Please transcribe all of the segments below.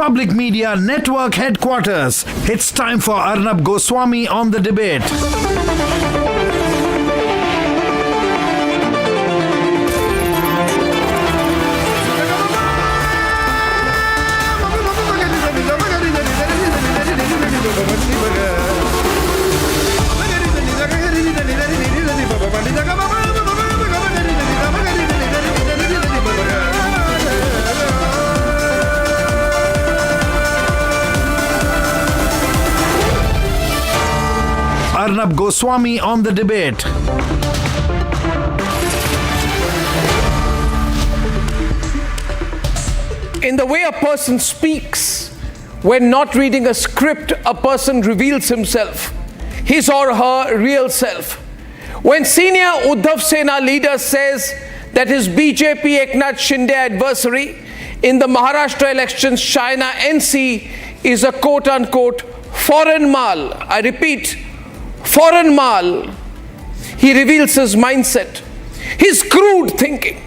Public Media Network headquarters. It's time for Arnab Goswami on the debate. Arnab Goswami on the debate. In the way a person speaks, when not reading a script, a person reveals himself, his or her real self. When senior Uddhav Sena leader says that his BJP Eknath Shinde adversary in the Maharashtra elections, Shaina NC, is a quote-unquote foreign Maal, I repeat, foreign Maal, he reveals his mindset, his crude thinking.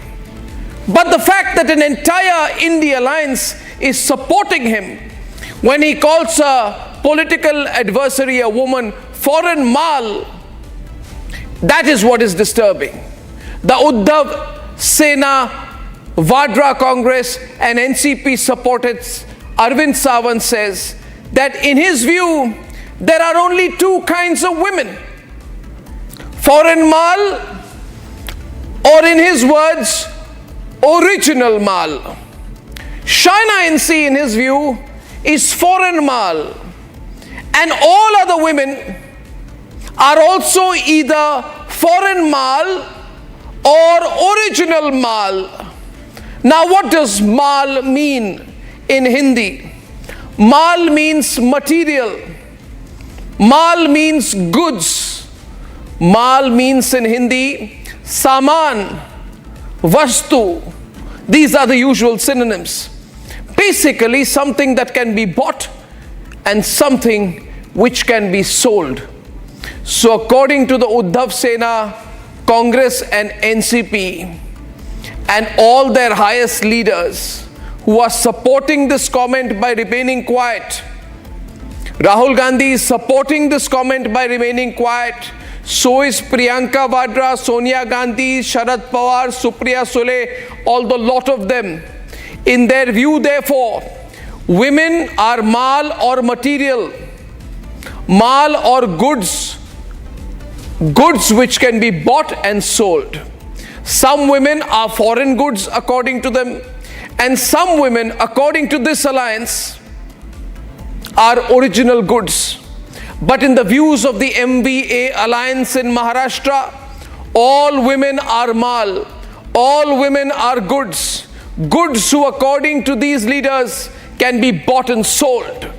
But the fact that an entire INDI alliance is supporting him when he calls a political adversary, a woman, foreign Maal, that is what is disturbing. The Uddhav Sena Vadra Congress and NCP supported Arvind Sawant says that in his view, there are only two kinds of women, foreign Maal, or in his words, original Maal. Shaina NC, in his view, is foreign Maal, and all other women are also either foreign Maal or original Maal. Now, what does Maal mean in Hindi? Maal means material. Maal means goods. Maal means in Hindi saamaan, vastu. These are the usual synonyms. Basically, something that can be bought and something which can be sold. So according to the Uddhav Sena Congress and NCP and all their highest leaders who are supporting this comment by remaining quiet, Rahul Gandhi is supporting this comment by remaining quiet. So is Priyanka, Vadra, Sonia Gandhi, Sharad, Pawar, Supriya, Sule, all the lot of them. In their view, therefore, women are Maal or material, Maal or goods, goods which can be bought and sold. Some women are foreign goods according to them, and some women, according to this alliance, are original goods. But in the views of the MVA alliance in Maharashtra, all women are Maal, all women are goods, goods who according to these leaders can be bought and sold.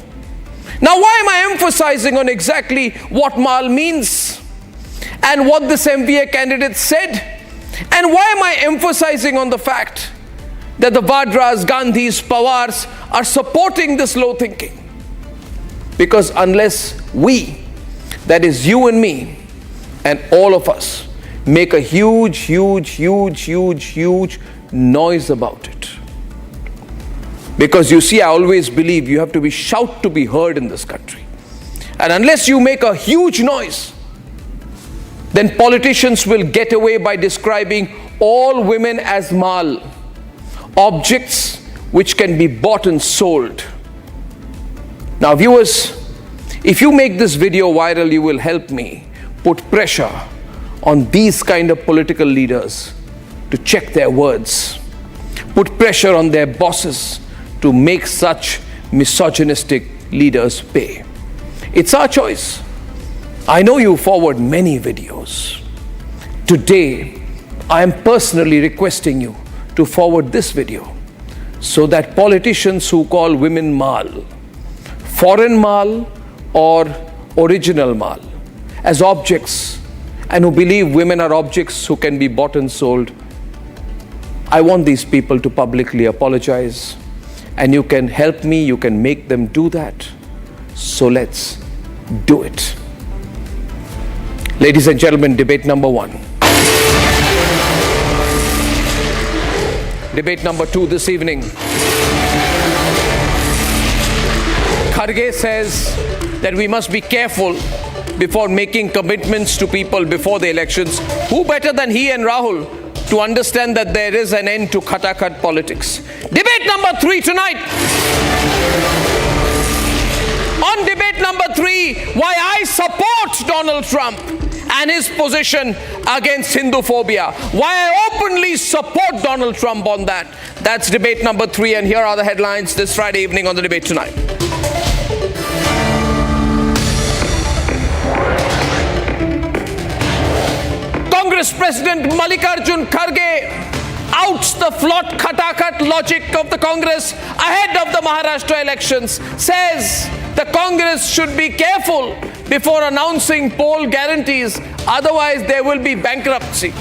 Now, why am I emphasizing on exactly what Maal means and what this MVA candidate said? And why am I emphasizing on the fact that the Vadras, Gandhis, Pawars are supporting this low thinking? Because unless we, that is you and me and all of us, make a huge noise about it. Because you see, I always believe you have to be shout to be heard in this country. And unless you make a huge noise, then politicians will get away by describing all women as Maal, objects which can be bought and sold. Now viewers, if you make this video viral, you will help me put pressure on these kind of political leaders to check their words, put pressure on their bosses to make such misogynistic leaders pay. It's our choice. I know you forward many videos. Today, I am personally requesting you to forward this video so that politicians who call women Maal, foreign Maal or original Maal, as objects, and who believe women are objects who can be bought and sold, I want these people to publicly apologize, and you can help me, you can make them do that. So let's do it. Ladies and gentlemen, debate number 1. Debate number 2 this evening. Kharge says that we must be careful before making commitments to people before the elections. Who better than he and Rahul to understand that there is an end to khatakhat politics? Debate number 3 tonight. On debate number 3, why I support Donald Trump and his position against Hinduphobia. Why I openly support Donald Trump on that. That's debate number 3, and here are the headlines this Friday evening on the Debate Tonight. Congress President Mallikarjun Kharge outs the flawed khatakhat logic of the Congress ahead of the Maharashtra elections, says the Congress should be careful before announcing poll guarantees, otherwise there will be bankruptcy.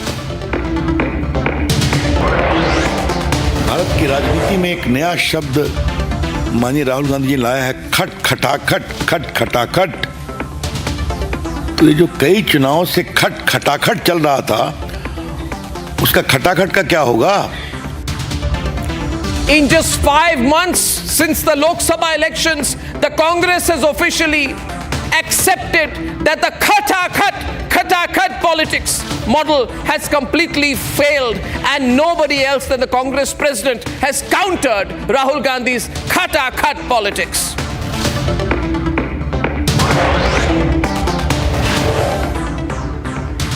Bharat की राजनीति में एक नया शब्द माननीय राहुल गांधी जी लाया है, खट खटाखट। तो ये जो कई चुनावों से खट खटाखट चल रहा था, उसका खटाखट का क्या होगा? In just 5 months since the Lok Sabha elections, the Congress has officially accepted that the khatakhat politics model has completely failed, and nobody else than the Congress president has countered Rahul Gandhi's khatakhat politics.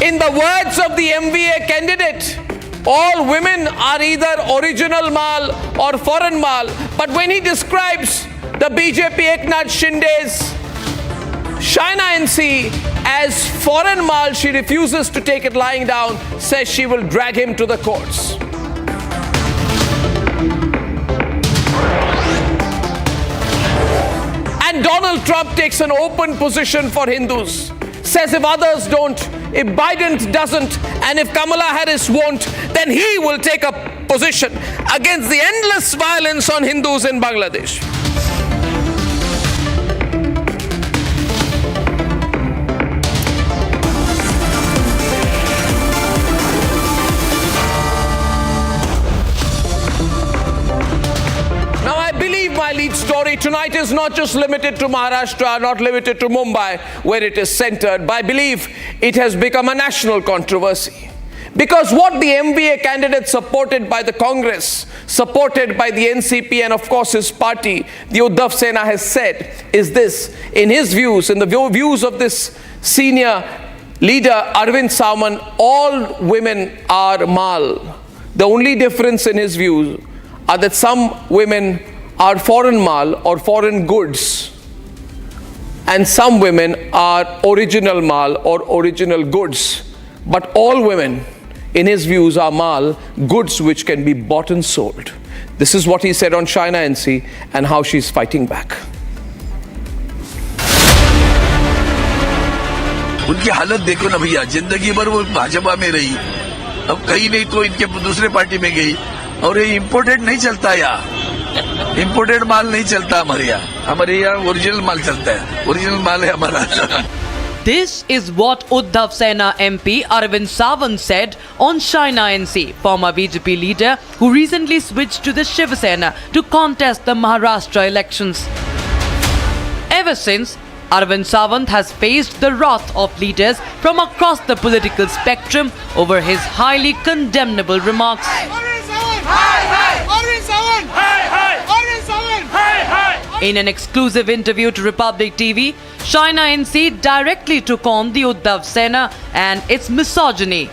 In the words of the MVA candidate, all women are either original Maal or foreign Maal. But when he describes the BJP Eknath Shinde's Shaina NC as foreign Maal, she refuses to take it lying down, says she will drag him to the courts. And Donald Trump takes an open position for Hindus. Says if others don't, if Biden doesn't, and if Kamala Harris won't, then he will take a position against the endless violence on Hindus in Bangladesh. Now I believe my lead story tonight is not just limited to Maharashtra, not limited to Mumbai, where it is centered, but I believe it has become a national controversy. Because what the MVA candidate supported by the Congress, supported by the NCP and of course his party, the Uddhav Sena, has said is this: in his views, in the views of this senior leader Arvind Sawant, all women are Maal. The only difference in his views are that some women are foreign Maal or foreign goods, and some women are original Maal or original goods. But all women, in his views, are Maal, goods which can be bought and sold. This is what he said on Shaina NC and how she's fighting back. उनकी हालत देखो ना भैया, जिंदगी भर वो भाजपा में रही, अब कहीं नहीं तो इनके दूसरे पार्टी में गई, और ये इम्पोर्टेड नहीं चलता यहाँ, इम्पोर्टेड माल नहीं चलता हमारे यहाँ ओरिजिनल माल चलता है, ओरिजिनल माल है हमारा. This is what Uddhav Sena MP Arvind Sawant said on Shaina NC, former BJP leader who recently switched to the Shiv Sena to contest the Maharashtra elections. Ever since, Arvind Sawant has faced the wrath of leaders from across the political spectrum over his highly condemnable remarks. In an exclusive interview to Republic TV, Shaina NC directly took on the Uddhav Sena and its misogyny.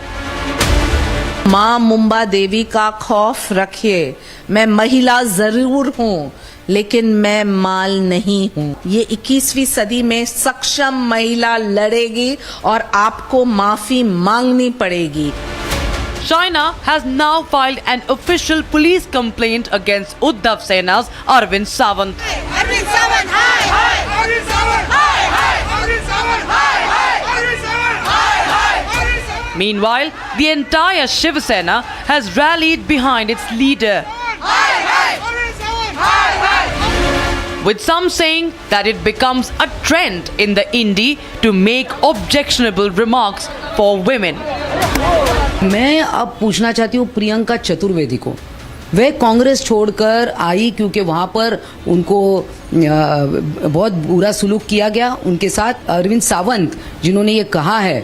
माँ मुंबा देवी का खौफ रखिए, मैं महिला जरूर हूँ लेकिन मैं माल नहीं हूँ. ये 21वीं सदी में सक्षम महिला लड़ेगी और आपको माफी मांगनी पड़ेगी. Shaina has now filed an official police complaint against Uddhav Sena's Arvind Sawant. Arvind Sawant, hi! Arvind Sawant, hi! Arvind Sawant, hi! Arvind Sawant, hi! Meanwhile, the entire Shiv Sena has rallied behind its leader, with some saying that it becomes a trend in the INDI to make objectionable remarks for women. मैं अब पूछना चाहती हूँ प्रियंका चतुर्वेदी को वह कांग्रेस छोड़कर आई क्योंकि वहां पर उनको बहुत बुरा सुलूक किया गया उनके साथ। अरविंद सावंत जिन्होंने ये कहा है,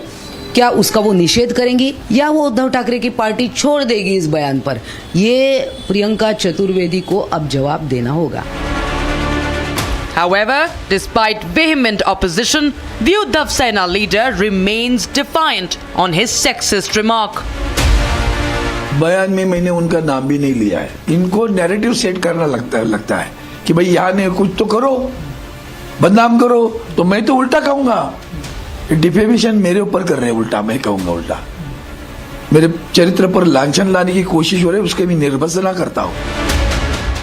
क्या उसका वो निषेध करेंगी या वो उद्धव ठाकरे की पार्टी छोड़ देगी इस बयान पर? ये प्रियंका चतुर्वेदी को अब जवाब देना होगा। However, despite vehement opposition, the Uddhav Sena leader remains defiant on his sexist remark. बयान में मैंने उनका नाम भी नहीं लिया है। इनको नैरेटिव सेट करना लगता है कि भाई यहाँ ने कुछ तो करो, बदनाम करो, तो मैं तो उल्टा कहूंगा। डिफेमेशन मेरे ऊपर कर रहे हैं, उल्टा मैं कहूंगा उल्टा। मेरे चरित्र पर लांछन लाने की कोशिश हो रही है, उसके भी निर्भसना करता हूँ।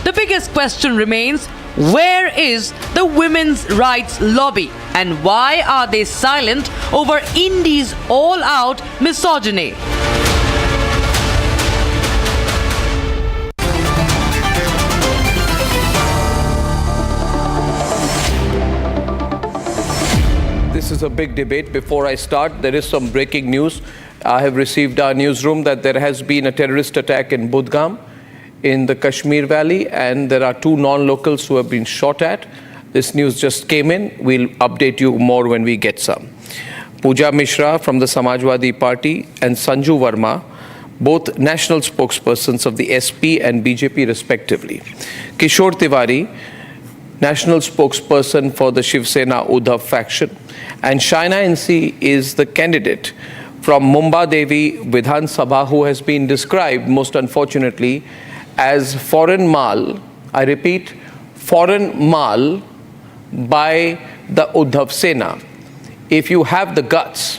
The biggest question remains, where is the women's rights lobby and why are they silent over INDI's all-out misogyny? This is a big debate. Before I start, there is some breaking news. I have received our newsroom that there has been a terrorist attack in Budgam in the Kashmir Valley, and there are 2 non-locals who have been shot at. This news just came in. We'll update you more when we get some. Pooja Mishra from the Samajwadi Party and Sanju Verma, both national spokespersons of the SP and BJP respectively. Kishore Tiwari, national spokesperson for the Shiv Sena Uddhav faction, and Shaina NC is the candidate from Mumbai Devi Vidhan Sabha, who has been described, most unfortunately, as foreign Maal. I repeat, foreign Maal by the Uddhav Sena. If you have the guts,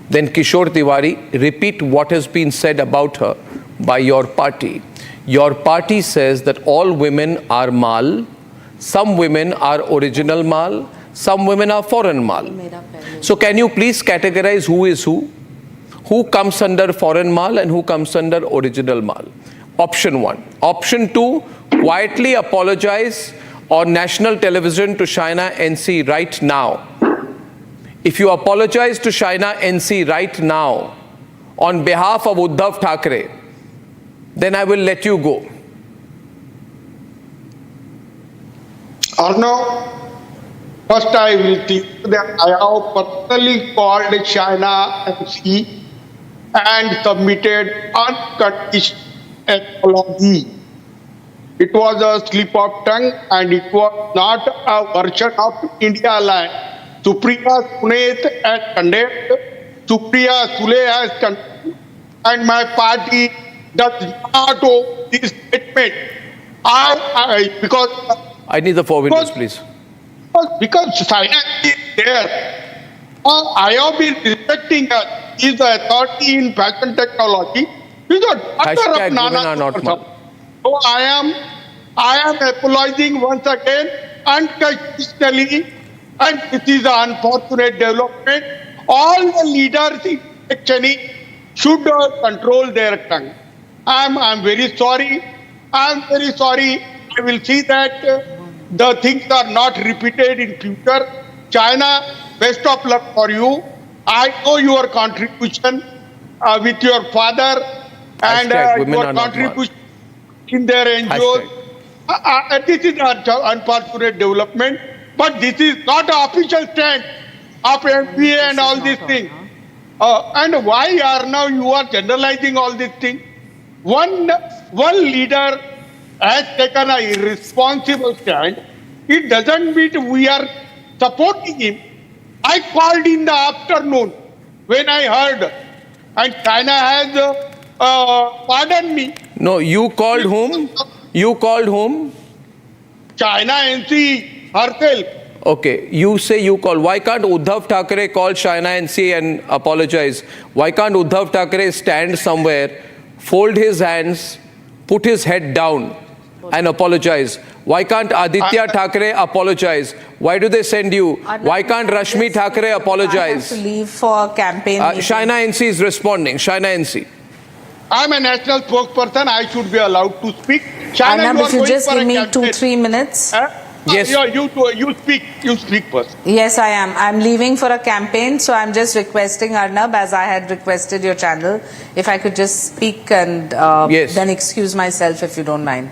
then Kishore Tiwari, repeat what has been said about her by your party. Your party says that all women are Maal, some women are original Maal, some women are foreign Maal. So can you please categorize who is who? Who comes under foreign Maal and who comes under original Maal? Option 1. Option 2, quietly apologize on national television to Shaina NC right now. If you apologize to Shaina NC right now on behalf of Uddhav Thackeray, then I will let you go. Arnab, first I will tell you that I have personally called Shaina NC and submitted unconditional apology. It was a slip of tongue and it was not a version of India land. Supriya, Sule has condemned. Supriya, Sule has condemned. And my party does not owe this statement. I need the 4 minutes, please. Because China is there. I have been respecting her. He is the authority in fashion technology. He is a daughter of Nana. So I am apologizing once again unconditionally, and this is an unfortunate development. All the leaders in sectioning should control their tongue. I'm very sorry. I'm very sorry. I will see that the things are not repeated in future. China, best of luck for you. I know your contribution with your father and your contribution in their NGOs. This is an unfortunate development, but this is not an official stand of MPA and all these things. And why are now you are generalizing all these things? One leader has taken a irresponsible stand. It doesn't mean we are supporting him. I called in the afternoon when I heard, and China has pardoned me. No, you called whom? You called whom? China NC herself. Okay, you say you call. Why can't Uddhav Thackeray call Shaina NC and apologize? Why can't Uddhav Thackeray stand somewhere, fold his hands, put his head down and apologize? Why can't Aditya Thackeray apologize? Why do they send you? Why can't Rashmi Thackeray apologize? I have to leave for campaign. Shaina NC is responding. Shaina NC. I'm a national spokesperson. I should be allowed to speak. China, Arnab, if you just give me 2-3 minutes. Yes. You speak first. Yes, I am. I'm leaving for a campaign, so I'm just requesting Arnab, as I had requested your channel, if I could just speak and Yes. then excuse myself if you don't mind.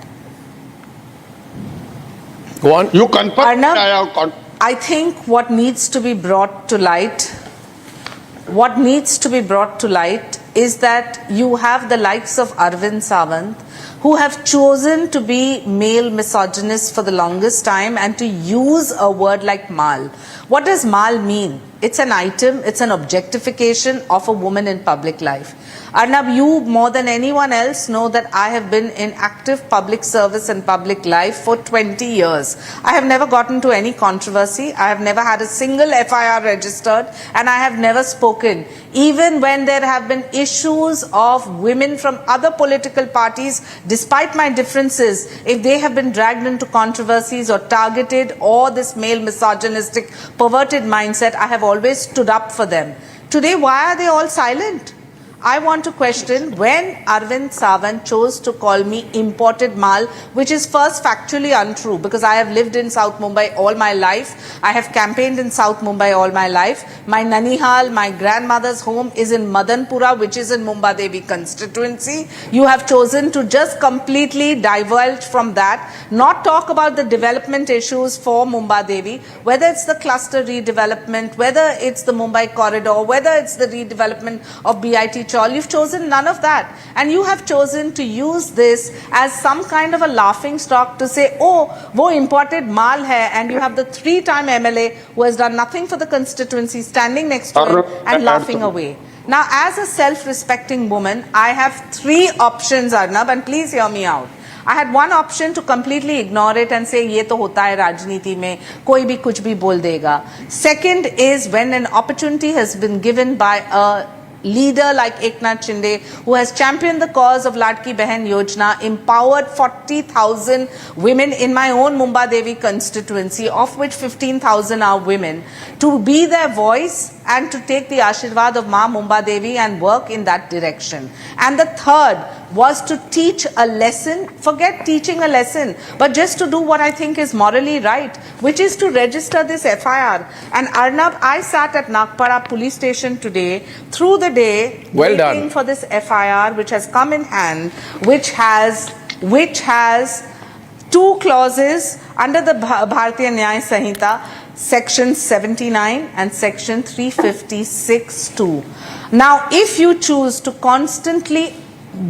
Go on. You confirm. Arnab, I have I think what needs to be brought to light is that you have the likes of Arvind Sawant, who have chosen to be male misogynists for the longest time and to use a word like Maal. What does Maal mean? It's an item, it's an objectification of a woman in public life. Arnab, you more than anyone else know that I have been in active public service and public life for 20 years. I have never gotten to any controversy. I have never had a single FIR registered, and I have never spoken. Even when there have been issues of women from other political parties, despite my differences, if they have been dragged into controversies or targeted or this male misogynistic perverted mindset, I have always stood up for them. Today, why are they all silent? I want to question when Arvind Sawant chose to call me imported Maal, which is first factually untrue, because I have lived in South Mumbai all my life. I have campaigned in South Mumbai all my life. My Nanihal, my grandmother's home is in Madanpura, which is in Mumbai Devi constituency. You have chosen to just completely divulge from that, not talk about the development issues for Mumbai Devi, whether it's the cluster redevelopment, whether it's the Mumbai corridor, whether it's the redevelopment of BIT. You've chosen none of that, and you have chosen to use this as some kind of a laughing stock to say, oh, wo imported Maal hai, and you have the 3-time MLA who has done nothing for the constituency standing next to him and laughing away. Now, as a self-respecting woman, I have 3 options, Arnab, and please hear me out. I had one option to completely ignore it and say, ye to hota hai rajniti mein, koi bhi kuch bhi bol dega. Second is when an opportunity has been given by a leader like Eknath Shinde, who has championed the cause of Ladki Behan Yojana, empowered 40,000 women in my own Mumbai Devi constituency, of which 15,000 are women, to be their voice and to take the Ashirwad of Ma Mumbai Devi and work in that direction. And the third was to teach a lesson, forget teaching a lesson, but just to do what I think is morally right, which is to register this FIR. And Arnab, I sat at Nagpara police station today, through the day, waiting for this FIR, which has come in hand, which has 2 clauses under the Bharatiya Nyaya Sanhita, Section 79 and Section 356(2). Now, if you choose to constantly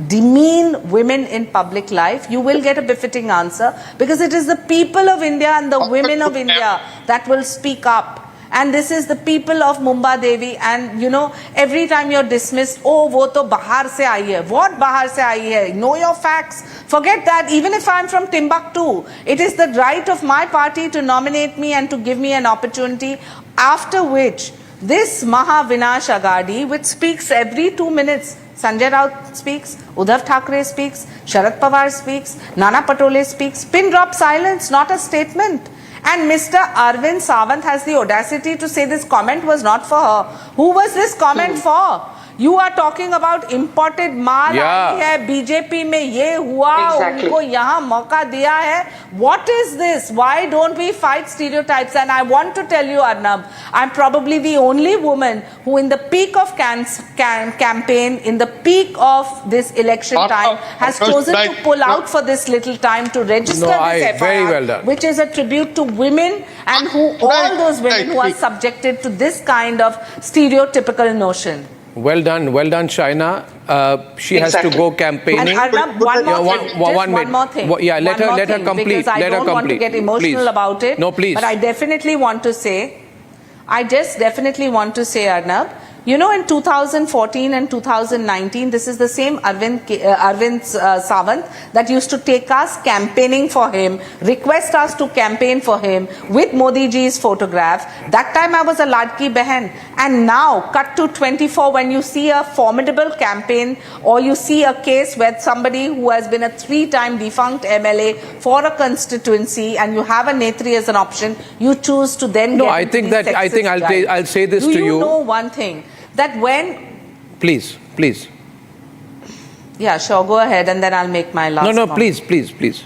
demean women in public life, you will get a befitting answer, because it is the people of India and the women of India that will speak up. And this is the people of Mumbai Devi, and you know, every time you're dismissed, oh, wo to bahar se aayi hai. What bahar se aayi hai? Know your facts. Forget that. Even if I'm from Timbuktu, it is the right of my party to nominate me and to give me an opportunity, after which this Maha Vinash Agadi, which speaks every 2 minutes, Sanjay Raut speaks, Uddhav Thackeray speaks, Sharad Pawar speaks, Nana Patole speaks, pin drop silence, not a statement. And Mr. Arvind Sawant has the audacity to say this comment was not for her. Who was this comment for? You are talking about imported maal आई है, BJP में ये हुआ, उनको यहाँ मौका दिया है. What is this? Why don't we fight stereotypes? And I want to tell you, Arnab, I'm probably the only woman who in the peak of campaign, in the peak of this election time, has chosen to pull out for this little time to register this FIR, which is a tribute to women and all those women who are subjected to this kind of stereotypical notion. Well done, Shaina. She has to go campaigning. And Arnab, one more thing. Yeah, let her complete. Because I don't want to get emotional about it. No, please. But I definitely want to say, Arnab, you know, in 2014 and 2019, this is the same Arvind Sawant that used to take us campaigning for him, request us to campaign for him with Modi ji's photograph. That time I was a Ladki Behan. And now, cut to 24, when you see a formidable campaign or you see a case where somebody who has been a 3-time defunct MLA for a constituency and you have a Netri as an option, you choose to then No, I think I'll say this to you. Do you know one thing? That when... Please. Yeah, sure, go ahead and then I'll make my last No, comment. please.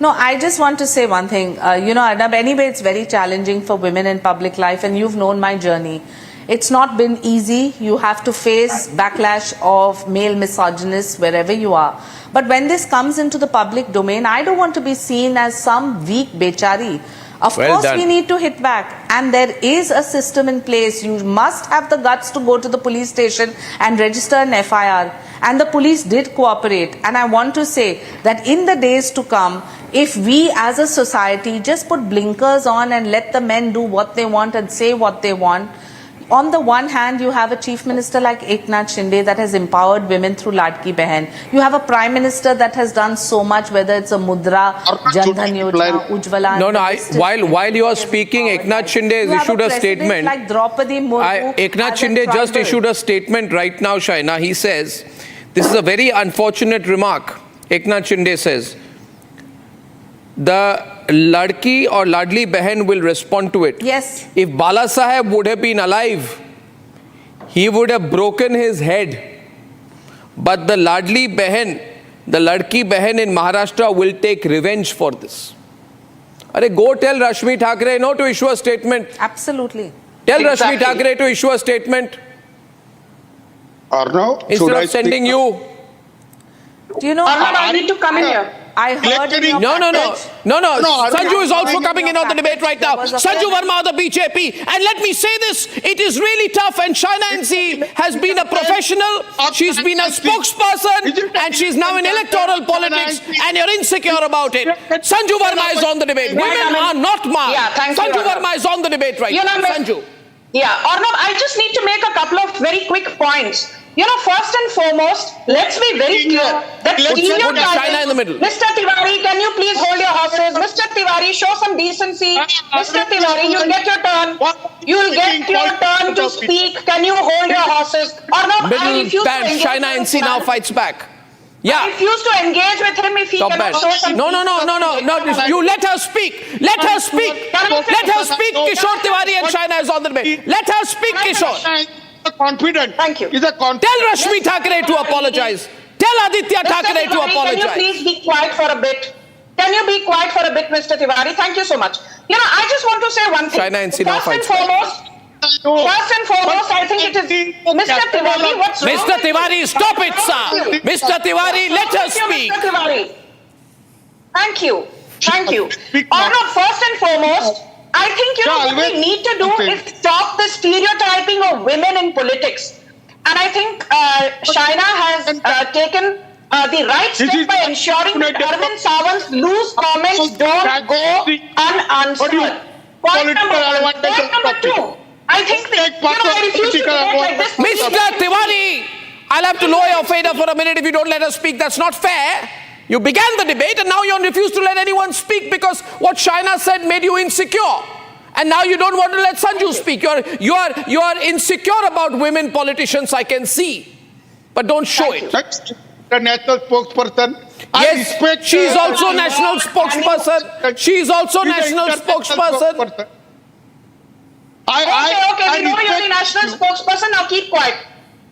No, I just want to say one thing. Arnab, anyway, it's very challenging for women in public life, and you've known my journey. It's not been easy. You have to face backlash of male misogynists wherever you are. But when this comes into the public domain, I don't want to be seen as some weak bechari. Of course, we need to hit back, and there is a system in place. You must have the guts to go to the police station and register an FIR. And the police did cooperate. And I want to say that in the days to come, if we as a society just put blinkers on and let the men do what they want and say what they want, on the one hand, you have a chief minister like Eknath Shinde that has empowered women through Ladki Behan. You have a prime minister that has done so much, whether it's a Mudra, Jan Dhan Yojana, Ujjwala. While you are speaking, Eknath Shinde has issued a statement. Like Draupadi Murmu. Eknath Shinde just issued a statement right now, Shaina. He says, this is a very unfortunate remark. Eknath Shinde says, the Ladki or Ladli Behan will respond to it. Yes. If Bala Saheb would have been alive, he would have broken his head. But the Ladli Behan, the Ladki Behan in Maharashtra will take revenge for this. Go tell Rashmi Thakre to issue a statement. Absolutely. Tell Rashmi Thakre to issue a statement. Arnab, instead of sending you. Do you know? Arnab, I need to come in here. I heard No. Sanju is also coming in on the debate right now. Sanju Verma of the BJP. And let me say this, it is really tough, and Shaina NC has been a professional, she's been a spokesperson, and she's now in electoral politics, and you're insecure about it. Sanju Verma is on the debate. Women are not Maal. Sanju Verma is on the debate right now. Sanju. Yeah, Arnab, I just need to make a couple of very quick points. First and foremost, let's be very clear that China in the middle. Mr. Tiwari, can you please hold your horses? Mr. Tiwari, show some decency. Mr. Tiwari, you'll get your turn. You'll get your turn to speak. Can you hold your horses? Arnab, I refuse to engage Shaina NC now fights back. Yeah. I refuse to engage with him if he cannot show some No. You let her speak. Let her speak. Let her speak. Kishore Tiwari and Shaina is on the debate. Let her speak, Kishore. Confident. Thank you. Tell Rashmi Thakre to apologize. Tell Aditya Thakre to apologize. Can you please be quiet for a bit? Can you be quiet for a bit, Mr. Tiwari? Thank you so much. I just want to say one thing. Shaina NC now fights. First and foremost, I think it is Mr. Tiwari. What's wrong? Mr. Tiwari, stop it, sir. Mr. Tiwari, let her speak. Mr. Tiwari. Thank you. Arnab, first and foremost, I think what we need to do is stop the stereotyping of women in politics. And I think Shaina has taken the right step by ensuring that Arvind Sawant's loose comments don't go unanswered. Point number two. I think I refuse to debate like this. Mr. Tiwari, I'll have to lower your fader for a minute if you don't let us speak. That's not fair. You began the debate and now you refuse to let anyone speak because what Shaina said made you insecure. And now you don't want to let Sanju speak. You are insecure about women politicians, I can see. But don't show it. The national spokesperson. Yes, she's also national spokesperson. She's also national spokesperson. Okay, we know you're the national spokesperson. Now keep quiet.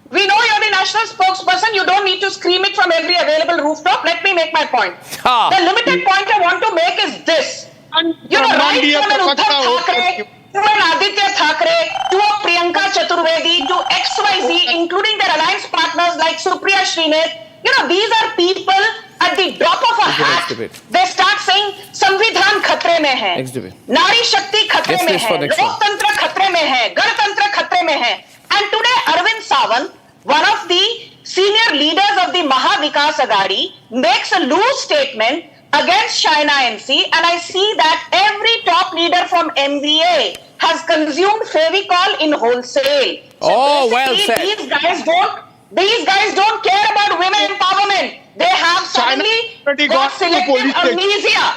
We know you're the national spokesperson. You don't need to scream it from every available rooftop. Let me make my point. The limited point I want to make is this. Right from an Uddhav Thakre to an Aditya Thakre to a Priyanka Chaturvedi to XYZ, including their alliance partners like Supriya Srinath, these are people at the drop of a hat. They start saying संविधान खतरे में है, नारी शक्ति खतरे में है, लोकतंत्र खतरे में है, गणतंत्र खतरे में है. And today Arvind Sawant, one of the senior leaders of the Maha Vikas Aghadi, makes a loose statement against Shaina NC, and I see that every top leader from MVA has consumed Fevicol in wholesale. So well said. These guys don't care about women empowerment. They have suddenly got selective amnesia.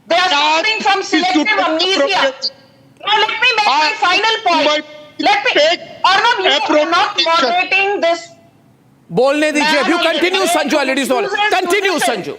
They are suffering from selective amnesia. Now let me make my final point. Arnab, you are not moderating this. Bolne dijiye. If you continue, Sanju, ladies, continue, Sanju.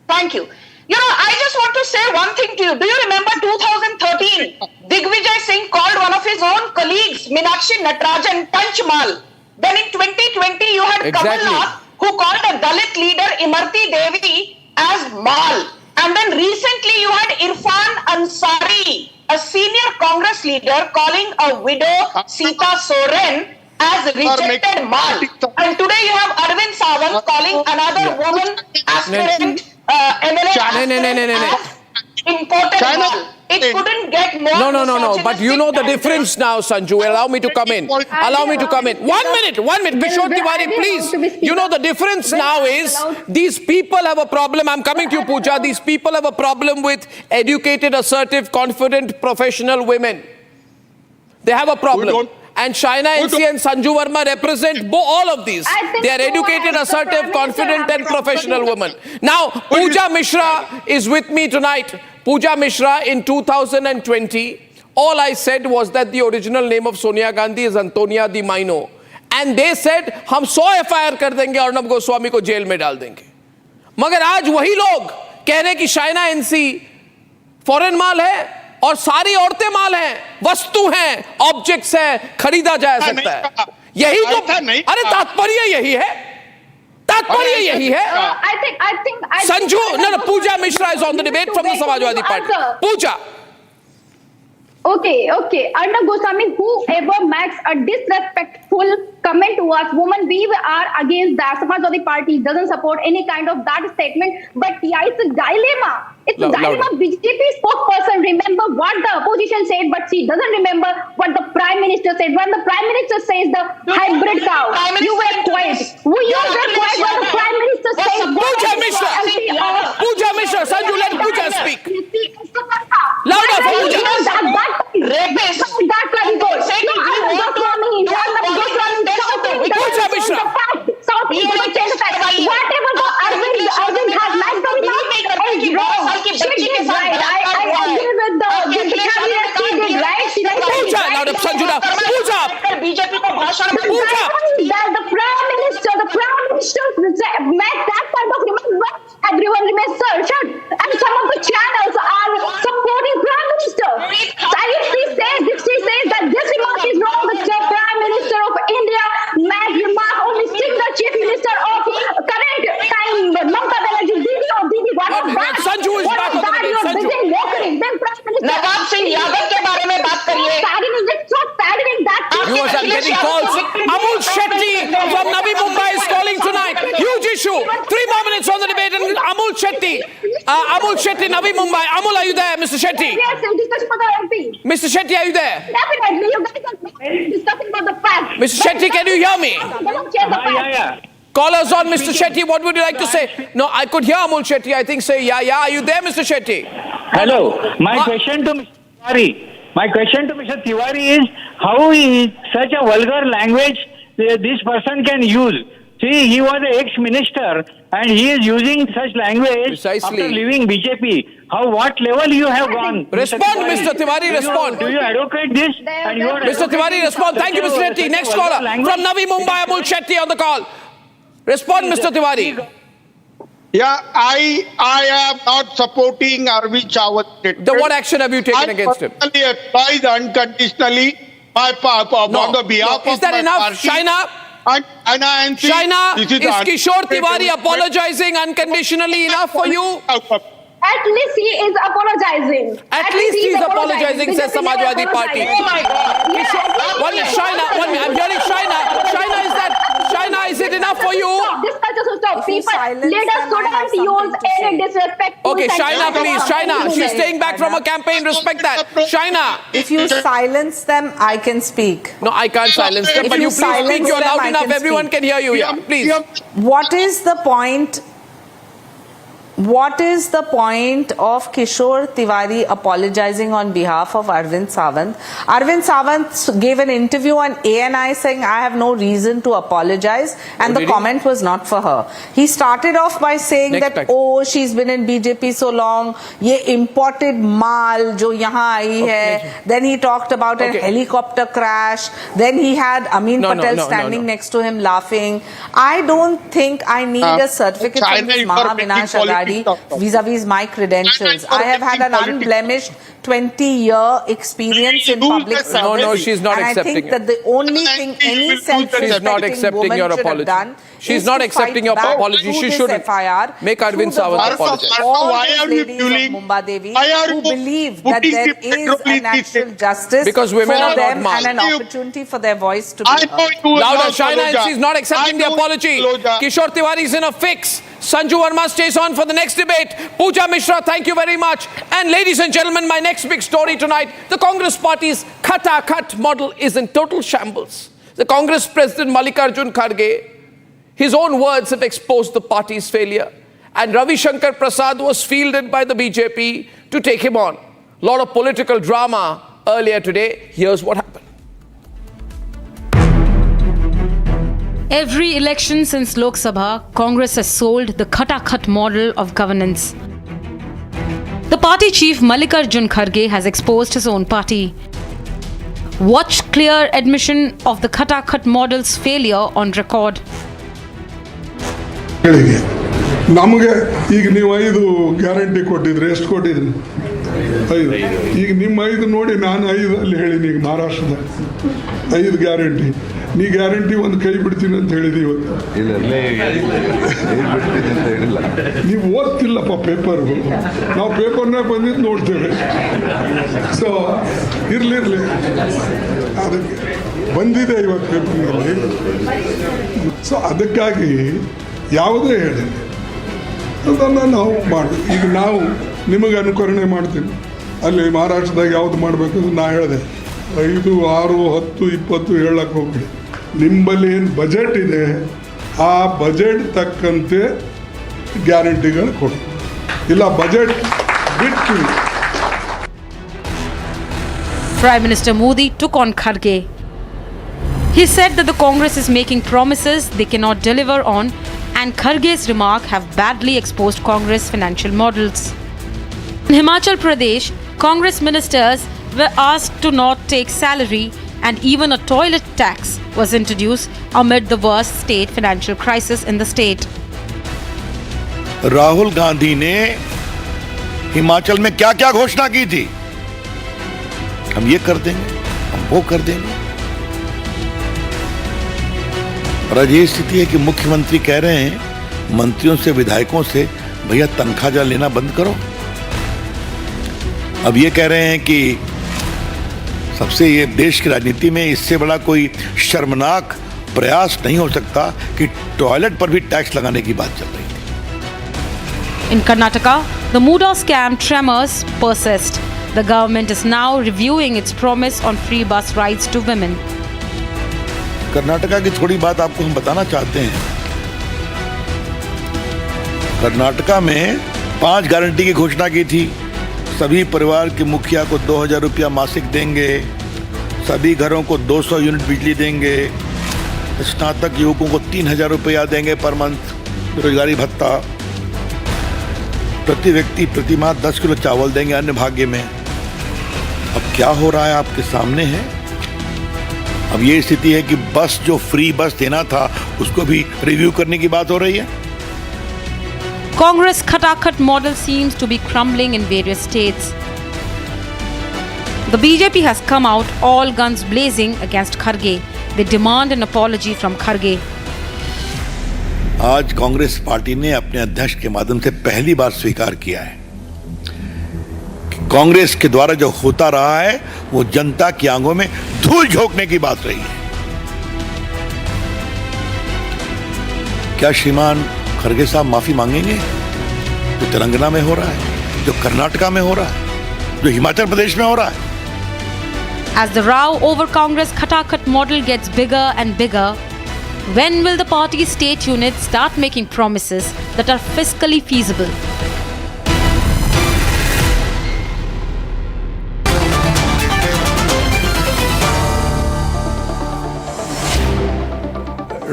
Thank you. I just want to say one thing to you. Do you remember 2013? Digvijay Singh called one of his own colleagues, Meenakshi Natarajan, Tanch Maal. Then in 2020, you had Kamal Nath, who called a Dalit leader, Imarti Devi, as Maal. And then recently you had Irfan Ansari, a senior Congress leader, calling a widow Sita Soren as rejected Maal. And today you have Arvind Sawant calling another woman aspirant MLA as imported Maal. It couldn't get more. No. But you know the difference now, Sanju. Allow me to come in. Allow me to come in. 1 minute. Kishore Tiwari, please. You know the difference now is these people have a problem. I'm coming to you, Pooja. These people have a problem with educated, assertive, confident, professional women. They have a problem. And Shaina NC and Sanju Verma represent all of these. They are educated, assertive, confident and professional women. Now, Pooja Mishra is with me tonight. Pooja Mishra, in 2020, all I said was that the original name of Sonia Gandhi is Antonia the Mino. And they said, हम 100 FIR कर देंगे, अर्नब गोस्वामी को jail में डाल देंगे. मगर आज वही लोग कह रहे कि शाइना एनसी फॉरेन माल है और सारी औरतें माल हैं, वस्तु हैं, ऑब्जेक्ट्स हैं, खरीदा जा सकता है. यही तो, अरे तात्पर्य यही है. तात्पर्य यही है. I think Sanju, no, Pooja Mishra is on the debate from the Samajwadi Party. Pooja. Okay. Arnab Goswami, whoever makes a disrespectful comment towards women, we are against that. Samajwadi Party doesn't support any kind of that statement. But yeah, it's a dilemma. It's a dilemma. BJP spokesperson remember what the opposition said, but she doesn't remember what the Prime Minister said. When the Prime Minister says the hybrid cow, you were quiet. You were quiet when the Prime Minister says Pooja Mishra, Sanju, let Pooja speak. Louder for Pooja. Pooja Mishra. Whatever the Arvind has liked the remark is wrong. She did right. I agree with the cabinet. She did right. She liked Pooja, louder, Sanju, Pooja. Pooja. The Prime Minister made that kind of remark. Everyone remains shut. And some of the channels are supporting Prime Minister. She says that this remark is wrong. The Prime Minister of India made remark only still the Chief Minister of current time, Mamata Banerjee, Didi, what was that? Sanju is back on the debate. Sanju. नवाब सिंह यादव के बारे में बात करिए. Viewers, I'm getting calls. Amul Shetty from Navi Mumbai is calling tonight. Huge issue. 3 more minutes on the debate and Amul Shetty. Amul Shetty, Navi Mumbai. Amul, are you there, Mr. Shetty? Yes, discussion for the MP. Mr. Shetty, are you there? Definitely, you guys are discussing about the facts. Mr. Shetty, can you hear me? Yeah. Callers on, Mr. Shetty, what would you like to say? No, I could hear Amul Shetty, I think, say, yeah. Are you there, Mr. Shetty? Hello. My question to Mr. Tiwari is, how is such a vulgar language this person can use? See, he was an ex-minister and he is using such language Precisely. After leaving BJP. What level you have gone? Respond, Mr. Tiwari, respond. Do you advocate this? Mr. Tiwari, respond. Thank you, Mr. Shetty. Next caller from Navi Mumbai, Amul Shetty on the call. Respond, Mr. Tiwari. Yeah, I am not supporting Arvind Sawant. Then what action have you taken against him? I applied unconditionally on the behalf of is that my enough, party. Shaina? Shaina, is Kishore Tiwari apologizing unconditionally enough for you? At least he is apologizing. At least he is apologizing, says Samajwadi Party. Oh my God. I'm hearing Shaina, is it enough for you? This culture should stop. People, leaders shouldn't use any disrespectful Okay, Shaina, please. Shaina, she's staying back from a campaign. Respect that. Shaina. If you silence them, I can speak. No, I can't silence them. If But you you please speak. silence You're them, loud I enough. can Everyone speak. can hear you. Yeah, please. What is the point? What is the point of Kishore Tiwari apologizing on behalf of Arvind Sawant? Arvind Sawant gave an interview on ANI saying, I have no reason to apologize, and the comment was not for her. He started off by saying she's been in BJP so long, ye imported Maal jo yahan aayi hai. Then he talked about a helicopter crash. Then he had Amin Patel standing next to him laughing. I don't think I need a certificate from this Maha Vinash Agadi vis-a-vis my credentials. I have had an unblemished 20-year experience in public service. No, she's not accepting I think that the only thing any self-respecting woman should have done She's not accepting your apology. She should make Arvind Sawant apologize. Why are you fueling? Who believe that there is a natural justice because women for are them not and an opportunity for their voice to be heard. Louder, Shaina NC is not accepting the apology. Kishore Tiwari is in a fix. Sanju Verma stays on for the next debate. Pooja Mishra, thank you very much. And ladies and gentlemen, my next big story tonight, the Congress party's Khata-Khat model is in total shambles. The Congress President Mallikarjun Kharge, his own words have exposed the party's failure. And Ravi Shankar Prasad was fielded by the BJP to take him on. A lot of political drama earlier today. Here's what happened. Every election since Lok Sabha, Congress has sold the Khata-Khat model of governance. The party chief Mallikarjun Kharge has exposed his own party. Watch clear admission of the Khata-Khat model's failure on record. ನಮಗೆ ಈಗ ನೀವು 5 guarantee ಕೊಟ್ಟಿದ್ರೆ ಎಷ್ಟು ಕೊಟ್ಟಿದ್ರಿ 5 ಈಗ ನಿಮ್ಮ 5 ನೋಡಿ ನಾನು 5 ಅಲ್ಲಿ ಹೇಳಿನಿ ಈಗ ಮಹಾರಾಷ್ಟ್ರದ 5 ಗ್ಯಾರಂಟಿ ನೀ ಗ್ಯಾರಂಟಿ ಒಂದು ಕೈ ಬಿಡ್ತೀನಿ ಅಂತ ಹೇಳಿದಿ ಇವತ್ತು ನೀವು ಓದ್ತಿಲ್ಲಪ್ಪ ಪೇಪರ್ ನಾವು ಪೇಪರ್ನಾಗ ಬಂದಿದ್ದು ನೋಡ್ತೇವೆ ಸೊ ಇರ್ಲಿ ಅದಕ್ಕೆ ಬಂದಿದೆ ಇವತ್ತು ಪೇಪರ್ನಲ್ಲಿ ಸೊ ಅದಕ್ಕಾಗಿ ಯಾವುದೇ ಹೇಳಿ ಅದನ್ನು ನಾವು ಮಾಡಿ ಈಗ ನಾವು ನಿಮಗೆ ಅನುಕರಣೆ ಮಾಡ್ತೀನಿ ಅಲ್ಲಿ ಮಹಾರಾಷ್ಟ್ರದಾಗ ಯಾವ್ದು ಮಾಡಬೇಕಂದ್ರೆ ನಾ ಹೇಳಿದೆ 5, 6, 10, 20 ಹೇಳಕ್ಕೆ ಹೋಗ್ಬಿಡಿ ನಿಂಬಲ್ಲಿ ಏನು ಬಜೆಟ್ ಇದೆ ಆ ಬಜೆಟ್ ತಕ್ಕಂತೆ ಗ್ಯಾರಂಟಿಗಳು ಕೊಡಿ ಇಲ್ಲ ಬಜೆಟ್ ಬಿಟ್ಟು. Prime Minister Modi took on Kharge. He said that the Congress is making promises they cannot deliver on, and Kharge's remark have badly exposed Congress financial models. In Himachal Pradesh, Congress ministers were asked to not take salary, and even a toilet tax was introduced amid the worst state financial crisis in the state. Rahul Gandhi ने हिमाचल में क्या क्या घोषणा की थी, हम ये कर देंगे, हम वो कर देंगे, और आज ये स्थिति है कि मुख्यमंत्री कह रहे हैं मंत्रियों से विधायकों से भैया तनख्वाह जा लेना बंद करो। अब ये कह रहे हैं कि सबसे ये देश की राजनीति में इससे बड़ा कोई शर्मनाक प्रयास नहीं हो सकता कि टॉयलेट पर भी टैक्स लगाने की बात चल रही थी. In Karnataka, the Muda scam tremors persist. The government is now reviewing its promise on free bus rides to women. Karnataka की थोड़ी बात आपको हम बताना चाहते हैं. कर्नाटका में 5 गारंटी की घोषणा की थी. सभी परिवार के मुखिया को 2000 रुपया मासिक देंगे, सभी घरों को 200 यूनिट बिजली देंगे, स्नातक युवकों को 3000 रुपया देंगे पर मंथ बेरोजगारी भत्ता, प्रति व्यक्ति प्रति माह 10 किलो चावल देंगे अन्य भाग्य में. अब क्या हो रहा है आपके सामने है. अब ये स्थिति है कि बस जो फ्री बस देना था उसको भी रिव्यू करने की बात हो रही है. Congress Khata-Khat model seems to be crumbling in various states. The BJP has come out all guns blazing against Kharge. They demand an apology from Kharge. आज कांग्रेस पार्टी ने अपने अध्यक्ष के माध्यम से पहली बार स्वीकार किया है कि कांग्रेस के द्वारा जो होता रहा है वो जनता की आंखों में धूल झोंकने की बात रही है. क्या श्रीमान खड़गे साहब माफी मांगेंगे जो तेलंगाना में हो रहा है, जो कर्नाटका में हो रहा है, जो हिमाचल प्रदेश में हो रहा है. As the row over Congress Khata-Khat model gets bigger and bigger, when will the party's state units start making promises that are fiscally feasible?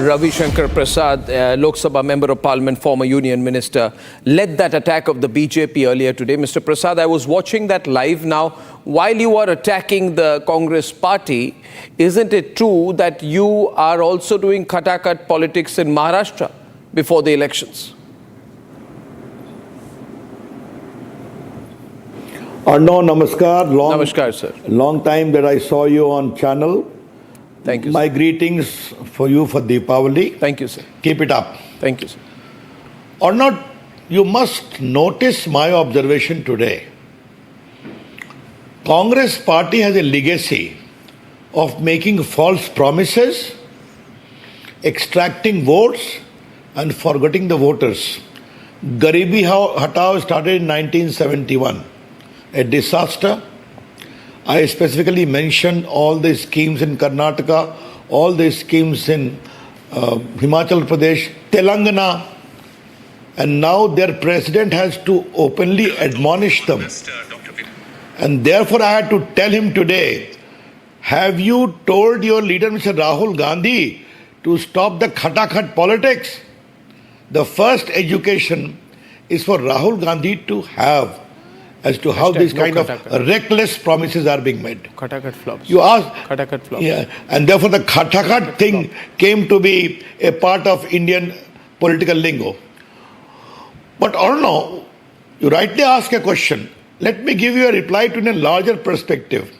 Ravi Shankar Prasad, Lok Sabha Member of Parliament, former Union Minister, led that attack of the BJP earlier today. Mr. Prasad, I was watching that live now. While you are attacking the Congress party, isn't it true that you are also doing Khata-Khat politics in Maharashtra before the elections? Arnab, namaskar. Namaskar, sir. Long time that I saw you on channel. Thank you, My sir. greetings for you for Deepavali. Thank you, sir. Keep it up. Thank you, sir. Arnab, you must notice my observation today. Congress party has a legacy of making false promises, extracting votes and forgetting the voters. Garibi Hatao started in 1971, a disaster. I specifically mentioned all the schemes in Karnataka, all the schemes in Himachal Pradesh, Telangana, and now their president has to openly admonish them. And therefore I had to tell him today, have you told your leader, Mr. Rahul Gandhi, to stop the khatakhat politics? The first education is for Rahul Gandhi to have as to how these kind of reckless promises are being made. Khatakhat flops. You asked. Khatakhat flops. Yeah, and therefore the khatakhat thing came to be a part of Indian political lingo. But Arnab, you rightly ask a question. Let me give you a reply to in a larger perspective.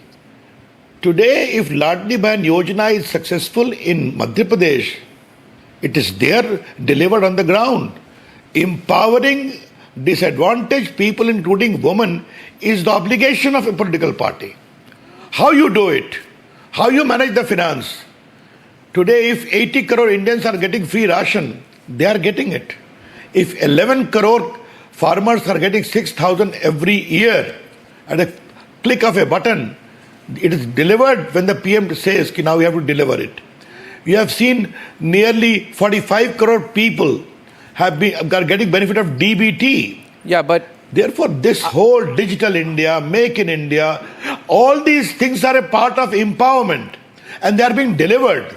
Today, if Ladli Bahan Yojana is successful in Madhya Pradesh, it is there delivered on the ground. Empowering disadvantaged people, including women, is the obligation of a political party. How you do it? How you manage the finance? Today, if 80 crore Indians are getting free ration, they are getting it. If 11 crore farmers are getting 6,000 every year at a click of a button, it is delivered when the PM says, "Ki now we have to deliver it." We have seen nearly 45 crore people are getting benefit of DBT. Yeah, but therefore this whole digital India, make in India, all these things are a part of empowerment and they are being delivered.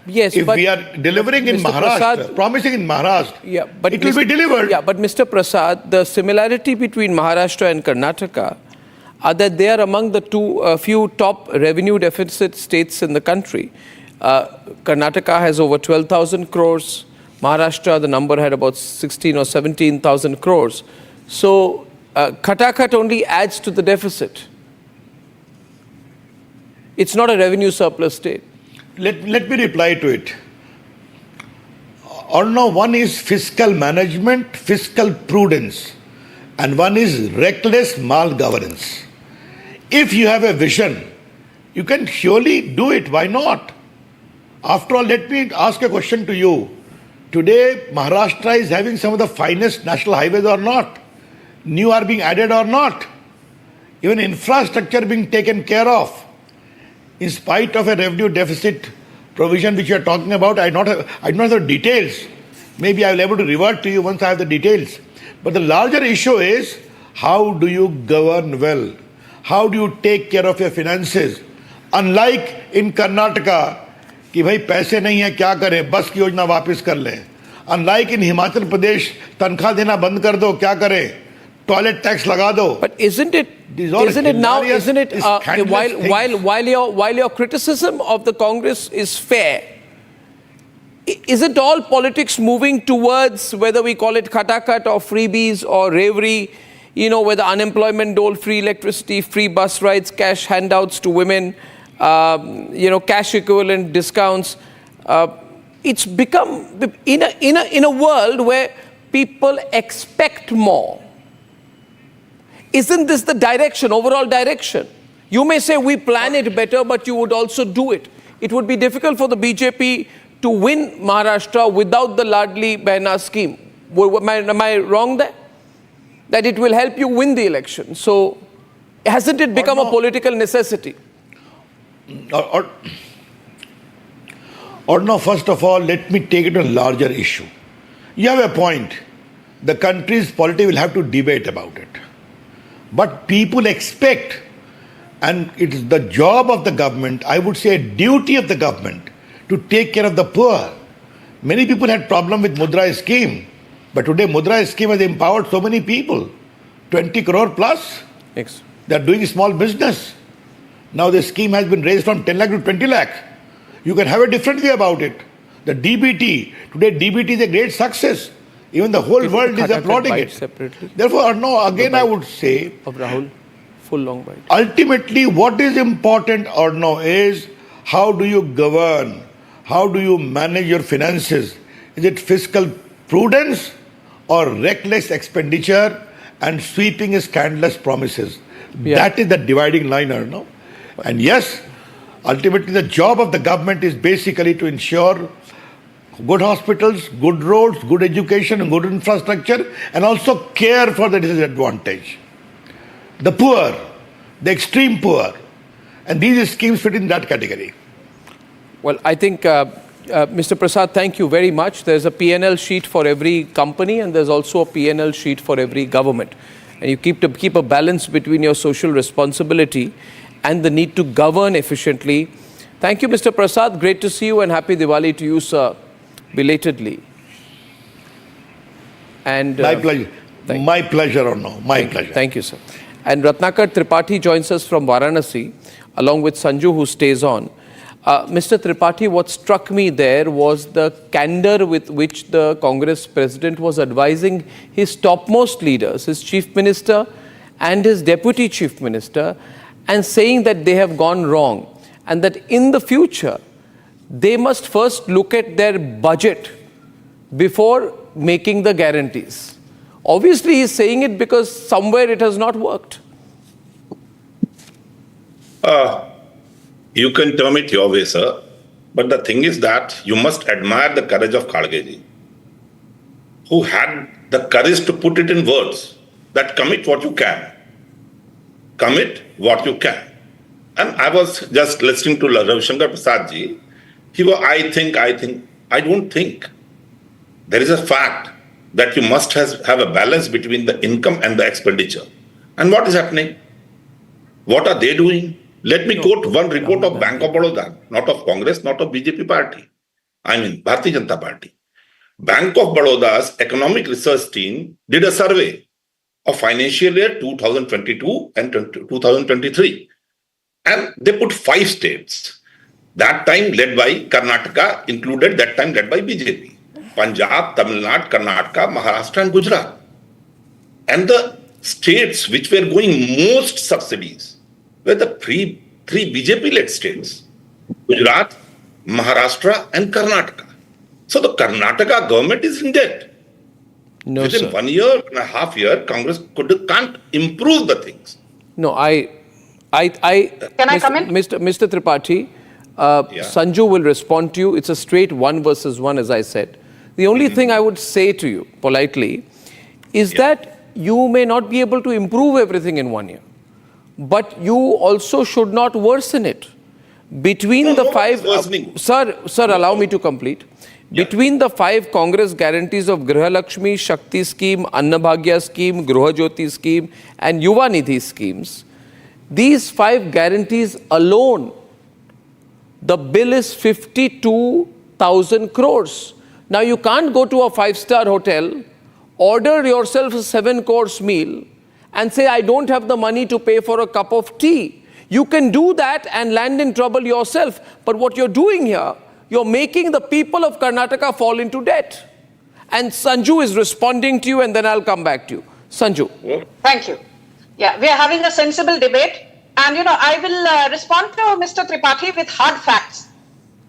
Yes, if but we are delivering in Mr. Maharashtra, Prasad, promising in Maharashtra, yeah, but it will be delivered. Yeah, but Mr. Prasad, the similarity between Maharashtra and Karnataka are that they are among the few top revenue deficit states in the country. Karnataka has over 12,000 crores. Maharashtra, the number had about 16 or 17,000 crores. So Khatakhat only adds to the deficit. It's not a revenue surplus state. Let me reply to it. Or no, one is fiscal management, fiscal prudence, and one is reckless malgovernance. If you have a vision, you can surely do it. Why not? After all, let me ask a question to you. Today, Maharashtra is having some of the finest national highways or not? New are being added or not? Even infrastructure being taken care of. In spite of a revenue deficit provision which you are talking about, I don't have the details. Maybe I will be able to revert to you once I have the details. But the larger issue is, how do you govern well? How do you take care of your finances? Unlike in Karnataka, कि भाई पैसे नहीं है क्या करें, बस की योजना वापस कर लें. Unlike in Himachal Pradesh, तनख्वाह देना बंद कर दो, क्या करें, टॉयलेट टैक्स लगा दो. But isn't it while your criticism of the Congress is fair, isn't all politics moving towards whether we call it khatakhat or freebies or reverie, whether unemployment dole, free electricity, free bus rides, cash handouts to women, cash equivalent discounts. It's become in a world where people expect more. Isn't this the direction, overall direction? You may say we plan it better, but you would also do it. It would be difficult for the BJP to win Maharashtra without the Ladli Behna scheme. Am I wrong there? That it will help you win the election. So hasn't it become a political necessity? Or no, first of all, let me take it to a larger issue. You have a point. The country's polity will have to debate about it. But people expect, and it's the job of the government, I would say a duty of the government, to take care of the poor. Many people had problem with Mudra scheme, but today Mudra scheme has empowered so many people, 20 crore plus. Yes. They are doing small business. Now the scheme has been raised from 10 lakh to 20 lakh. You can have a different way about it. The DBT, today DBT is a great success. Even the whole world is applauding it. Separately. Therefore, no, again I would say, of Rahul, full long bite. Ultimately, what is important or no is how do you govern? How do you manage your finances? Is it fiscal prudence or reckless expenditure and sweeping scandalous promises? That is the dividing line, no? And yes, ultimately the job of the government is basically to ensure good hospitals, good roads, good education and good infrastructure, and also care for the disadvantaged, the poor, the extreme poor. And these schemes fit in that category. Well, I think, Mr. Prasad, thank you very much. There's a P&L sheet for every company and there's also a P&L sheet for every government. And you keep a balance between your social responsibility and the need to govern efficiently. Thank you, Mr. Prasad. Great to see you and happy Diwali to you, sir, belatedly. And my pleasure. My pleasure, Arnab. My pleasure. Thank you, sir. And Ratnakar Tripathi joins us from Varanasi, along with Sanju, who stays on. Mr. Tripathi, what struck me there was the candor with which the Congress president was advising his topmost leaders, his chief minister and his deputy chief minister, and saying that they have gone wrong and that in the future, they must first look at their budget before making the guarantees. Obviously, he's saying it because somewhere it has not worked. You can term it your way, sir. But the thing is that you must admire the courage of Kharge, who had the courage to put it in words that commit what you can. Commit what you can. And I was just listening to Ravi Shankar Prasad ji. He was, I think. I don't think. There is a fact that you must have a balance between the income and the expenditure. And what is happening? What are they doing? Let me quote one report of Bank of Baroda, not of Congress, not of BJP party. I mean, Bharatiya Janata Party. Bank of Baroda's economic research team did a survey of financial year 2022 and 2023. And they put 5 states. That time led by Karnataka, included that time led by BJP. Punjab, Tamil Nadu, Karnataka, Maharashtra and Gujarat. And the states which were going most subsidies were the three BJP-led states, Gujarat, Maharashtra and Karnataka. So the Karnataka government is in debt. No, within sir. 1 year and a half year, Congress can't improve the things. No, Can I come in? Mr. Tripathi, Sanju will respond to you. It's a straight 1 versus 1, as I said. The only thing I would say to you, politely, is that you may not be able to improve everything in 1 year. But you also should not worsen it. Between the 5... Sir, allow me to complete. Between the 5 Congress guarantees of Griha Lakshmi, Shakti scheme, Annabhagya scheme, Gruha Jyoti scheme and Yuva Nidhi schemes, these 5 guarantees alone, the bill is 52,000 crores. Now you can't go to a 5-star hotel, order yourself a 7-course meal and say, I don't have the money to pay for a cup of tea. You can do that and land in trouble yourself. But what you're doing here, you're making the people of Karnataka fall into debt. And Sanju is responding to you and then I'll come back to you. Sanju. Thank you. Yeah, we are having a sensible debate. And, I will respond to Mr. Tripathi with hard facts.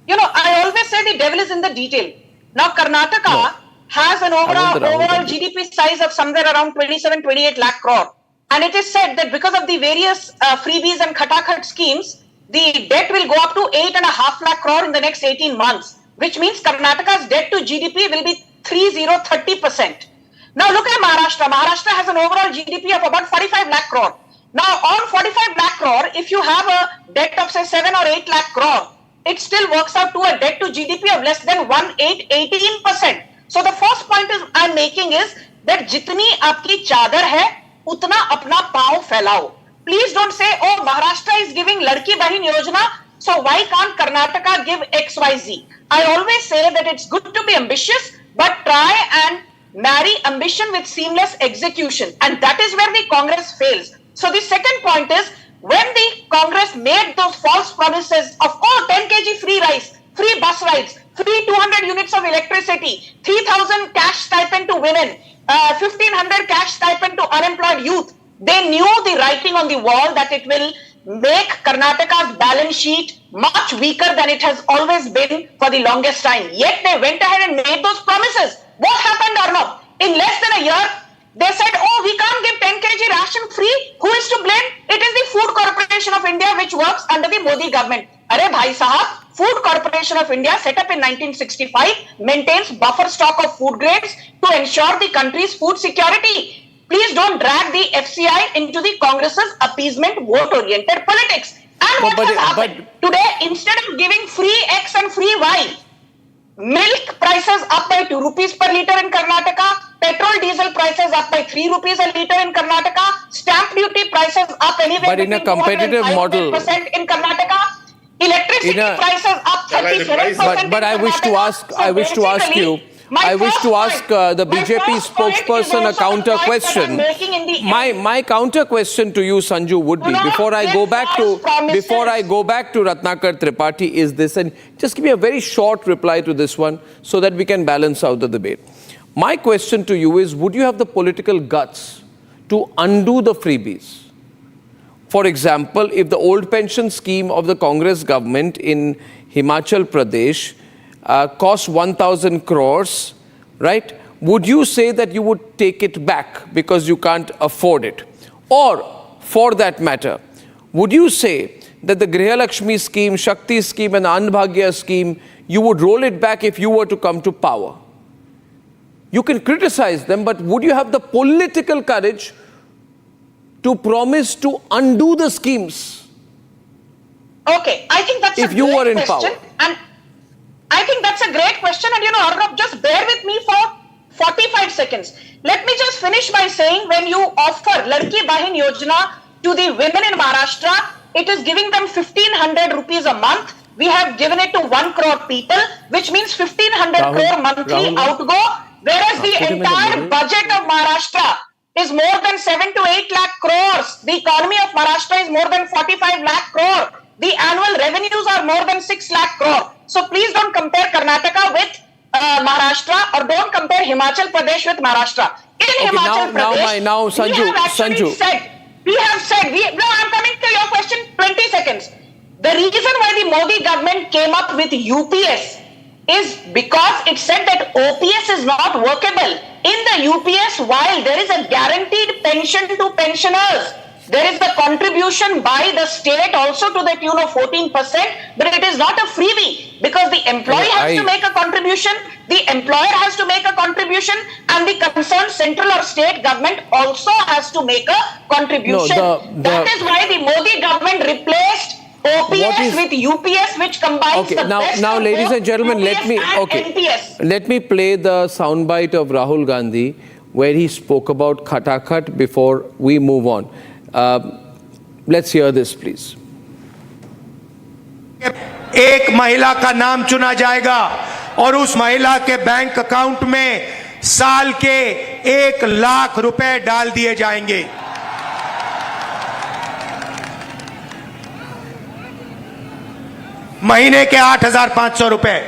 I always say the devil is in the detail. Now, Karnataka has an overall GDP size of somewhere around 27-28 lakh crore. And it is said that because of the various freebies and khatakhat schemes, the debt will go up to 8.5 lakh crore in the next 18 months, which means Karnataka's debt to GDP will be 30%. Now look at Maharashtra. Maharashtra has an overall GDP of about 45 lakh crore. Now on 45 lakh crore, if you have a debt of say 7 or 8 lakh crore, it still works out to a debt to GDP of less than 18%. So the first point I'm making is that jitni aapki chadar hai, utna apna pav phailao. Please don't say, oh, Maharashtra is giving Ladki Bahin Yojana, so why can't Karnataka give XYZ? I always say that it's good to be ambitious, but try and marry ambition with seamless execution. And that is where the Congress fails. So the second point is, when the Congress made those false promises of, 10 kg free rice, free bus rides, free 200 units of electricity, 3,000 cash stipend to women, 1,500 cash stipend to unemployed youth, They knew the writing on the wall that it will make Karnataka's balance sheet much weaker than it has always been for the longest time. Yet they went ahead and made those promises. What happened, Arnab? In less than a year, they said, oh, we can't give 10 kg ration free. Who is to blame? It is the Food Corporation of India, which works under the Modi government. Arey bhai sahab, Food Corporation of India, set up in 1965, maintains buffer stock of food grades to ensure the country's food security. Please don't drag the FCI into the Congress's appeasement vote-oriented politics. And what has happened? Today, instead of giving free X and free Y, milk prices up by 2 rupees per litre in Karnataka, petrol diesel prices up by 3 rupees a litre in Karnataka, stamp duty prices up anywhere but in a competitive model in Karnataka, electricity prices up 37%. But I wish to ask the BJP spokesperson a counter question. My counter question to you, Sanju, would be before I go back to Ratnakar Tripathi is this, and just give me a very short reply to this one so that we can balance out the debate. My question to you is, would you have the political guts to undo the freebies? For example, if the old pension scheme of the Congress government in Himachal Pradesh cost 1,000 crores, right? Would you say that you would take it back because you can't afford it? Or, for that matter, would you say that the Grihalakshmi scheme, Shakti scheme and Annbhagya scheme, you would roll it back if you were to come to power? You can criticize them, but would you have the political courage to promise to undo the schemes? Okay, I think that's if you were in power. And I think that's a great question. And Arnab, just bear with me for 45 seconds. Let me just finish by saying, when you offer Ladki Bahin Yojana to the women in Maharashtra, it is giving them 1,500 rupees a month. We have given it to 1 crore people, which means 1,500 crore monthly outgo. Whereas the entire budget of Maharashtra is more than 7 to 8 lakh crores. The economy of Maharashtra is more than 45 lakh crore. The annual revenues are more than 6 lakh crore. So please don't compare Karnataka with Maharashtra, or don't compare Himachal Pradesh with Maharashtra. Himachal Pradesh, we have said, I'm coming to your question, 20 seconds. The reason why the Modi government came up with UPS is because it said that OPS is not workable. In the UPS, while there is a guaranteed pension to pensioners, there is the contribution by the state also to the tune of 14%, but it is not a freebie, because the employee has to make a contribution, the employer has to make a contribution, and the concerned central or state government also has to make a contribution. That is why the Modi government replaced OPS with UPS, which combines the best now, of ladies both and gentlemen, UPS let me play the soundbite of Rahul Gandhi where he spoke about khatakhat before we move on. Let's hear this, please. एक महिला का नाम चुना जाएगा और उस महिला के बैंक अकाउंट में साल के 1 लाख रुपए डाल दिए जाएंगे। महीने के 8,500 रुपए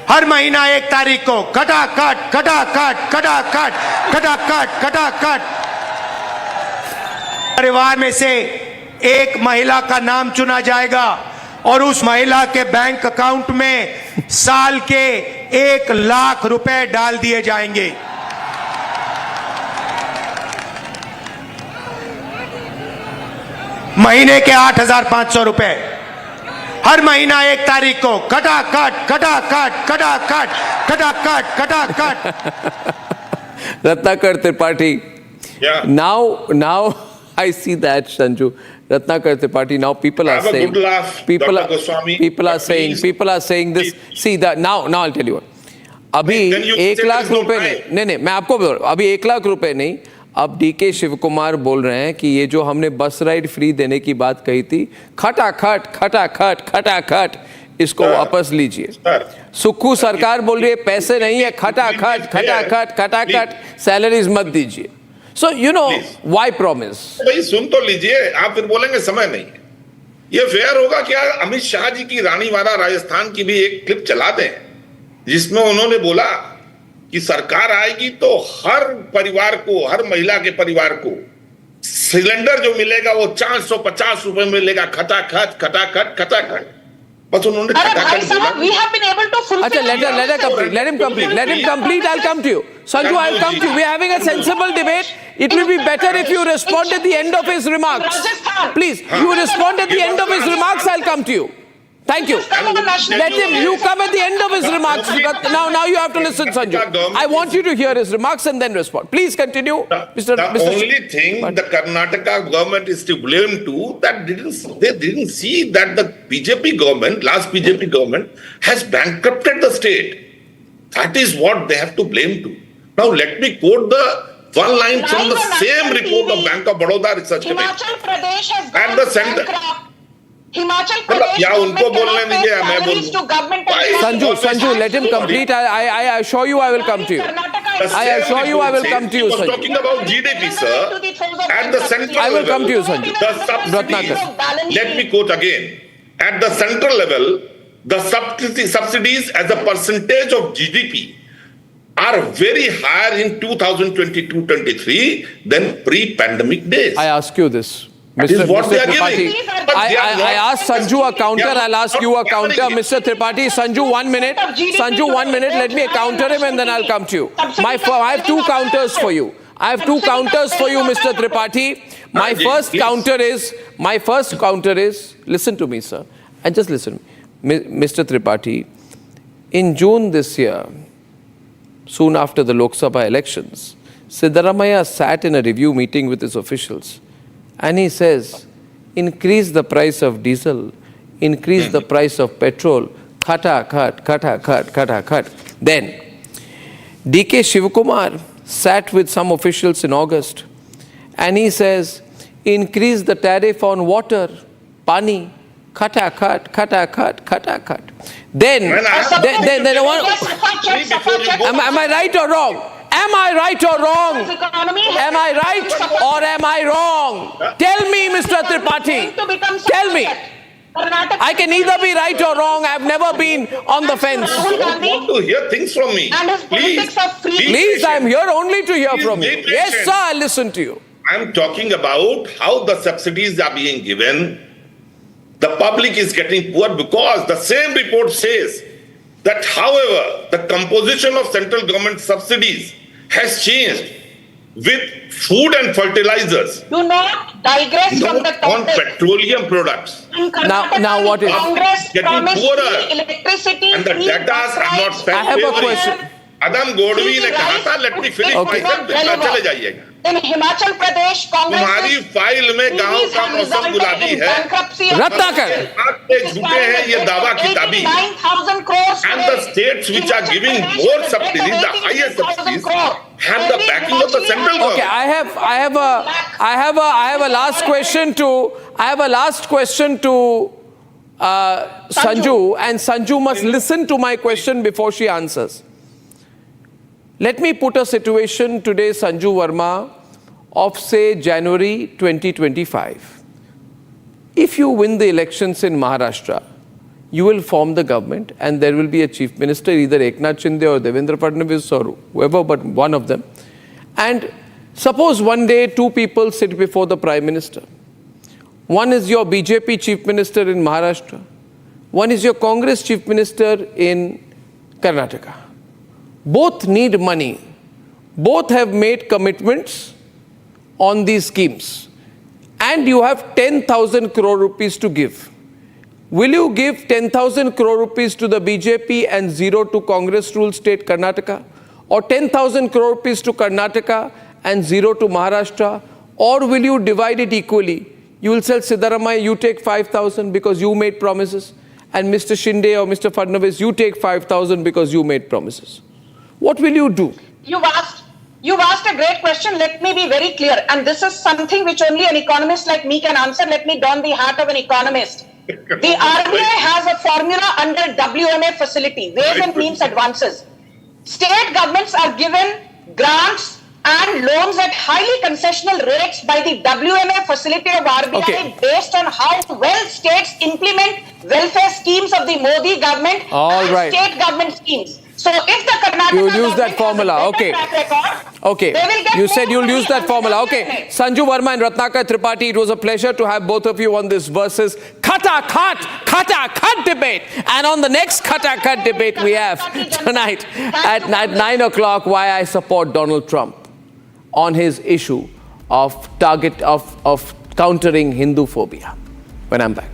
हर महीना 1 तारीख को खटाखट खटाखट खटाखट खटाखट खटाखट। परिवार में से एक महिला का नाम चुना जाएगा और उस महिला के बैंक अकाउंट में साल के 1 लाख रुपए डाल दिए जाएंगे। महीने के 8,500 रुपए हर महीना 1 तारीख को खटाखट खटाखट खटाखट खटाखट खटाखट। Ratnakar Tripathi. Yeah. Now I see that, Sanju. Ratnakar Tripathi. Now people are saying. Have a good laugh, people Dr. are, Goswami. people are saying. Please. People are saying this. Please. See that now I'll tell you what. अभी 1 लाख रुपए नहीं मैं आपको बोल रहा हूँ, अभी 1 लाख रुपए नहीं, अब डीके शिव कुमार बोल रहे हैं कि ये जो हमने बस राइड फ्री देने की बात कही थी, खटाखट खटाखट खटाखट, इसको वापस लीजिए। सुक्खू सरकार बोल रही है पैसे नहीं है, खटाखट खटाखट खटाखट, सैलरीज मत दीजिए। So you know why promise? भाई सुन तो लीजिए, आप फिर बोलेंगे समय नहीं है। ये फेयर होगा क्या? अमित शाह जी की रानीवाला राजस्थान की भी एक क्लिप चला दें जिसमें उन्होंने बोला कि सरकार आएगी तो हर परिवार को, हर महिला के परिवार को सिलेंडर जो मिलेगा वो 450 रुपए में मिलेगा, खटाखट खटाखट खटाखट। बस उन्होंने खटाखट बोला। We have been able to fulfill. अच्छा, let him complete. Let him complete. I'll come to you. Sanju, I'll come to you. We are having a sensible debate. It will be better if you respond at the end of his remarks. Please, you respond at the end of his remarks. I'll come to you. Thank you. Let him. You come at the end of his remarks. Now you have to listen, Sanju. I want you to hear his remarks and then respond. Please continue, Mr. The only thing the Karnataka government is to blame to that they didn't see that the BJP government, last BJP government, has bankrupted the state. That is what they have to blame to. Now let me quote the one line from the same report of Bank of Baroda Research Committee. Himachal Pradesh has And the center. Himachal Pradesh या उनको बोलने दीजिए, मैं बोलूं। Sanju, let him complete. I assure you, I will come to you. I assure you, I will come to you, Sanju. Sanju. Talking about GDP, sir. At the central I will level, come to you, Sanju. the subsidies. Let me quote again. At the central level, the subsidies as a percentage of GDP are very higher in 2022-23 than pre-pandemic days. I ask you this. That is what they are Tripathi, giving. I asked Sanju a counter, I'll ask you a counter. Mr. Tripathi, Sanju, 1 minute. Sanju, 1 minute, let me counter him and then I'll come to you. I have two counters for you. Mr. Tripathi. My first counter is, listen to me, sir, and just listen. Mr. Tripathi, in June this year, soon after the Lok Sabha elections, Siddaramaiah sat in a review meeting with his officials and he says, increase the price of diesel, increase the price of petrol, cut. Then, D.K. Shivakumar sat with some officials in August and he says, increase the tariff on water, pani, cut. Then, am I right or wrong? Am I right or wrong? Am I right or am I wrong? Tell me, Mr. Tripathi. Tell me. I can either be right or wrong. I've never been on the fence. You don't want to hear things from me. Please, I'm here only to hear from you. Yes, sir, I'll listen to you. I'm talking about how the subsidies are being given. The public is getting poor because the same report says that, however, the composition of central government subsidies has changed with food and fertilizers. Do not digress from the on topic. petroleum products. Now what is Congress getting promised poorer electricity. and the data are not spent. I have a question. Adam Godwi ने कहा था, let me finish my sentence. चले जाइएगा. In Himachal Pradesh, Congress तुम्हारी file में गांव का मौसम गुलाबी है. रत्नाकर. आपके झूठे हैं ये दावा किताबी. 9,000 crores. And the states which are giving more subsidies, the highest subsidies, have the backing of the central government. Okay, I have a last question to Sanju, and Sanju must listen to my question before she answers. Let me put a situation today, Sanju Verma, of say January 2025. If you win the elections in Maharashtra, you will form the government and there will be a chief minister, either Eknath Shinde or Devendra Fadnavis or whoever, but one of them. And suppose one day two people sit before the prime minister. One is your BJP chief minister in Maharashtra. One is your Congress chief minister in Karnataka. Both need money. Both have made commitments on these schemes. And you have 10,000 crore rupees to give. Will you give 10,000 crore rupees to the BJP and zero to Congress ruled state Karnataka? Or 10,000 crore rupees to Karnataka and zero to Maharashtra? Or will you divide it equally? You will tell Siddaramaiah, you take 5,000 because you made promises. And Mr. Shinde or Mr. Fadnavis, you take 5,000 because you made promises. What will you do? You've asked a great question. Let me be very clear. And this is something which only an economist like me can answer. Let me don the hat of an economist. The RBI has a formula under WMA facility, ways and means advances. State governments are given grants and loans at highly concessional rates by the WMA facility of RBI based on how well states implement welfare schemes of the Modi government and state government schemes. So if the Karnataka You will use that government has formula. a better Okay. track record, Okay. they will get You more said you'll money use that on formula. the Okay. government. Sanju Verma and Ratnakar Tripathi, it was a pleasure to have both of you on this versus Khata Khat debate. And on the next Khata Khat debate we have tonight at 9 o'clock, why I support Donald Trump on his issue of countering Hindu phobia. When I'm back.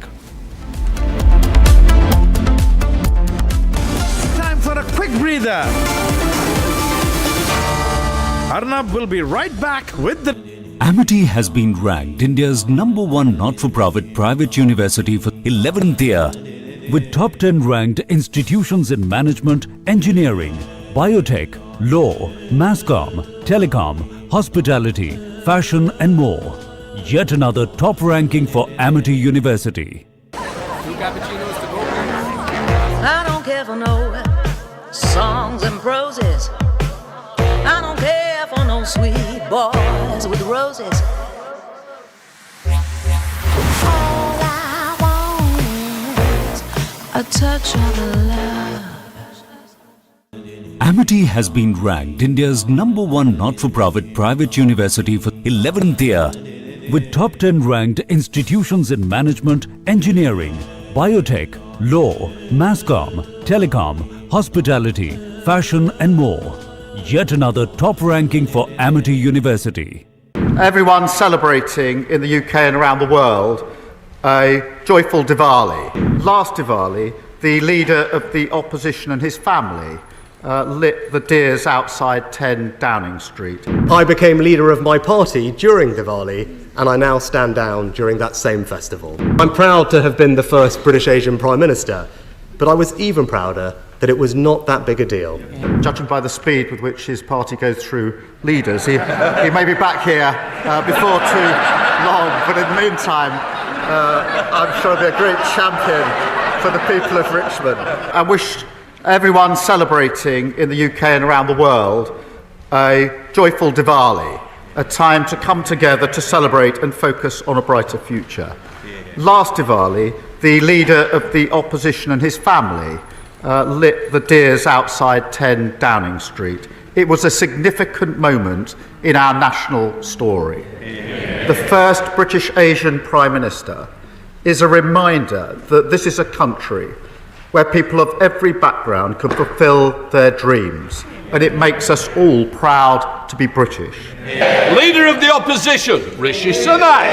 Time for a quick breather. Arnab will be right back with the... Amity has been ranked India's #1 not-for-profit private university for 11th year, with top 10 ranked institutions in management, engineering, biotech, law, mass comm, telecom, hospitality, fashion and more. Yet another top ranking for Amity University. I don't care for no songs and proses. I don't care for no sweet boys with roses. All I want is a touch of love. Amity has been ranked India's #1 not-for-profit private university for 11th year, with top 10 ranked institutions in management, engineering, biotech, law, mass comm, telecom, hospitality, fashion and more. Yet another top ranking for Amity University. Everyone celebrating in the UK and around the world a joyful Diwali. Last Diwali, the leader of the opposition and his family lit the deers outside 10 Downing Street. I became leader of my party during Diwali, and I now stand down during that same festival. I'm proud to have been the first British Asian Prime Minister, but I was even prouder that it was not that big a deal. Judging by the speed with which his party goes through leaders, he may be back here before too long, but in the meantime, I'm sure he'll be a great champion for the people of Richmond. I wish everyone celebrating in the UK and around the world a joyful Diwali, a time to come together to celebrate and focus on a brighter future. Last Diwali, the leader of the opposition and his family lit the deers outside 10 Downing Street. It was a significant moment in our national story. The first British Asian Prime Minister is a reminder that this is a country where people of every background can fulfil their dreams, and it makes us all proud to be British. Leader of the opposition, Rishi Sunak.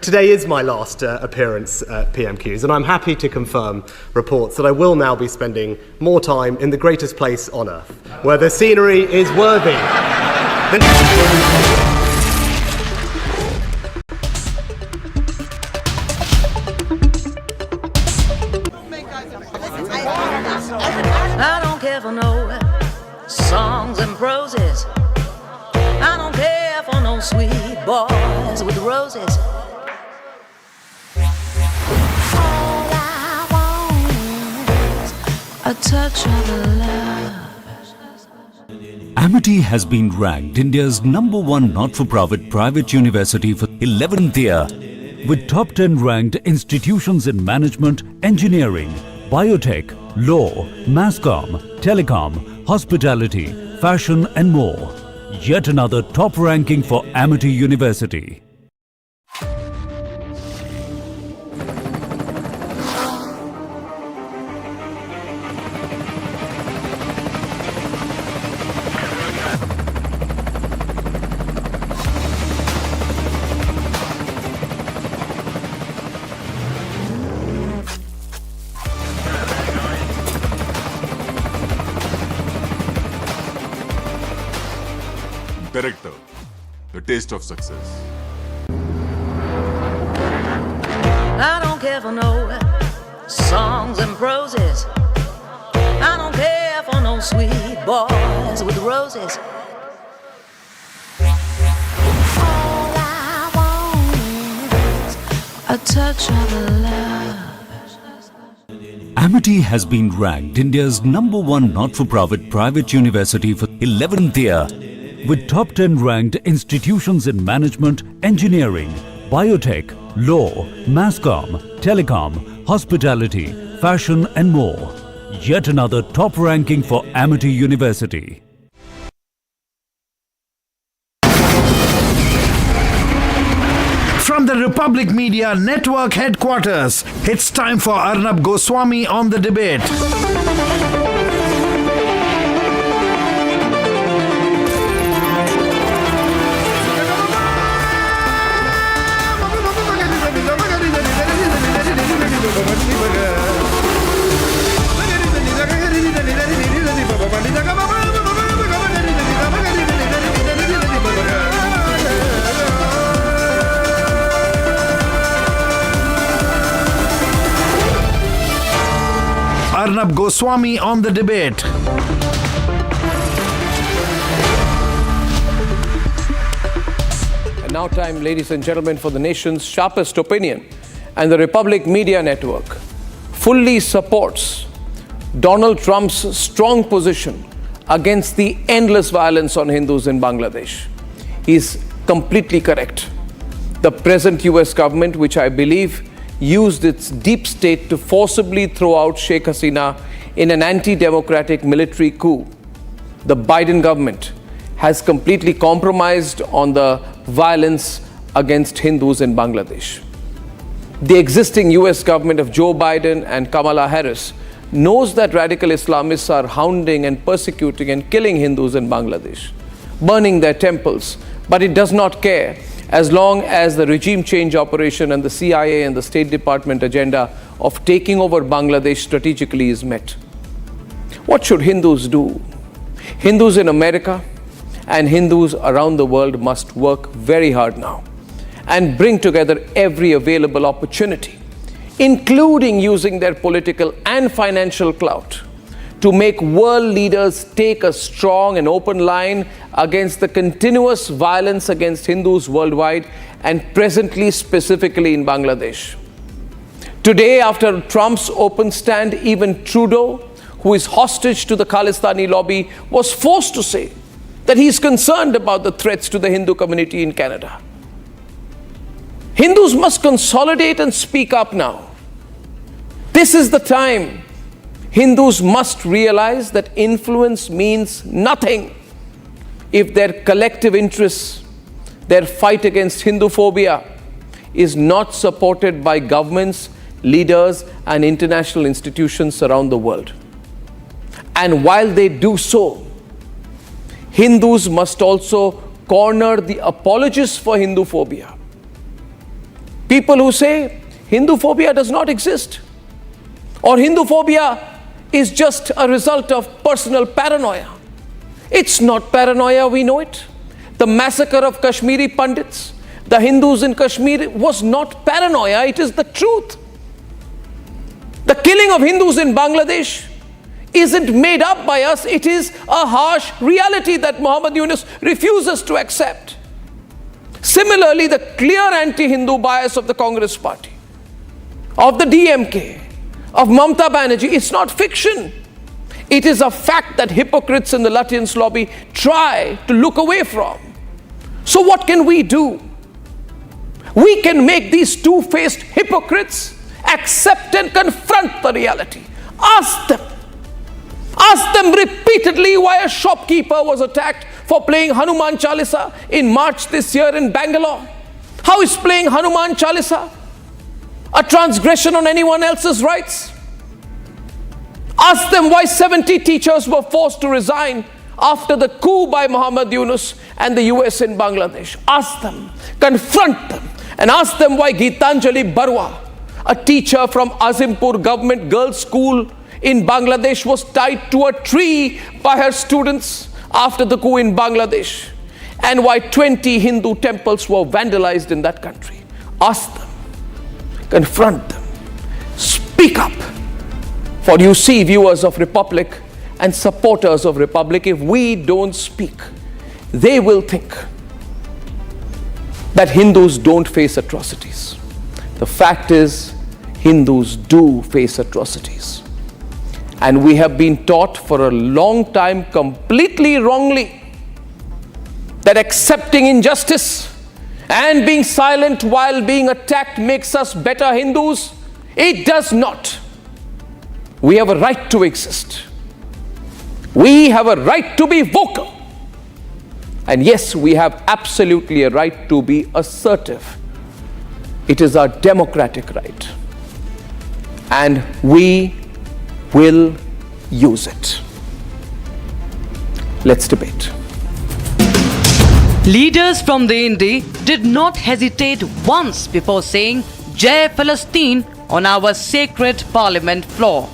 Today is my last appearance at PMQs, and I'm happy to confirm reports that I will now be spending more time in the greatest place on earth, where the scenery is worthy. I don't care for no songs and proses. I don't care for no sweet boys with roses. All I want is a touch of love. Amity has been ranked India's #1 not-for-profit private university for 11th year, with top 10 ranked institutions in management, engineering, biotech, law, mass comm, telecom, hospitality, fashion and more. Yet another top ranking for Amity University. Director, The Taste of Success. I don't care for no songs and proses. I don't care for no sweet boys with roses. All I want is a touch of love. Amity has been ranked India's #1 not-for-profit private university for 11th year, with top 10 ranked institutions in management, engineering, biotech, law, mass comm, telecom, hospitality, fashion and more. Yet another top ranking for Amity University. From the Republic Media Network headquarters, it's time for Arnab Goswami on the debate. Arnab Goswami on the debate. And now time, ladies and gentlemen, for the nation's sharpest opinion. And the Republic Media Network fully supports Donald Trump's strong position against the endless violence on Hindus in Bangladesh. He is completely correct. The present US government, which I believe used its deep state to forcibly throw out Sheikh Hasina in an anti-democratic military coup. The Biden government has completely compromised on the violence against Hindus in Bangladesh. The existing US government of Joe Biden and Kamala Harris knows that radical Islamists are hounding and persecuting and killing Hindus in Bangladesh, burning their temples, but it does not care as long as the regime change operation and the CIA and the State Department agenda of taking over Bangladesh strategically is met. What should Hindus do? Hindus in America and Hindus around the world must work very hard now and bring together every available opportunity, including using their political and financial clout, to make world leaders take a strong and open line against the continuous violence against Hindus worldwide and presently specifically in Bangladesh. Today, after Trump's open stand, even Trudeau, who is hostage to the Khalistani lobby, was forced to say that he is concerned about the threats to the Hindu community in Canada. Hindus must consolidate and speak up now. This is the time. Hindus must realize that influence means nothing if their collective interests, their fight against Hinduphobia, is not supported by governments, leaders, and international institutions around the world. And while they do so, Hindus must also corner the apologists for Hinduphobia. People who say Hinduphobia does not exist, or Hinduphobia is just a result of personal paranoia. It's not paranoia, we know it. The massacre of Kashmiri Pandits, the Hindus in Kashmir, was not paranoia, it is the truth. The killing of Hindus in Bangladesh isn't made up by us, it is a harsh reality that Muhammad Yunus refuses to accept. Similarly, the clear anti-Hindu bias of the Congress party, of the DMK, of Mamata Banerjee, it's not fiction. It is a fact that hypocrites in the Lutyens lobby try to look away from. So what can we do? We can make these two-faced hypocrites accept and confront the reality. Ask them repeatedly why a shopkeeper was attacked for playing Hanuman Chalisa in March this year in Bangalore. How is playing Hanuman Chalisa a transgression on anyone else's rights? Ask them why 70 teachers were forced to resign after the coup by Muhammad Yunus and the US in Bangladesh. Ask them, confront them, and ask them why Geetanjali Barua, a teacher from Azimpur Government Girls' School in Bangladesh, was tied to a tree by her students after the coup in Bangladesh, and why 20 Hindu temples were vandalized in that country. Ask them, confront them, speak up. For you see, viewers of Republic and supporters of Republic, if we don't speak, they will think that Hindus don't face atrocities. The fact is, Hindus do face atrocities. And we have been taught for a long time, completely wrongly, that accepting injustice and being silent while being attacked makes us better Hindus. It does not. We have a right to exist. We have a right to be vocal. And yes, we have absolutely a right to be assertive. It is our democratic right. And we will use it. Let's debate. Leaders from the INDI did not hesitate once before saying Jai Palestine on our sacred parliament floor.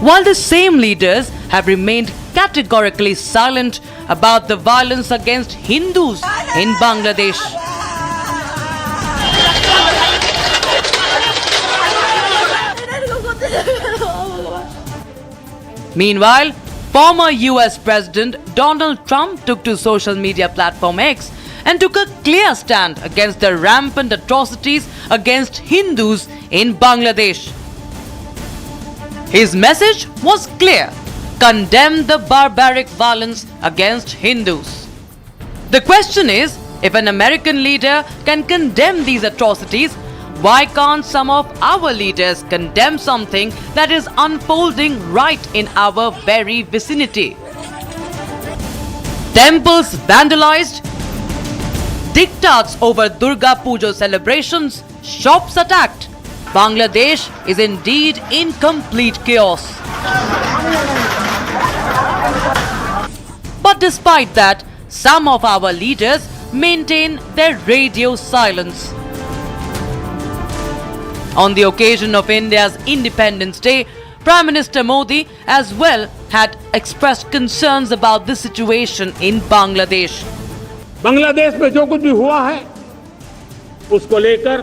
While the same leaders have remained categorically silent about the violence against Hindus in Bangladesh. Meanwhile, former US President Donald Trump took to social media platform X and took a clear stand against the rampant atrocities against Hindus in Bangladesh. His message was clear: condemn the barbaric violence against Hindus. The question is, if an American leader can condemn these atrocities, why can't some of our leaders condemn something that is unfolding right in our very vicinity? Temples vandalized, diktats over Durga Puja celebrations, shops attacked. Bangladesh is indeed in complete chaos. But despite that, some of our leaders maintain their radio silence. On the occasion of India's Independence Day, Prime Minister Modi as well had expressed concerns about the situation in Bangladesh. Bangladesh में जो कुछ भी हुआ है उसको लेकर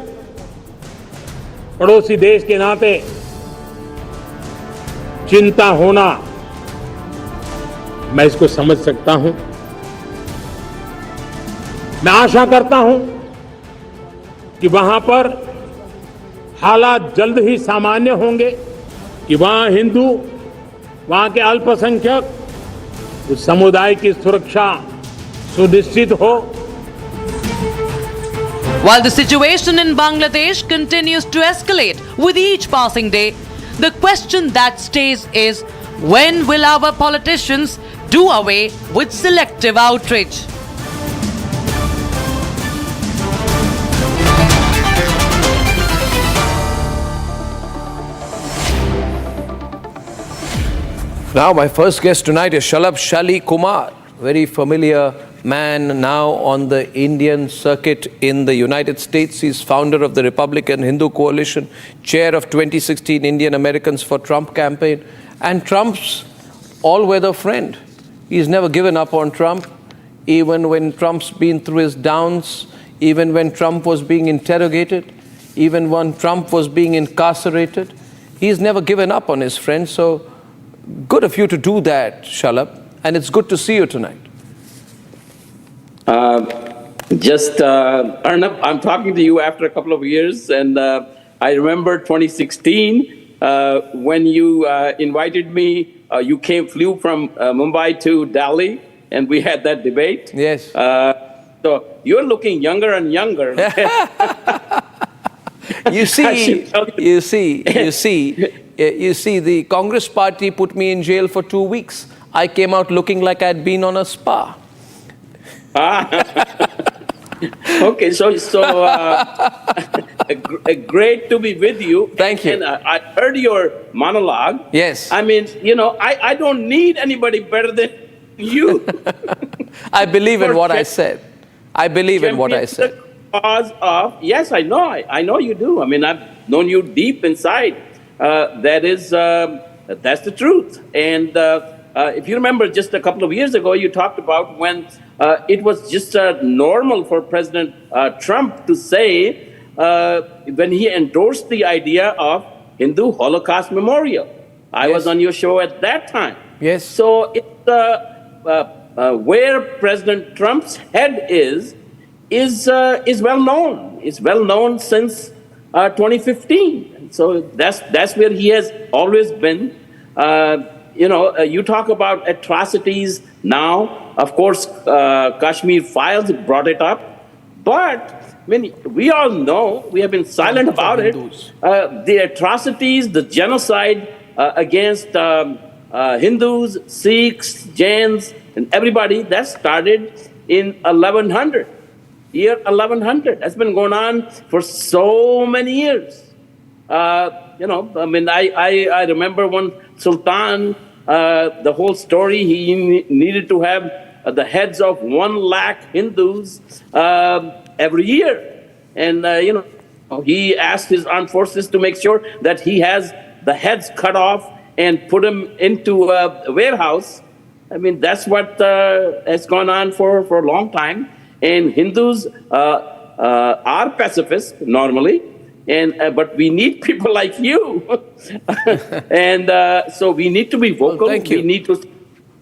पड़ोसी देश के नाते चिंता होना मैं इसको समझ सकता हूं। मैं आशा करता हूं कि वहां पर हालात जल्द ही सामान्य होंगे, कि वहां हिंदू, वहां के अल्पसंख्यक, उस समुदाय की सुरक्षा सुनिश्चित हो। While the situation in Bangladesh continues to escalate with each passing day, the question that stays is, when will our politicians do away with selective outrage? Now, my first guest tonight is Shalabh Shali Kumar, very familiar man now on the Indian circuit in the United States. He's founder of the Republican Hindu Coalition, chair of 2016 Indian Americans for Trump campaign, and Trump's all-weather friend. He's never given up on Trump, even when Trump's been through his downs, even when Trump was being interrogated, even when Trump was being incarcerated. He's never given up on his friend. So good of you to do that, Shalabh, and it's good to see you tonight. Arnab, I'm talking to you after a couple of years, and I remember 2016 when you invited me. You flew from Mumbai to Delhi, and we had that debate. Yes. So you're looking younger and younger. You see, the Congress party put me in jail for 2 weeks. I came out looking like I'd been on a spa. Okay, so great to be with you. Thank you. And I heard your monologue. Yes. I mean, I don't need anybody better than you. I believe in what I said. I believe in what I said. Cause of, yes, I know you do. I mean, I've known you deep inside. That's the truth. And if you remember, just a couple of years ago, you talked about when it was just normal for President Trump to say, when he endorsed the idea of Hindu Holocaust Memorial. I was on your show at that time. Yes. So it's where President Trump's head is well known. It's well known since 2015. So that's where he has always been. You talk about atrocities now. Of course, Kashmir Files brought it up. But we all know, we have been silent about it. The atrocities, the genocide against Hindus, Sikhs, Jains, and everybody, that started in 1100. Year 1100. That's been going on for so many years. I remember one Sultan, the whole story, he needed to have the heads of 1 lakh Hindus every year. And, he asked his armed forces to make sure that he has the heads cut off and put them into a warehouse. I mean, that's what has gone on for a long time. And Hindus are pacifists normally, but we need people like you. And so we need to be vocal. Well, thank you. We need to.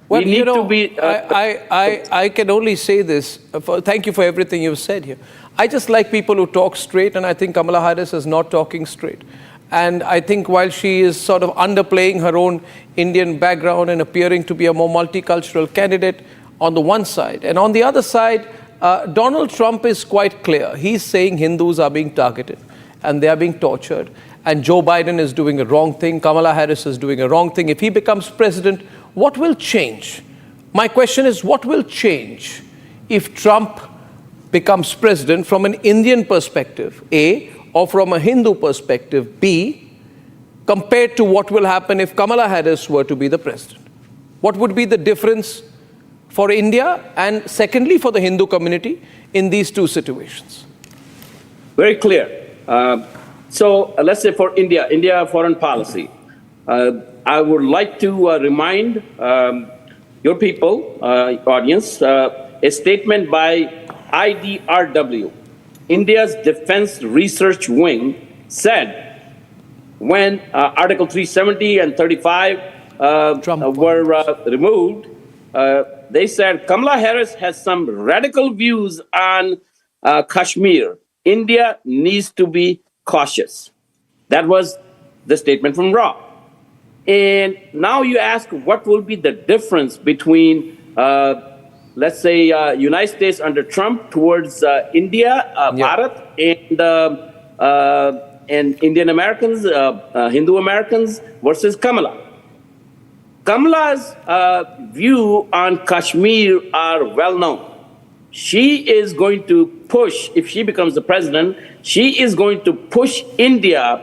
Well, we need to be. I can only say this. Thank you for everything you've said here. I just like people who talk straight, and I think Kamala Harris is not talking straight. And I think while she is sort of underplaying her own Indian background and appearing to be a more multicultural candidate on the one side, and on the other side, Donald Trump is quite clear. He's saying Hindus are being targeted and they are being tortured. And Joe Biden is doing a wrong thing. Kamala Harris is doing a wrong thing. If he becomes president, what will change? My question is, what will change if Trump becomes president from an Indian perspective, A, or from a Hindu perspective, B, compared to what will happen if Kamala Harris were to be the president? What would be the difference for India and secondly for the Hindu community in these two situations? Very clear. So let's say for India foreign policy, I would like to remind your people, audience, a statement by IDRW, India's Defense Research Wing, said when Article 370 and 35 were removed, they said Kamala Harris has some radical views on Kashmir. India needs to be cautious. That was the statement from Raw. And now you ask, what will be the difference between, let's say, United States under Trump towards India, Bharat, and Indian Americans, Hindu Americans versus Kamala. Kamala's view on Kashmir are well known. She is going to push, if she becomes the president, she is going to push India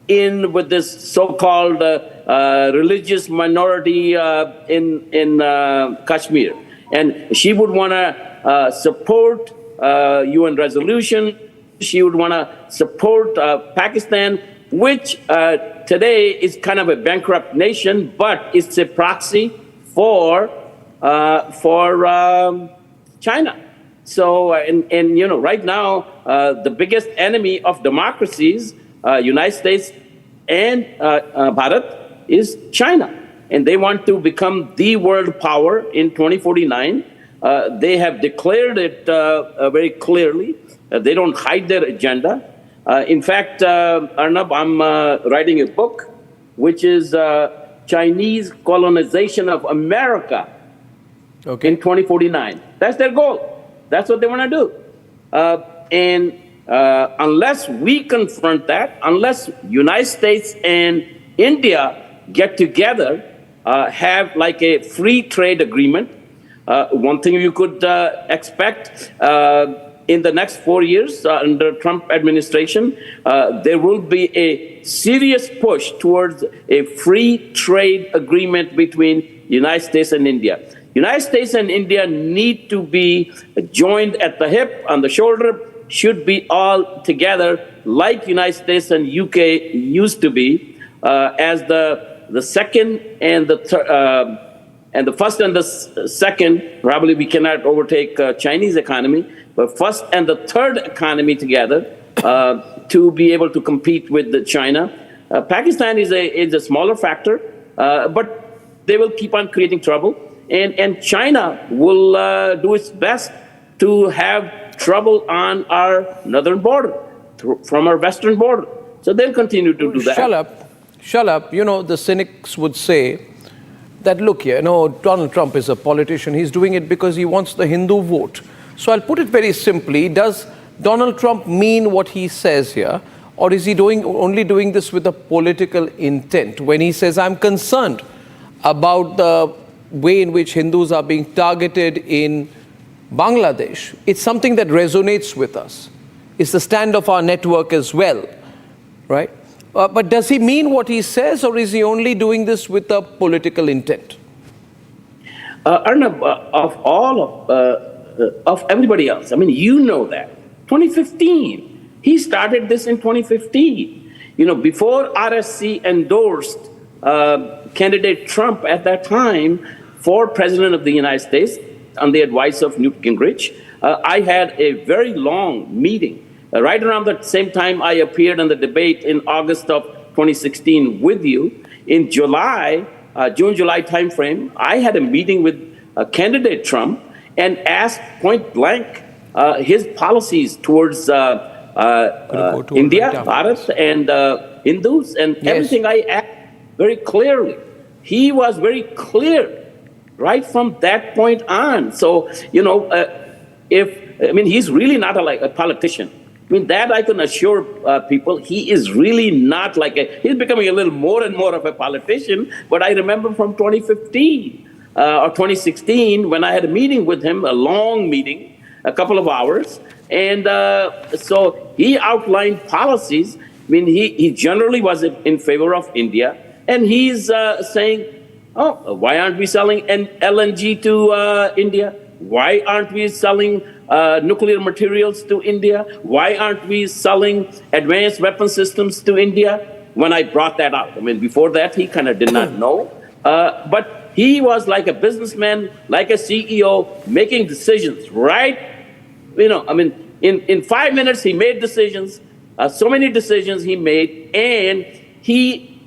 in with this so-called religious minority in Kashmir. And she would want to support UN resolution. She would want to support Pakistan, which today is kind of a bankrupt nation, but it's a proxy for China. So, right now, the biggest enemy of democracies, United States and Bharat, is China. And they want to become the world power in 2049. They have declared it very clearly. They don't hide their agenda. In fact, Arnab, I'm writing a book, which is Chinese colonization of America in 2049. That's their goal. That's what they want to do. And unless we confront that, unless United States and India get together, have like a free trade agreement, one thing you could expect in the next 4 years under Trump administration, there will be a serious push towards a free trade agreement between United States and India. United States and India need to be joined at the hip, on the shoulder, should be all together like United States and UK used to be, as the second and the first and the second. Probably we cannot overtake Chinese economy, but first and the third economy together to be able to compete with China. Pakistan is a smaller factor, but they will keep on creating trouble. And China will do its best to have trouble on our northern border, from our western border. So they'll continue to do that. Shut up. The cynics would say that, look here, Donald Trump is a politician. He's doing it because he wants the Hindu vote. So I'll put it very simply. Does Donald Trump mean what he says here? Or is he only doing this with a political intent? When he says, I'm concerned about the way in which Hindus are being targeted in Bangladesh, it's something that resonates with us. It's the stand of our network as well, right? But does he mean what he says, or is he only doing this with a political intent? Arnab, of everybody else, I mean, you know that. 2015. He started this in 2015. You know, before RSC endorsed candidate Trump at that time for President of the United States on the advice of Newt Gingrich, I had a very long meeting. Right around the same time I appeared in the debate in August of 2016 with you. In July, June-July timeframe, I had a meeting with candidate Trump and asked point blank his policies towards India, Bharat, and Hindus, and everything I asked very clearly. He was very clear right from that point on. So, you know, he's really not a politician. I mean, that I can assure people, he is really not he's becoming a little more and more of a politician. But I remember from 2015 or 2016, when I had a meeting with him, a long meeting, a couple of hours. And so he outlined policies. I mean, he generally was in favor of India. And he's saying, oh, why aren't we selling LNG to India? Why aren't we selling nuclear materials to India? Why aren't we selling advanced weapon systems to India? When I brought that out, I mean, before that, he kind of did not know. But he was like a businessman, like a CEO, making decisions, right? You know, I mean, in 5 minutes, he made decisions, so many decisions he made, and he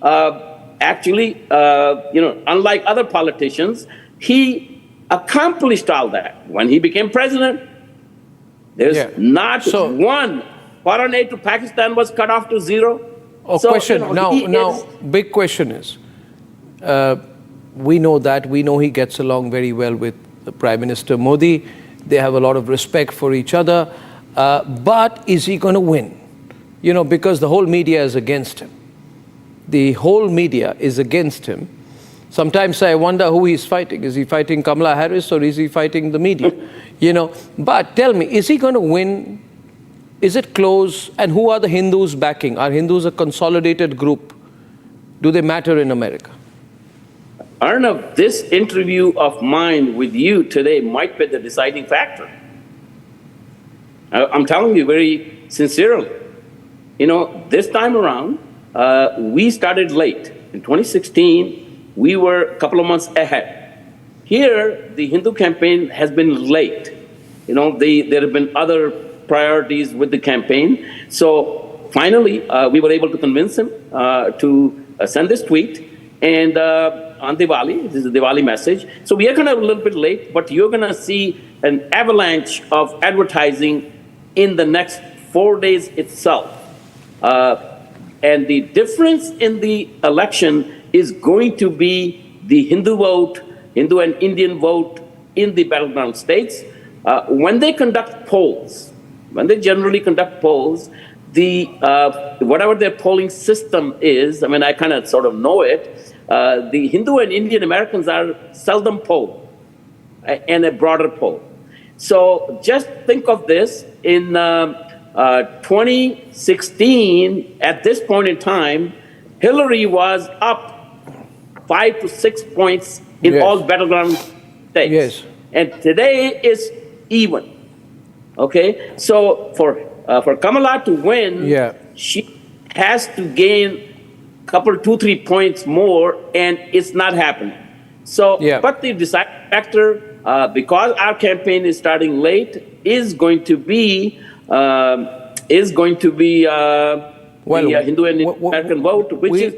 actually, unlike other politicians, he accomplished all that. When he became president, there's not one foreign aid to Pakistan was cut off to zero. Big question is, we know that, we know he gets along very well with Prime Minister Modi. They have a lot of respect for each other. But is he going to win? You know, because the whole media is against him. The whole media is against him. Sometimes I wonder who he's fighting. Is he fighting Kamala Harris or is he fighting the media? You know, but tell me, is he going to win? Is it close? And who are the Hindus backing? Are Hindus a consolidated group? Do they matter in America? Arnab, this interview of mine with you today might be the deciding factor. I'm telling you very sincerely. You know, this time around, we started late. In 2016, we were a couple of months ahead. Here, the Hindu campaign has been late. You know, there have been other priorities with the campaign. So finally, we were able to convince him to send this tweet. And on Diwali, this is a Diwali message. So we are kind of a little bit late, but you're going to see an avalanche of advertising in the next 4 days itself. And the difference in the election is going to be the Hindu vote, Hindu and Indian vote in the battleground states. When they conduct polls, when they generally conduct polls, whatever their polling system is, I mean, I kind of sort of know it, the Hindu and Indian Americans are seldom polled and a broader poll. So just think of this in 2016, at this point in time, Hillary was up 5 to 6 points in all battleground states. And today is even. Okay? So for Kamala to win, she has to gain a couple, 2-3 points more, and it's not happening. So, but the deciding factor, because our campaign is starting late, is going to be the Hindu and American vote, which is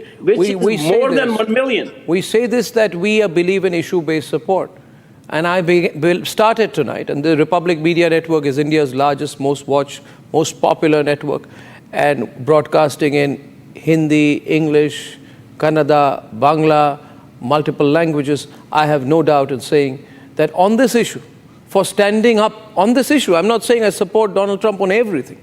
more than 1 million. We say this that we believe in issue-based support. And I started tonight, and the Republic Media Network is India's largest, most watched, most popular network, and broadcasting in Hindi, English, Kannada, Bangla, multiple languages. I have no doubt in saying that on this issue, for standing up on this issue, I'm not saying I support Donald Trump on everything,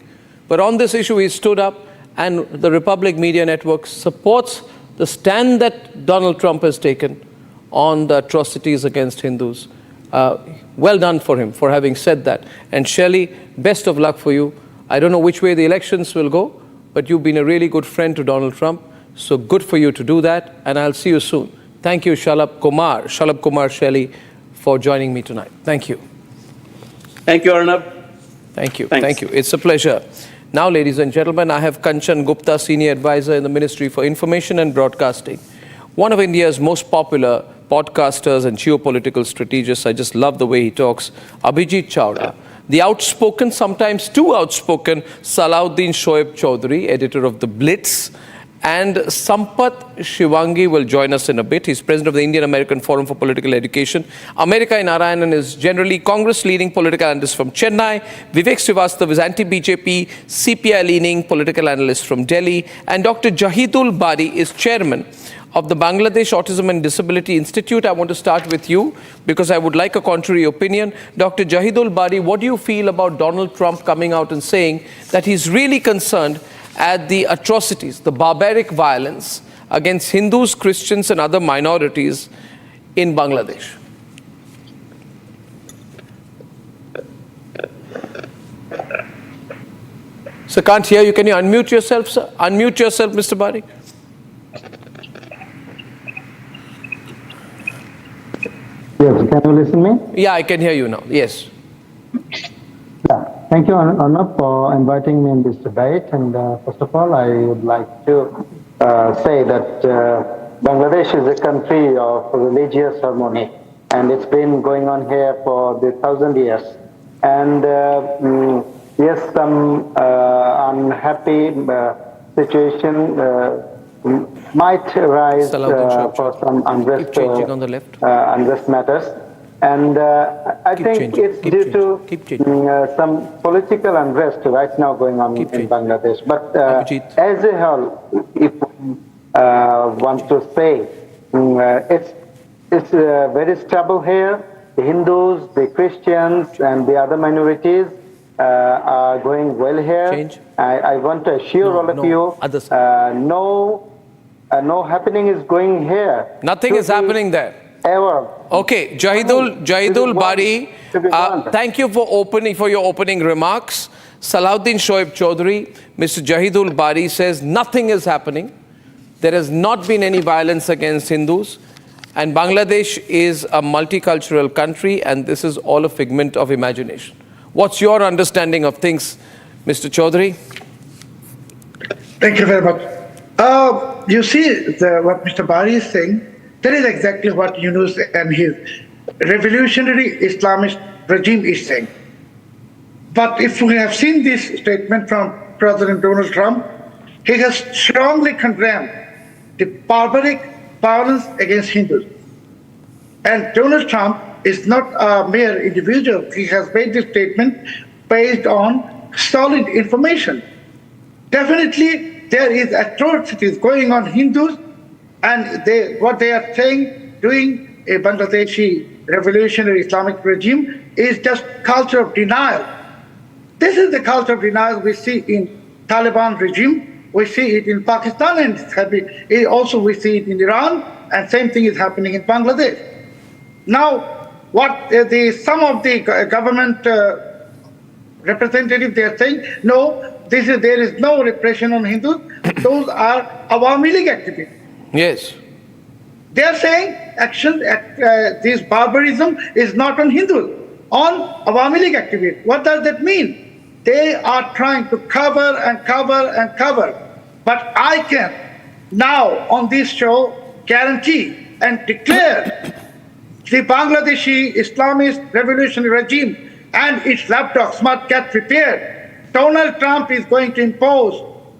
but on this issue he stood up and the Republic Media Network supports the stand that Donald Trump has taken on the atrocities against Hindus. Well done for him for having said that. And Shelley, best of luck for you. I don't know which way the elections will go, but you've been a really good friend to Donald Trump. So good for you to do that, and I'll see you soon. Thank you, Shalabh Kumar Shelley, for joining me tonight. Thank you. Thank you, Arnab. Thank you. Thanks. Thank you. It's a pleasure. Now, ladies and gentlemen, I have Kanchan Gupta, Senior Advisor in the Ministry for Information and Broadcasting, one of India's most popular podcasters and geopolitical strategists. I just love the way he talks. Abhijit Chawda, the outspoken, sometimes too outspoken, Salahuddin Shoaib Chaudhary, editor of The Blitz, and Sampath Shivangi will join us in a bit. He's president of the Indian American Forum for Political Education. Amerikai Narayanan is generally Congress-leaning political analyst from Chennai. Vivek Srivastava is anti-BJP, CPI-leaning political analyst from Delhi. And Dr. Jahidul Bari is chairman of the Bangladesh Autism and Disability Institute. I want to start with you because I would like a contrary opinion. Dr. Jahidul Bari, what do you feel about Donald Trump coming out and saying that he's really concerned at the atrocities, the barbaric violence against Hindus, Christians and other minorities in Bangladesh? Sir, can't hear you. Can you unmute yourself, sir? Unmute yourself, Mr. Bari. Yes, can you listen to me? Yeah, I can hear you now. Yes. Yeah. Thank you, Arnab, for inviting me in this debate. And first of all, I would like to say that Bangladesh is a country of religious harmony, and it's been going on here for 1,000 years. And yes, some unhappy situation might arise for some unrest, unrest matters. And I think it's due to some political unrest right now going on in Bangladesh. But as a whole, if want to say, it's very stable here. The Hindus, the Christians, and the other minorities are going well here. I want to assure all of you, no happening is going here. Nothing is happening there. Ever. Okay, Jahidul Bari, thank you for your opening remarks. Salahuddin Shoaib Chaudhary, Mr. Jahidul Bari says nothing is happening. There has not been any violence against Hindus, and Bangladesh is a multicultural country, and this is all a figment of imagination. What's your understanding of things, Mr. Chaudhary? Thank you very much. You see what Mr. Bari is saying. That is exactly what Yunus and his revolutionary Islamist regime is saying. But if we have seen this statement from President Donald Trump, he has strongly condemned the barbaric violence against Hindus. And Donald Trump is not a mere individual. He has made this statement based on solid information. Definitely, there is atrocities going on Hindus, and what they are saying, doing a Bangladeshi revolutionary Islamic regime is just culture of denial. This is the culture of denial we see in Taliban regime, we see it in Pakistan, and also we see it in Iran, and same thing is happening in Bangladesh. Now, what some of the government representatives, they are saying, no, there is no repression on Hindus, those are Awami League activists. Yes. They are saying this barbarism is not on Hindus, on Awami League activists. What does that mean? They are trying to cover and cover and cover. But I can now on this show guarantee and declare the Bangladeshi Islamist revolutionary regime and its lapdogs must get prepared. Donald Trump is going to impose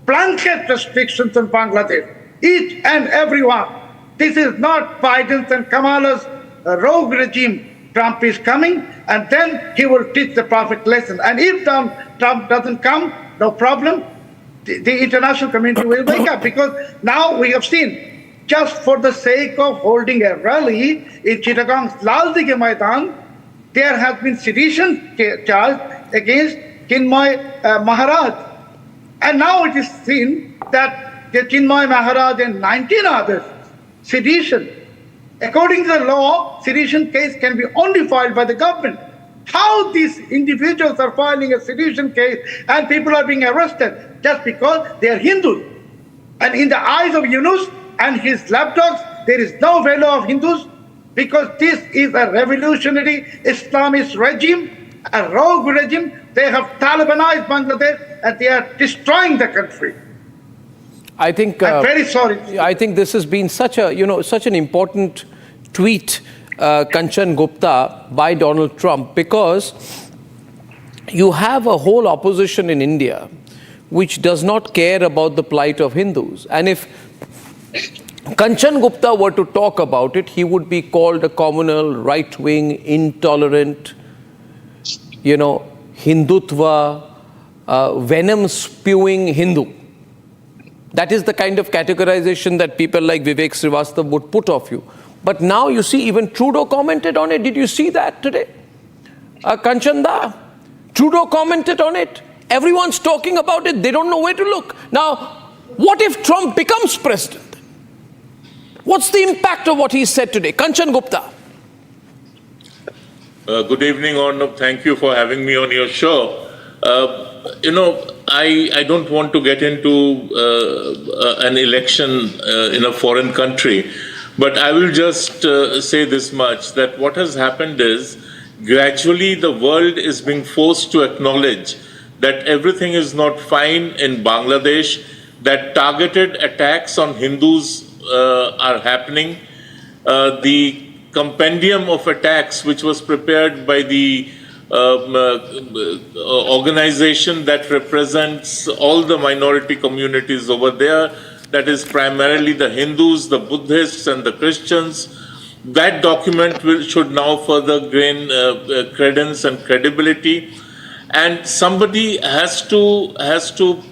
blanket restrictions on Bangladesh. Each and every one. This is not Biden's and Kamala's rogue regime. Trump is coming, and then he will teach the prophet lesson. And if Trump doesn't come, no problem. The international community will wake up, because now we have seen, just for the sake of holding a rally in Chittagong's Lal Dighe Maidan, there has been sedition charge against Kinmoy Maharaj. And now it is seen that the Chinmay Maharaj and 19 others, sedition. According to the law, sedition case can be only filed by the government. How these individuals are filing a sedition case and people are being arrested just because they are Hindus. And in the eyes of Yunus and his lapdogs, there is no value of Hindus because this is a revolutionary Islamist regime, a rogue regime. They have Talibanized Bangladesh and they are destroying the country. I think I'm very sorry. I think this has been such an important tweet, Kanchan Gupta, by Donald Trump, because you have a whole opposition in India which does not care about the plight of Hindus. And if Kanchan Gupta were to talk about it, he would be called a communal, right-wing, intolerant, Hindutva, venom-spewing Hindu. That is the kind of categorization that people like Vivek Srivastava would put of you. But now you see, even Trudeau commented on it. Did you see that today? Kanchanda, Trudeau commented on it. Everyone's talking about it. They don't know where to look. Now, what if Trump becomes president? What's the impact of what he said today? Kanchan Gupta. Good evening, Arnab. Thank you for having me on your show. I don't want to get into an election in a foreign country, but I will just say this much, that what has happened is gradually the world is being forced to acknowledge that everything is not fine in Bangladesh, that targeted attacks on Hindus are happening. The compendium of attacks which was prepared by the organization that represents all the minority communities over there, that is primarily the Hindus, the Buddhists and the Christians. That document should now further gain credence and credibility, and somebody has to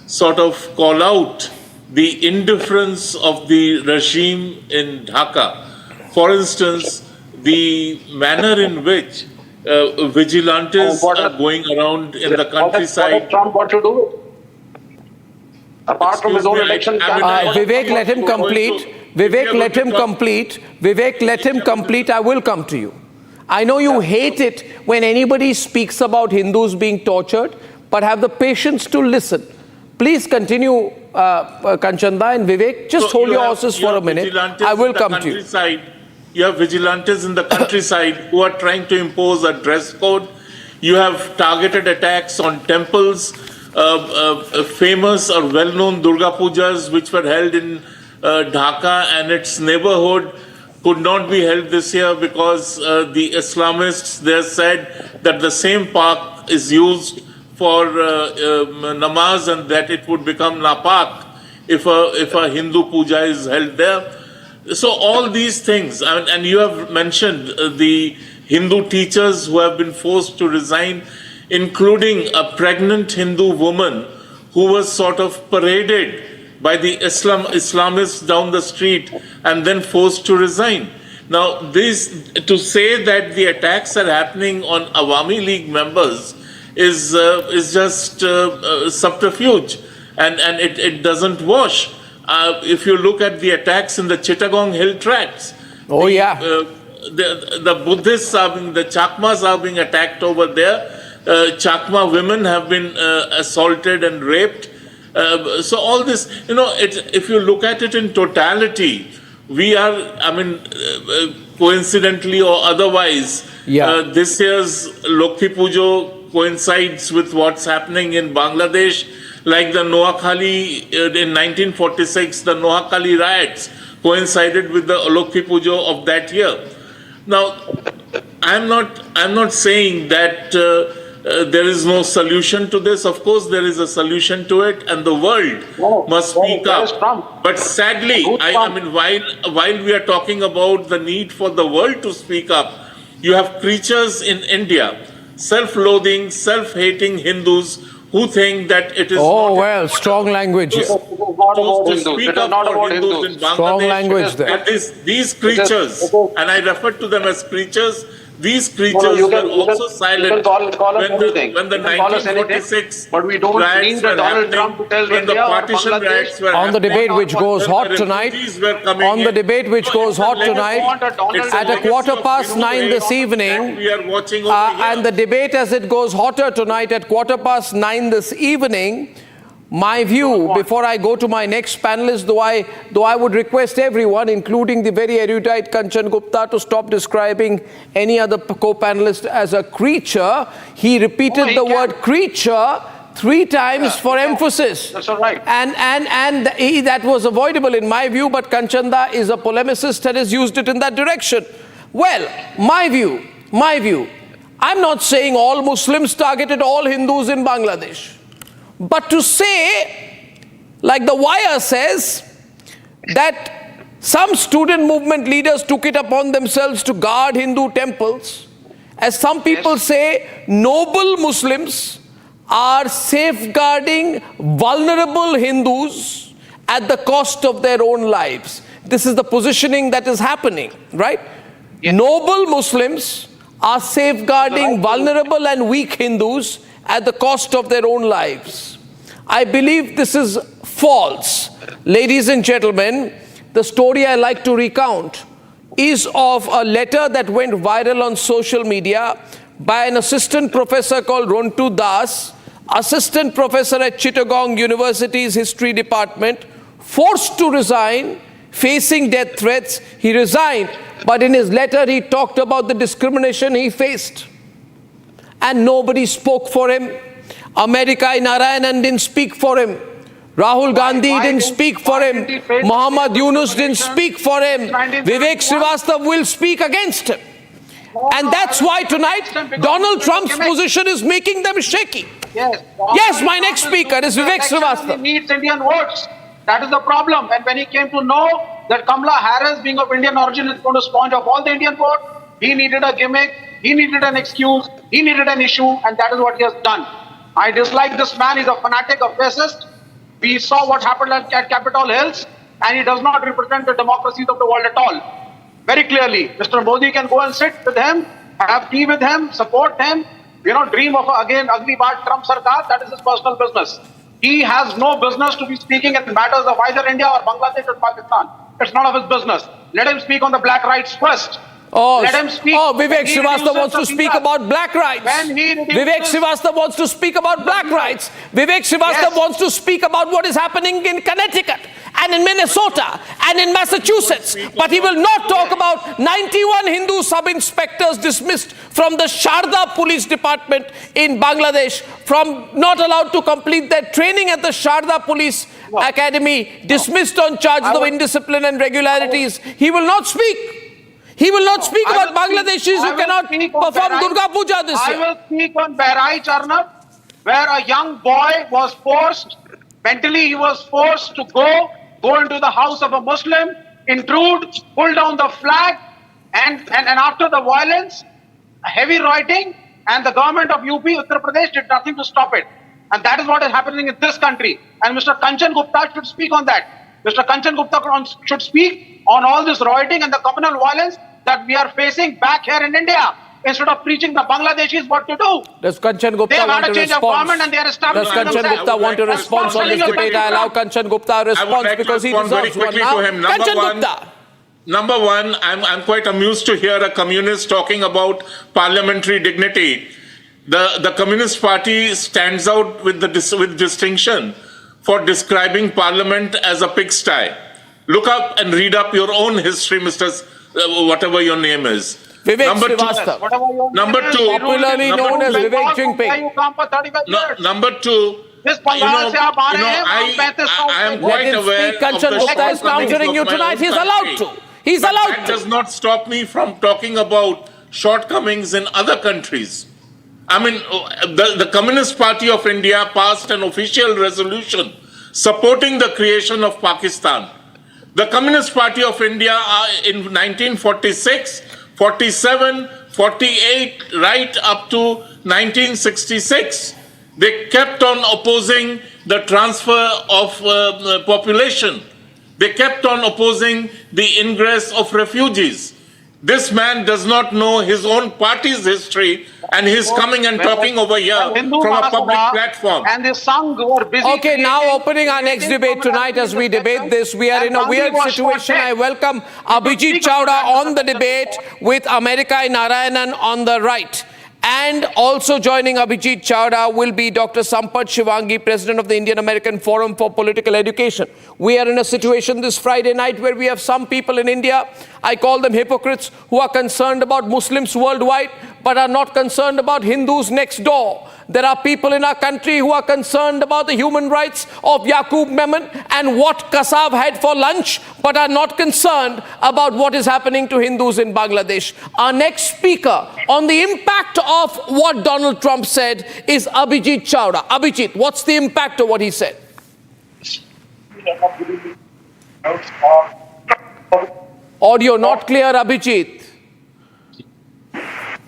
sort of call out the indifference of the regime in Dhaka. For instance, the manner in which vigilantes are going around in the countryside. What does Trump want to do? Apart from his own election campaign. Vivek, let him complete. Vivek, let him complete. Vivek, let him complete. I will come to you. I know you hate it when anybody speaks about Hindus being tortured, but have the patience to listen. Please continue, Kanchanda and Vivek. Just hold your horses for a minute. I will come to you. You have vigilantes in the countryside who are trying to impose a dress code. You have targeted attacks on temples. Famous or well-known Durga Pujas which were held in Dhaka and its neighborhood could not be held this year because the Islamists there said that the same park is used for namaz and that it would become napak if a Hindu puja is held there. So all these things, and you have mentioned the Hindu teachers who have been forced to resign, including a pregnant Hindu woman who was sort of paraded by the Islamists down the street and then forced to resign. Now, to say that the attacks are happening on Awami League members is just subterfuge, and it doesn't wash. If you look at the attacks in the Chittagong Hill Tracts, the Buddhists the Chakmas are being attacked over there. Chakma women have been assaulted and raped. So all this, if you look at it in totality, we are, coincidentally or otherwise, this year's Lokhi Pujo coincides with what's happening in Bangladesh, like the Noakhali in 1946, the Noakhali riots coincided with the Lokhi Pujo of that year. Now, I'm not saying that there is no solution to this. Of course, there is a solution to it, and the world must speak up. But sadly, while we are talking about the need for the world to speak up, you have creatures in India, self-loathing, self-hating Hindus who think that it is strong language. To speak up for Hindus in Bangladesh. Strong language there. And these creatures, and I refer to them as creatures, these creatures were also silent when the 1946 but we don't riots need were Donald happening, Trump to tell when the India or partition Bangladesh riots were on the happening, debate which goes when hot the tonight. refugees were coming On the in. debate which So goes it's a hot legacy- tonight it's at a legacy quarter of past Hindu 9 this hate evening. that we are watching over here. And the debate as it goes hotter tonight at quarter past 9 this evening. My view, before I go to my next panelist, though I would request everyone, including the very erudite Kanchan Gupta, to stop describing any other co-panelist as a creature. He repeated the word creature 3 times for emphasis. That's all right. And that was avoidable in my view, but Kanchanda is a polemicist and has used it in that direction. Well, my view, I'm not saying all Muslims targeted all Hindus in Bangladesh. But to say, like the Wire says, that some student movement leaders took it upon themselves to guard Hindu temples, as some people say, noble Muslims are safeguarding vulnerable Hindus at the cost of their own lives. This is the positioning that is happening, right? Yes. Noble Muslims are safeguarding vulnerable and weak Hindus at the cost of their own lives. I believe this is false. Ladies and gentlemen, the story I like to recount is of a letter that went viral on social media by an assistant professor called Rontu Das, assistant professor at Chittagong University's history department, forced to resign, facing death threats. He resigned, but in his letter he talked about the discrimination he faced. And nobody spoke for him. America Narayanan didn't speak for him. Rahul Gandhi didn't speak for him. Muhammad Yunus didn't speak for him. Vivek Srivastava will speak against him. And that's why tonight Donald Trump's position is making them shaky. Yes, my next speaker is Vivek Srivastava. He needs Indian votes. That is the problem. And when he came to know that Kamala Harris, being of Indian origin, is going to sponge off all the Indian vote, he needed a gimmick, he needed an excuse, he needed an issue, and that is what he has done. I dislike this man. He's a fanatic, a fascist. We saw what happened at Capitol Hills, and he does not represent the democracies of the world at all. Very clearly, Mr. Modi can go and sit with him, have tea with him, support him, dream of again ugly bad Trump Sarkar. That is his personal business. He has no business to be speaking in matters of either India or Bangladesh or Pakistan. It's none of his business. Let him speak on the black rights first. Let him speak. Vivek Srivastava wants to speak about black rights. Vivek Srivastava wants to speak about black rights. Vivek Srivastava wants to speak about what is happening in Connecticut and in Minnesota and in Massachusetts. But he will not talk about 91 Hindu sub-inspectors dismissed from the Sharda Police Department in Bangladesh, from not allowed to complete their training at the Sharda Police Academy, dismissed on charges of indiscipline and irregularities. He will not speak. He will not speak about Bangladeshis who cannot perform Durga Puja this year. I will speak on Bahraich, Arnab, where a young boy was forced, mentally he was forced to go into the house of a Muslim, intrude, pull down the flag, and after the violence, heavy rioting, and the government of UP, Uttar Pradesh, did nothing to stop it. And that is what is happening in this country. And Mr. Kanchan Gupta should speak on that. Mr. Kanchan Gupta should speak on all this rioting and the communal violence that we are facing back here in India, instead of preaching the Bangladeshis what to do. Does Kanchan Gupta want to respond? Does Kanchan Gupta want to respond on this debate? I allow Kanchan Gupta a response because he deserves one now. Kanchan Gupta. Number one, I'm quite amused to hear a communist talking about parliamentary dignity. The Communist Party stands out with distinction for describing Parliament as a pigsty. Look up and read up your own history, Mr. Whatever your name is. Vivek Srivastava. Number two, popularly known as Vivek Jinping. Number two, I am quite aware of Kanchan Gupta is countering you tonight. He's allowed to. He's allowed to. That does not stop me from talking about shortcomings in other countries. I mean, the Communist Party of India passed an official resolution supporting the creation of Pakistan. The Communist Party of India in 1946, 47, 48, right up to 1966, they kept on opposing the transfer of population. They kept on opposing the ingress of refugees. This man does not know his own party's history, and he's coming and talking over here from a public platform. And the Sangh were busy. Okay, now opening our next debate tonight as we debate this. We are in a weird situation. I welcome Abhijit Chawda on the debate with America Narayanan on the right. And also joining Abhijit Chawda will be Dr. Sampath Shivangi, President of the Indian American Forum for Political Education. We are in a situation this Friday night where we have some people in India, I call them hypocrites, who are concerned about Muslims worldwide but are not concerned about Hindus next door. There are people in our country who are concerned about the human rights of Yaqub Memon and what Kasab had for lunch, but are not concerned about what is happening to Hindus in Bangladesh. Our next speaker on the impact of what Donald Trump said is Abhijit Chawda. Abhijit, what's the impact of what he said? Audio not clear, Abhijit.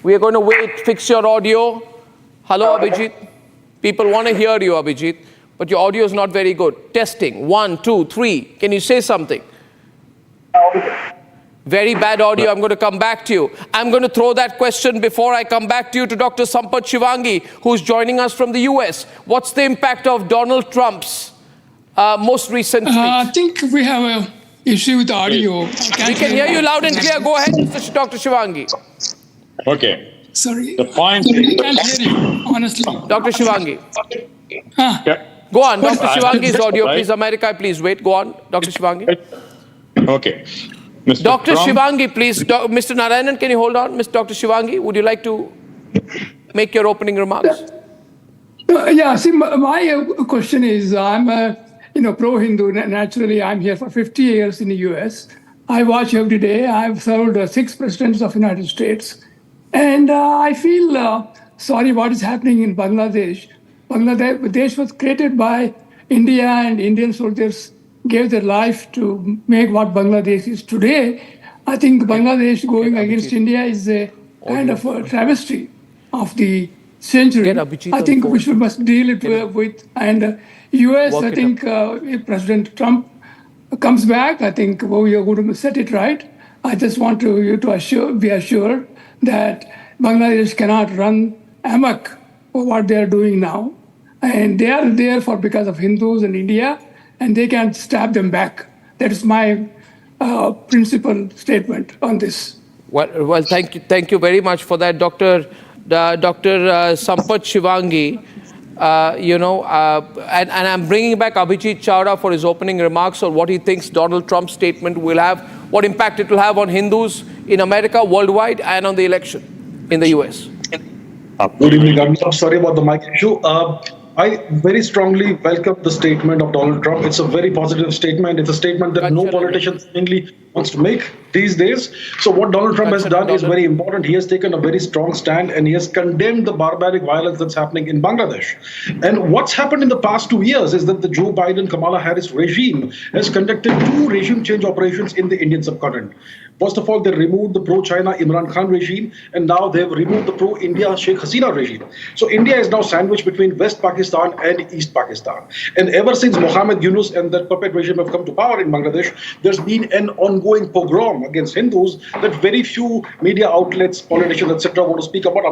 We are going to wait, fix your audio. Hello, Abhijit. People want to hear you, Abhijit, but your audio is not very good. Testing. 1, 2, 3. Can you say something? Very bad audio. I'm going to come back to you. I'm going to throw that question before I come back to you to Dr. Sampath Shivangi, who's joining us from the US. What's the impact of Donald Trump's most recent speech? I think we have an issue with the audio. We can hear you loud and clear. Go ahead, Dr. Shivangi. Okay. Sorry. The point I can't hear you, honestly. Dr. Shivangi. Go on, Dr. Shivangi's audio, please. America, please wait. Go on, Dr. Shivangi. Okay. Mr. Dr. Trump. Shivangi, please. Mr. Narayanan, can you hold on? Dr. Shivangi, would you like to make your opening remarks? Yeah, see, my question is, I'm pro-Hindu. Naturally, I'm here for 50 years in the US. I watch every day. I've served 6 presidents of the United States. And I feel sorry what is happening in Bangladesh. Bangladesh was created by India, and Indian soldiers gave their life to make what Bangladesh is today. I think Bangladesh going against India is a kind of a travesty of the century. I think we must deal it with. And US, I think if President Trump comes back, I think we are going to set it right. I just want you to be assured that Bangladesh cannot run amok for what they are doing now. And they are there because of Hindus and India, and they can stab them back. That is my principal statement on this. Well, thank you very much for that, Dr. Sampath Shivangi. And I'm bringing back Abhijit Chawda for his opening remarks on what he thinks Donald Trump's statement will have, what impact it will have on Hindus in America, worldwide, and on the election in the US. Good evening. I'm sorry about the mic issue. I very strongly welcome the statement of Donald Trump. It's a very positive statement. It's a statement that no politician mainly wants to make these days. So what Donald Trump has done is very important. He has taken a very strong stand, and he has condemned the barbaric violence that's happening in Bangladesh. And what's happened in the past 2 years is that the Joe Biden-Kamala Harris regime has conducted 2 regime change operations in the Indian subcontinent. First of all, they removed the pro-China Imran Khan regime, and now they've removed the pro-India Sheikh Hasina regime. So India is now sandwiched between West Pakistan and East Pakistan. And ever since Mohammed Yunus and the puppet regime have come to power in Bangladesh, there's been an ongoing pogrom against Hindus that very few media outlets, politicians, etc. want to speak about,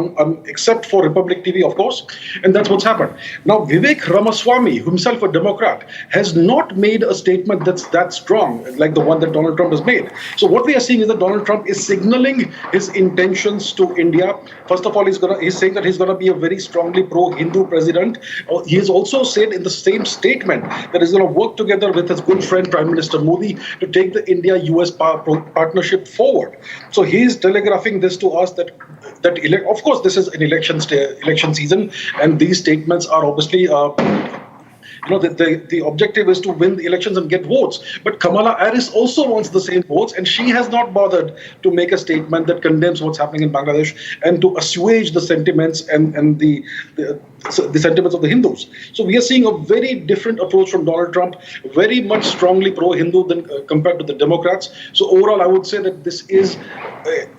except for Republic TV, of course. And that's what's happened. Now, Vivek Ramaswamy, himself a Democrat, has not made a statement that's that strong, like the one that Donald Trump has made. So what we are seeing is that Donald Trump is signaling his intentions to India. First of all, he's saying that he's going to be a very strongly pro-Hindu president. He has also said in the same statement that he's going to work together with his good friend Prime Minister Modi to take the India-US partnership forward. So he is telegraphing this to us that of course this is an election season, and these statements are obviously the objective is to win the elections and get votes. But Kamala Harris also wants the same votes, and she has not bothered to make a statement that condemns what's happening in Bangladesh and to assuage the sentiments and the sentiments of the Hindus. So we are seeing a very different approach from Donald Trump, very much strongly pro-Hindu than compared to the Democrats. So overall, I would say that this is,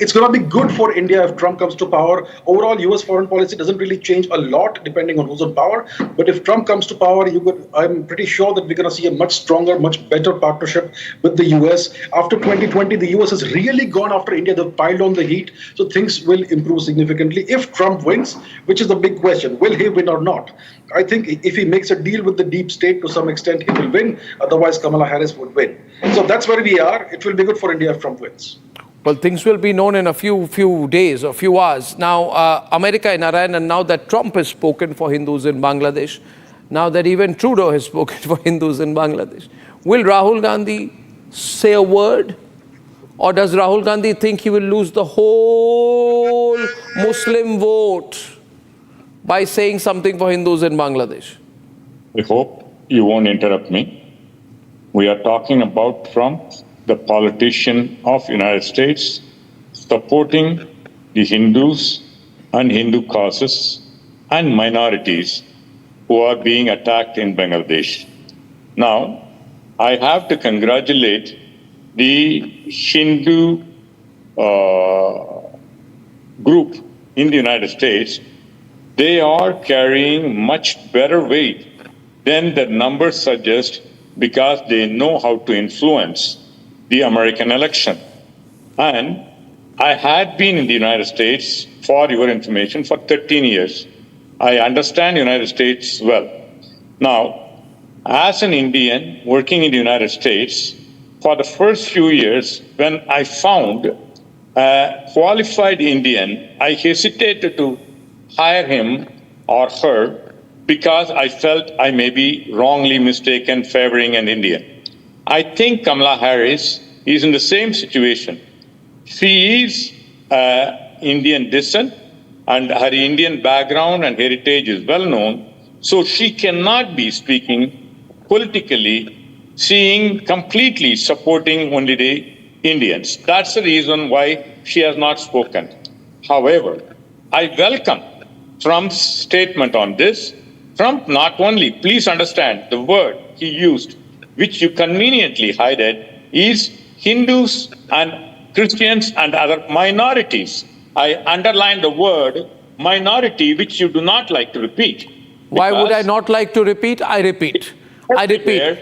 it's going to be good for India if Trump comes to power. Overall, US foreign policy doesn't really change a lot depending on who's in power. But if Trump comes to power, you're going I'm pretty sure that we're going to see a much stronger, much better partnership with the US. After 2020, the US has really gone after India. They've piled on the heat. So things will improve significantly if Trump wins, which is the big question. Will he win or not? I think if he makes a deal with the deep state to some extent, he will win. Otherwise, Kamala Harris would win. So that's where we are. It will be good for India if Trump wins. Well, things will be known in a few days or few hours. Now, America and Iran, and now that Trump has spoken for Hindus in Bangladesh, now that even Trudeau has spoken for Hindus in Bangladesh, will Rahul Gandhi say a word? Or does Rahul Gandhi think he will lose the whole Muslim vote by saying something for Hindus in Bangladesh? I hope you won't interrupt me. We are talking about Trump, the politician of United States, supporting the Hindus and Hindu causes and minorities who are being attacked in Bangladesh. Now, I have to congratulate the Hindu group in the United States. They are carrying much better weight than the numbers suggest because they know how to influence the American election. And I had been in the United States, for your information, for 13 years. I understand the United States well. Now, as an Indian working in the United States, for the first few years, when I found a qualified Indian, I hesitated to hire him or her because I felt I may be wrongly mistaken favoring an Indian. I think Kamala Harris is in the same situation. She is Indian descent and her Indian background and heritage is well known, so she cannot be speaking politically, completely supporting only the Indians. That's the reason why she has not spoken. However, I welcome Trump's statement on this. Trump not only, please understand, the word he used, which you conveniently hided, is Hindus and Christians and other minorities. I underline the word minority, which you do not like to repeat. Why would I not like to repeat? I repeat.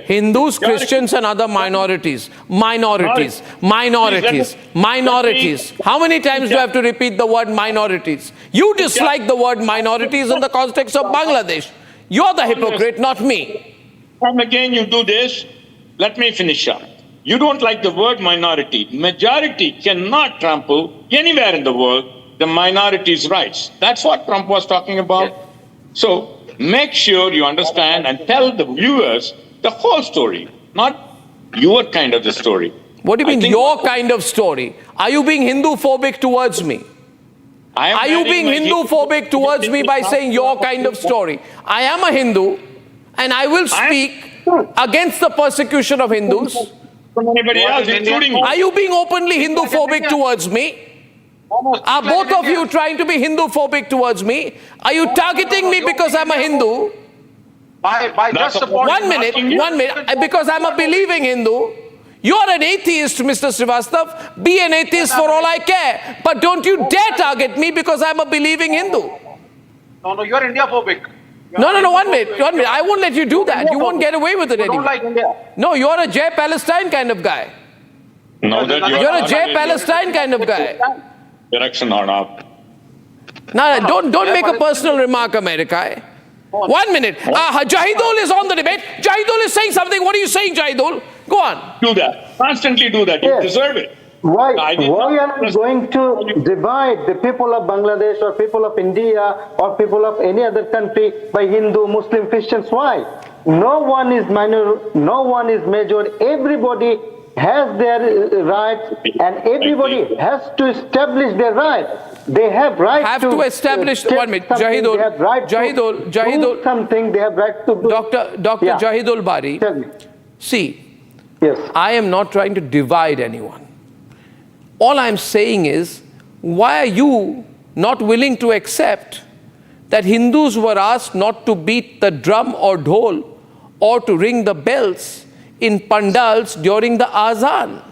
Hindus, Christians and other minorities. Minorities. How many times do I have to repeat the word minorities? You dislike the word minorities in the context of Bangladesh. You're the hypocrite, not me. And again you do this. Let me finish up. You don't like the word minority. Majority cannot trample anywhere in the world the minorities' rights. That's what Trump was talking about. So make sure you understand and tell the viewers the whole story, not your kind of the story. What do you mean your kind of story? Are you being Hindu-phobic towards me? Are you being Hindu-phobic towards me by saying your kind of story? I am a Hindu and I will speak against the persecution of Hindus. Are you being openly Hindu-phobic towards me? Are both of you trying to be Hindu-phobic towards me? Are you targeting me because I'm a Hindu? By just supporting... One minute. Because I'm a believing Hindu. You're an atheist, Mr. Srivastav. Be an atheist for all I care. But don't you dare target me because I'm a believing Hindu. No, you're India-phobic. No, one minute. I won't let you do that. You won't get away with it anymore. You don't like India. No, you're a Jai Palestine kind of guy. Now that you're a Jai Palestine kind of guy. Direction Arnab. No, don't make a personal remark, America. 1 minute. Jahidul is on the debate. Jahidul is saying something. What are you saying, Jahidul? Go on. Do that. Constantly do that. You deserve it. Why are you going to divide the people of Bangladesh or people of India or people of any other country by Hindu, Muslim, Christians? Why? No one is minor, no one is major. Everybody has their rights and everybody has to establish their rights. They have right to establish 1 minute. Jahidul, they have right Jahidul, do something. They have right to do. Dr. Jahidul Bari, see, I am not trying to divide anyone. All I'm saying is, why are you not willing to accept that Hindus were asked not to beat the drum or dhol or to ring the bells in pandals during the azan?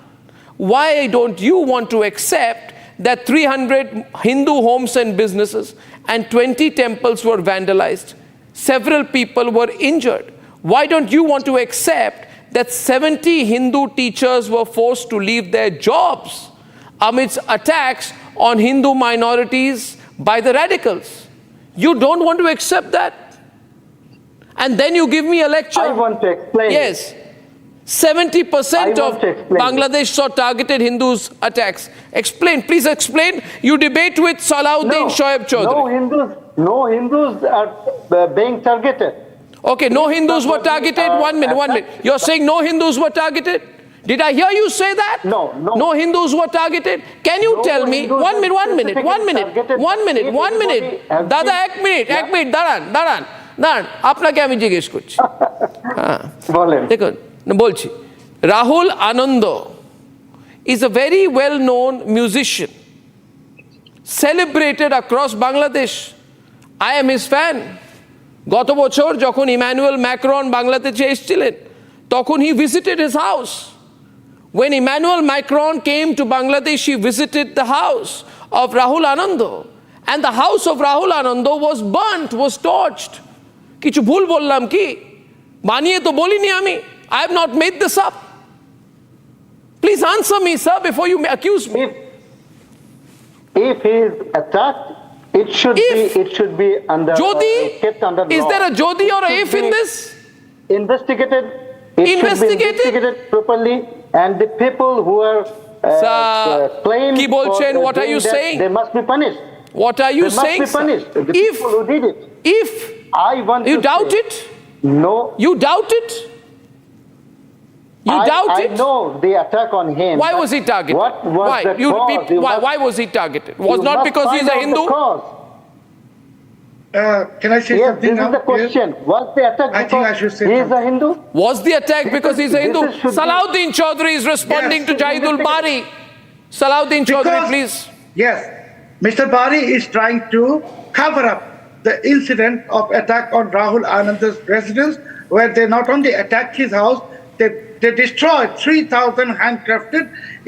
Why don't you want to accept that 300 Hindu homes and businesses and 20 temples were vandalized? Several people were injured. why don't you want to accept that 70 Hindu teachers were forced to leave their jobs amidst attacks on Hindu minorities by the radicals? You don't want to accept that? And then you give me a lecture. I want to explain. Yes. 70% of Bangladesh saw targeted Hindus attacks. Explain, please explain. You debate with Salahuddin Shoaib Chaudhary. No Hindus are being targeted. Okay, no Hindus were targeted. 1 minute. You're saying no Hindus were targeted? Did I hear you say that? No. No Hindus were targeted? Can you tell me? 1 minute. Dada, ek minute, daran. আপনাকে আমি জিজ্ঞেস করছি দেখুন বলছি Rahul Anando is a very well-known musician, celebrated across Bangladesh. I am his fan. গত বছর যখন Emmanuel Macron বাংলাদেশে এসেছিলেন তখন he visited his house. When Emmanuel Macron came to Bangladesh, he visited the house of Rahul Anando. And the house of Rahul Anando was burnt, was torched. কিছু ভুল বললাম কি? বানিয়ে তো বলিনি আমি. I have not made this up. Please answer me, sir, before you accuse me. If he is attacked, it should be under kept under law. Is there a Jodi or a if in this? Investigated. Should be investigated properly, and the people who are claimed কি বলছেন? What are you saying? They must be punished. What are you saying? They must be punished. The people who did it. If you doubt it? No. You doubt it? You doubt it? I know the attack on him. Why was he targeted? What was the cause? Why was he targeted? Was not because he is a Hindu? Can I say something now? This is the question. Was the attack because he is a Hindu? Was the attack because he is a Hindu? Salahuddin Chaudhary is responding to Jahidul Bari. Salahuddin Chaudhary, please. Yes. Mr. Bari is trying to cover up the incident of attack on Rahul Ananda's residence, where they not only attacked his house, they destroyed 3,000 handcrafted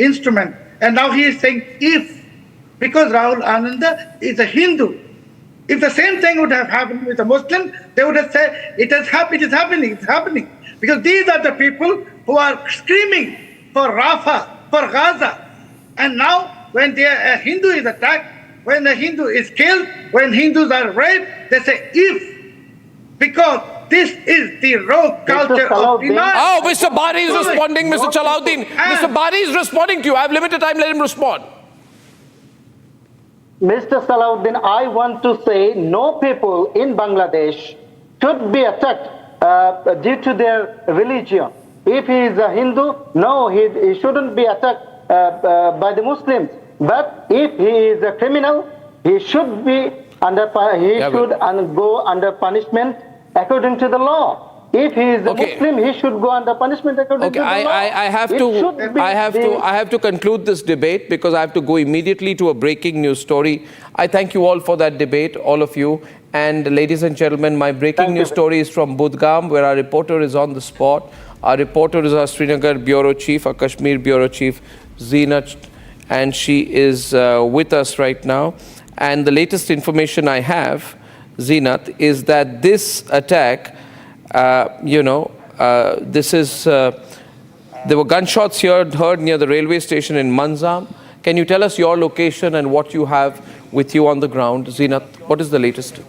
instruments. And now he is saying because Rahul Ananda is a Hindu. If the same thing would have happened with a Muslim, they would have said, it is happening. Because these are the people who are screaming for Rafah, for Gaza. And now, when a Hindu is attacked, when a Hindu is killed, when Hindus are raped, they say, because this is the rogue culture of denial. Oh, Mr. Bari is responding, Mr. Salahuddin. Mr. Bari is responding to you. I have limited time, let him respond. Mr. Salahuddin, I want to say no people in Bangladesh should be attacked due to their religion. If he is a Hindu, no, he shouldn't be attacked by the Muslims. But if he is a criminal, he should go under punishment according to the law. If he is a Muslim, he should go under punishment according to the law. I have to conclude this debate because I have to go immediately to a breaking news story. I thank you all for that debate, all of you. And ladies and gentlemen, my breaking news story is from Budgam, where our reporter is on the spot. Our reporter is our Srinagar Bureau Chief, our Kashmir Bureau Chief, Zeenat, and she is with us right now. And the latest information I have, Zeenat, is that this attack, there were gunshots heard near the railway station in Manzam. Can you tell us your location and what you have with you on the ground? Zeenat, what is the latest?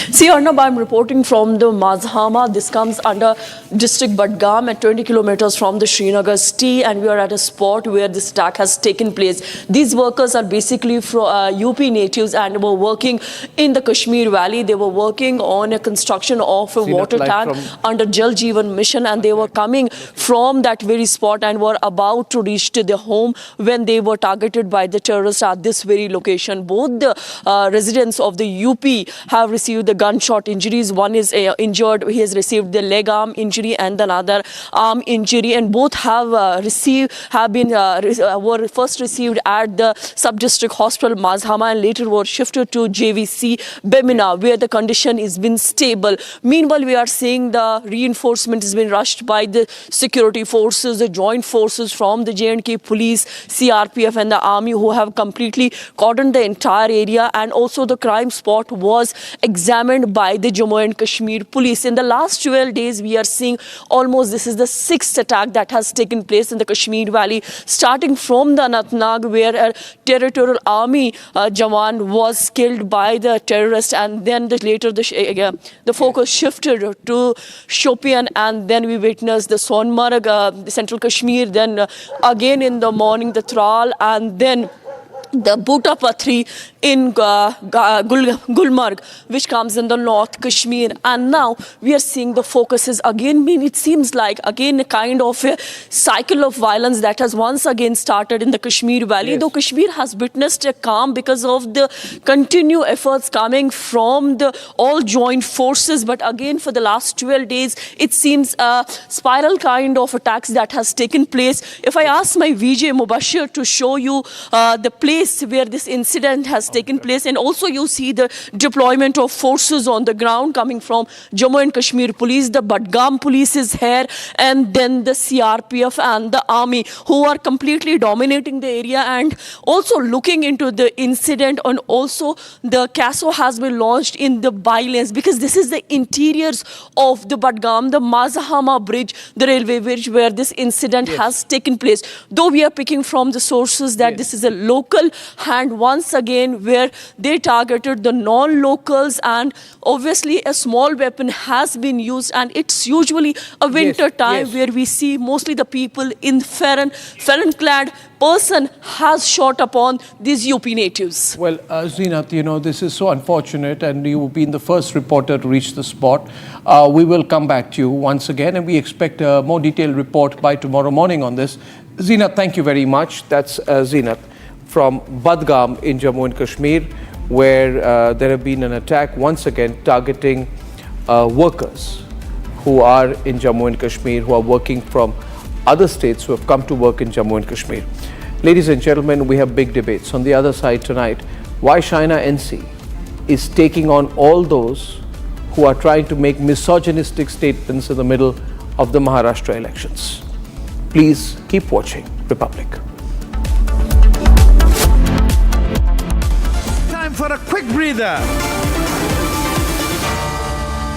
See, Arnab, I'm reporting from the Mazhama. This comes under district Budgam at 20 kilometers from the Srinagar city, and we are at a spot where this attack has taken place. These workers are basically UP natives and were working in the Kashmir Valley. They were working on a construction of a water tank under Jal Jeevan Mission, and they were coming from that very spot and were about to reach to their home when they were targeted by the terrorists at this very location. Both the residents of the UP have received the gunshot injuries. One is injured. He has received the leg arm injury and another arm injury, and both were first received at the sub-district hospital Mazhama and later were shifted to JVC Bemina, where the condition is been stable. Meanwhile, we are seeing the reinforcement has been rushed by the security forces, the joint forces from the J&K police, CRPF and the army, who have completely cordoned the entire area, and also the crime spot was examined joined by the Jammu and Kashmir police. In the last 12 days, we are seeing almost this is the 6th attack that has taken place in the Kashmir Valley, starting from the Anantnag, where a territorial army Jawan was killed by the terrorist, and then later the focus shifted to Shopian, and then we witnessed the Sonmarg, the Central Kashmir, then again in the morning the Tral, and then the Bhuta Patri in Gulmarg, which comes in the North Kashmir. And now we are seeing the focus is again, it seems like again a kind of a cycle of violence that has once again started in the Kashmir Valley. Though Kashmir has witnessed a calm because of the continued efforts coming from the all joint forces. But again, for the last 12 days, it seems a spiral kind of attacks that has taken place. If I ask my VJ Mubashir to show you the place where this incident has taken place, and also you see the deployment of forces on the ground coming from Jammu and Kashmir police, the Budgam police is here, and then the CRPF and the army, who are completely dominating the area and also looking into the incident. And also the CASO has been launched in the bylanes, because this is the interiors of the Budgam, the Mazahama bridge, the railway bridge where this incident has taken place. Though we are picking from the sources that this is a local hand once again, where they targeted the non-locals, and obviously a small weapon has been used, and it's usually a winter time where we see mostly the people in Farran-clad person has shot upon these UP natives. Well, Zeenat, you know, this is so unfortunate, and you've been the first reporter to reach the spot. We will come back to you once again, and we expect a more detailed report by tomorrow morning on this. Zeenat, thank you very much. That's Zeenat from Budgam in Jammu and Kashmir, where there have been an attack once again targeting workers who are in Jammu and Kashmir, who are working from other states, who have come to work in Jammu and Kashmir. Ladies and gentlemen, we have big debates. On the other side tonight, why Shaina NC is taking on all those who are trying to make misogynistic statements in the middle of the Maharashtra elections. Please keep watching Republic. Time for a quick breather.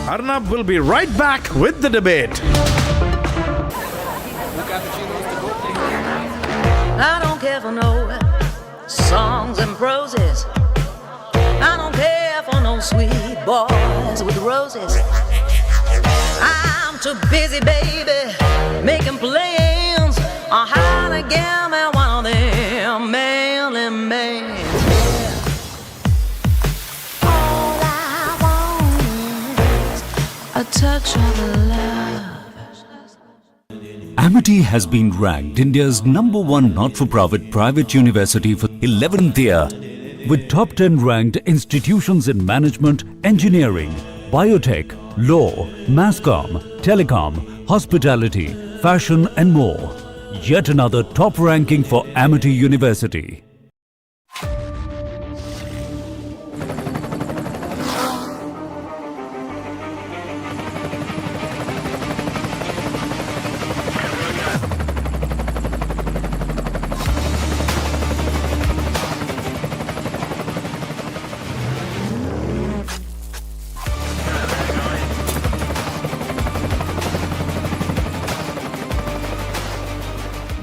Arnab will be right back with the debate. I don't care for no songs and proses. I don't care for no sweet boys with roses. I'm too busy, baby, making plans on how to get me one of them manly men. All I want is a touch of love. Amity has been ranked India's #1 not-for-profit private university for 11th year, with top 10 ranked institutions in management, engineering, biotech, law, masscom, telecom, hospitality, fashion and more. Yet another top ranking for Amity University.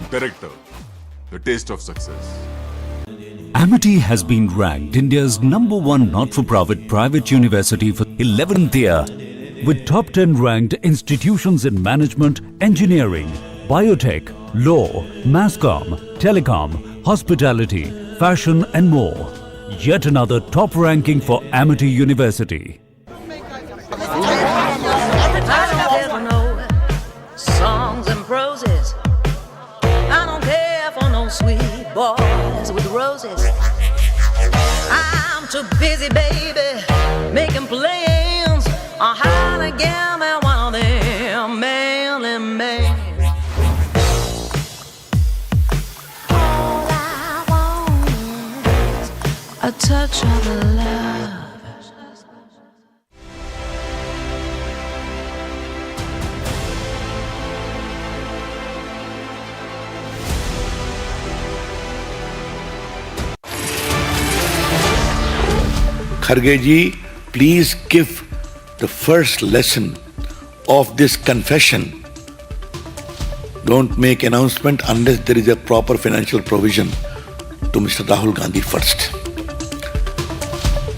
Director, the taste of success. Amity has been ranked India's #1 not-for-profit private university for 11th year, with top 10 ranked institutions in management, engineering, biotech, law, masscom, telecom, hospitality, fashion and more. Yet another top ranking for Amity University. Songs and proses. I don't care for no sweet boys with roses. I'm too busy, baby, making plans on how to get me one of them manly men. All I want is a touch of love. Kharge ji, please give the first lesson of this confession. Don't make announcement unless there is a proper financial provision to Mr. Rahul Gandhi first.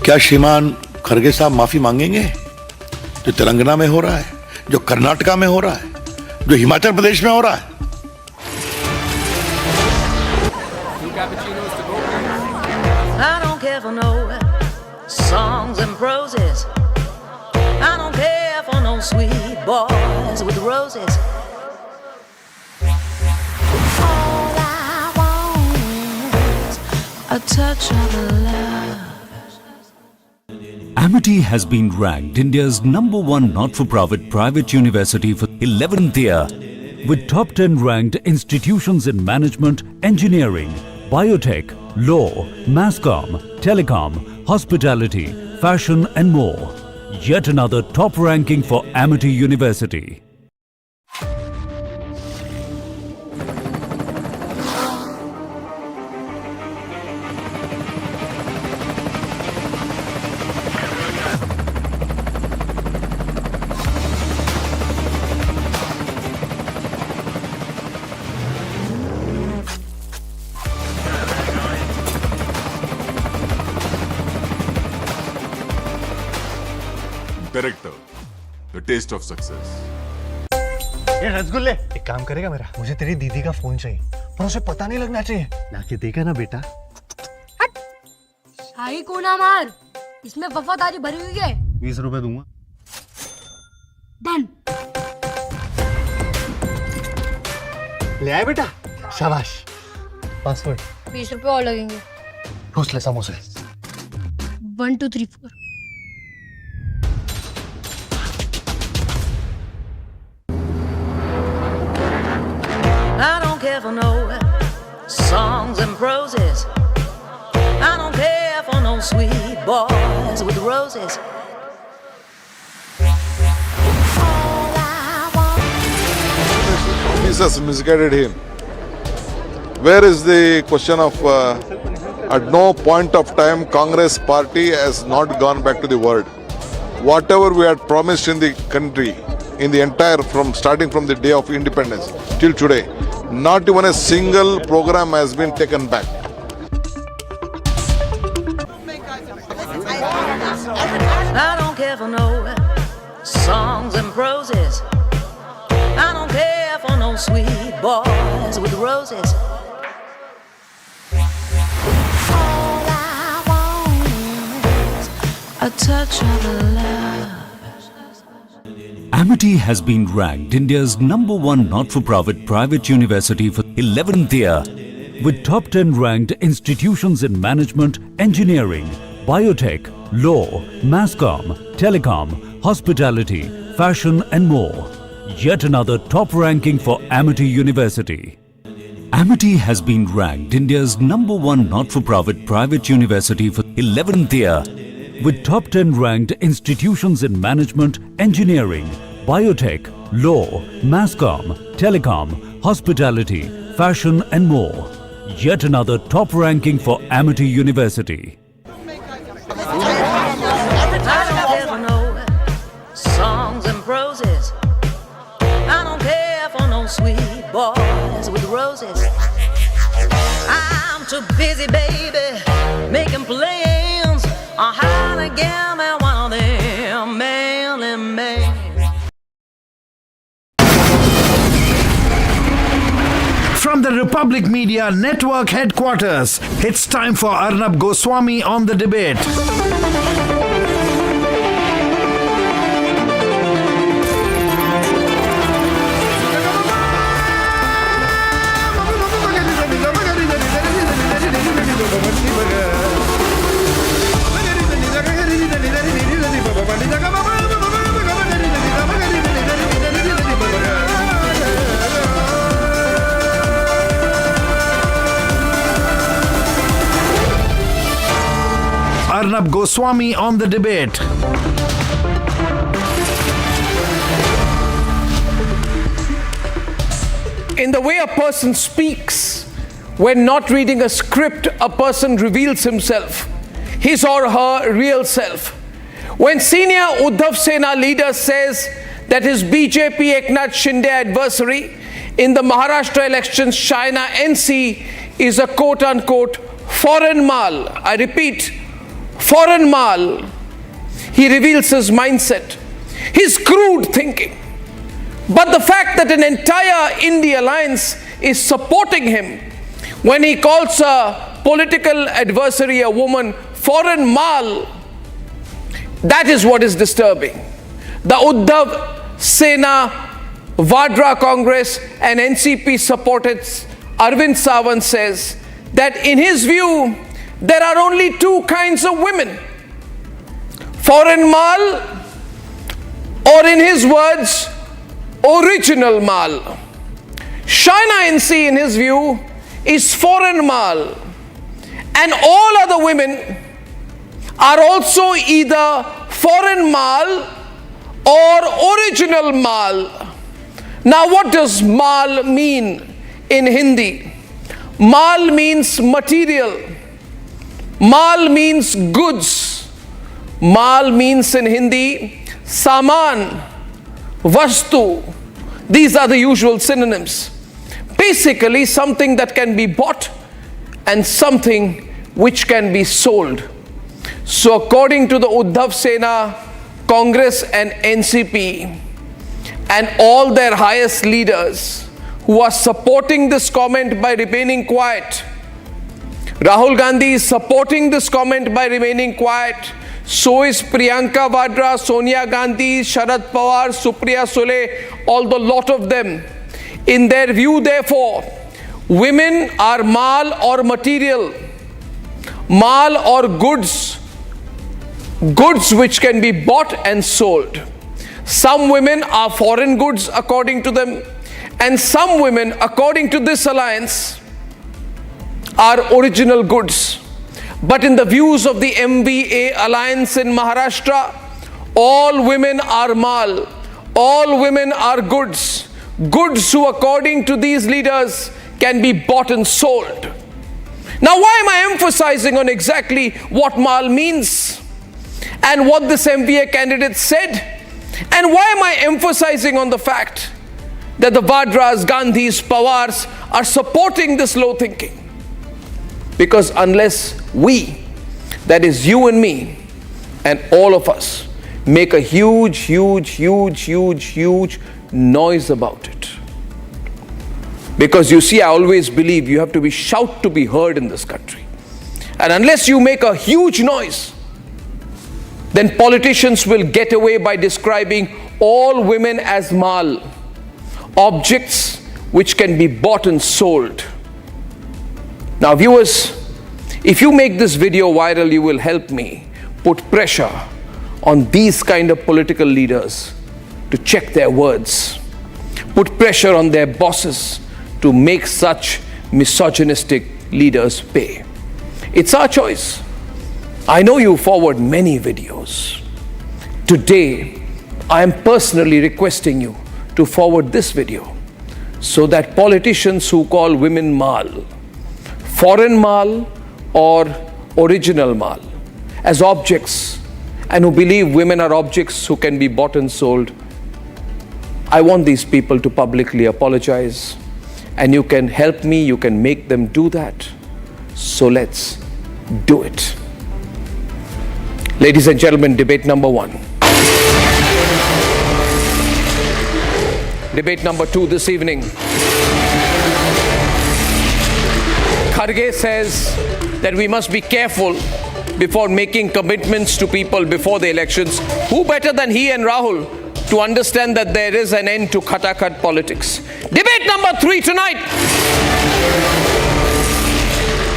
क्या श्रीमान खरगे साहब माफी मांगेंगे जो तेलंगाना में हो रहा है, जो कर्नाटका में हो रहा है, जो हिमाचल प्रदेश में हो रहा है? I don't care for no songs and proses. I don't care for no sweet boys with roses. All I want is a touch of love. Amity has been ranked India's #1 not-for-profit private university for 11th year, with top 10 ranked institutions in management, engineering, biotech, law, masscom, telecom, hospitality, fashion and more. Yet another top ranking for Amity University. Director, the taste of success. ये रसगुल्ले एक काम करेगा मेरा, मुझे तेरी दीदी का फोन चाहिए पर उसे पता नहीं लगना चाहिए। लाके देगा ना बेटा। शाही को ना मार, इसमें वफादारी भरी हुई है। 20 रुपए दूंगा। डन। ले आए बेटा, शाबाश। पासवर्ड 20 रुपए और लगेंगे। ठूस ले समोसे। 1 2 3 4। I don't care for no songs and proses. I don't care for no sweet boys with roses. All I want. Officers misguided him. Where is the question of at no point of time Congress party has not gone back to the word. Whatever we had promised in the country, in the entire, starting from the day of independence till today, not even a single program has been taken back. I don't care for no songs and proses. I don't care for no sweet boys with roses. All I want is a touch of love. Amity has been ranked India's #1 not-for-profit private university for 11th year, with top 10 ranked institutions in management, engineering, biotech, law, masscom, telecom, hospitality, fashion and more. Yet another top ranking for Amity University. Amity has been ranked India's #1 not-for-profit private university for 11th year, with top 10 ranked institutions in management, engineering, biotech, law, masscom, telecom, hospitality, fashion and more. Yet another top ranking for Amity University. I don't care for no songs and proses. I don't care for no sweet boys with roses. I'm too busy, baby, making plans on how to get me one of them manly men. From the Republic Media Network headquarters, it's time for Arnab Goswami on the debate. Arnab Goswami on the debate. In the way a person speaks, when not reading a script, a person reveals himself, his or her real self. When senior Uddhav Sena leader says that his BJP Eknath Shinde adversary in the Maharashtra elections, Shaina NC, is a quote-unquote foreign Maal. I repeat, foreign Maal. He reveals his mindset, his crude thinking. But the fact that an entire INDI alliance is supporting him when he calls a political adversary, a woman, foreign Maal, that is what is disturbing. The Uddhav Sena Vadra Congress and NCP supported Arvind Sawant says that in his view, there are only two kinds of women. Foreign Maal, or in his words, original Maal. Shaina NC, in his view, is foreign Maal. And all other women are also either foreign Maal or original Maal. Now, what does Maal mean in Hindi? Maal means material. Maal means goods. Maal means in Hindi saamaan, vastu. These are the usual synonyms. Basically, something that can be bought and something which can be sold. So according to the Uddhav Sena Congress and NCP and all their highest leaders who are supporting this comment by remaining quiet, Rahul Gandhi is supporting this comment by remaining quiet. So is Priyanka, Vadra, Sonia Gandhi, Sharad, Pawar, Supriya, Sule, all the lot of them. In their view, therefore, women are Maal or material, Maal or goods, goods which can be bought and sold. Some women are foreign goods according to them, and some women, according to this alliance, are original goods. But in the views of the MVA alliance in Maharashtra, all women are Maal, all women are goods, goods who according to these leaders can be bought and sold. Now, why am I emphasizing on exactly what Maal means and what this MVA candidate said? And why am I emphasizing on the fact that the Vadras, Gandhis, Pawars are supporting this low thinking? Because unless we, that is you and me and all of us, make a huge noise about it. Because you see, I always believe you have to be shout to be heard in this country. And unless you make a huge noise, then politicians will get away by describing all women as Maal, objects which can be bought and sold. Now viewers, if you make this video viral, you will help me put pressure on these kind of political leaders to check their words, put pressure on their bosses to make such misogynistic leaders pay. It's our choice. I know you forward many videos. Today, I am personally requesting you to forward this video so that politicians who call women Maal, foreign Maal or original Maal, as objects, and who believe women are objects who can be bought and sold, I want these people to publicly apologize, and you can help me, you can make them do that. So let's do it. Ladies and gentlemen, debate number 1. Debate number 2 this evening. Kharge says that we must be careful before making commitments to people before the elections. Who better than he and Rahul to understand that there is an end to khatakhat politics? Debate number 3 tonight.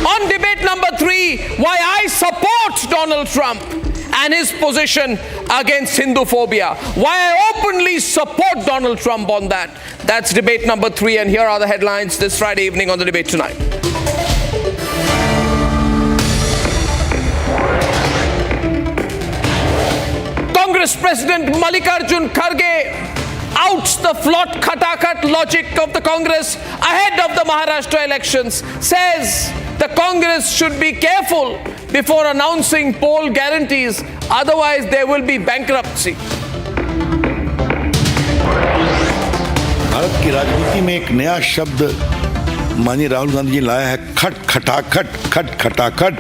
On debate number 3, why I support Donald Trump and his position against Hinduphobia. Why I openly support Donald Trump on that. That's debate number 3, and here are the headlines this Friday evening on the Debate Tonight. Congress President Mallikarjun Kharge outs the flawed khatakhat logic of the Congress ahead of the Maharashtra elections, says the Congress should be careful before announcing poll guarantees. Otherwise, there will be bankruptcy. Bharat की राजनीति में एक नया शब्द माननीय राहुल गांधी जी लाया है, खट खटाखट, खट खटाखट।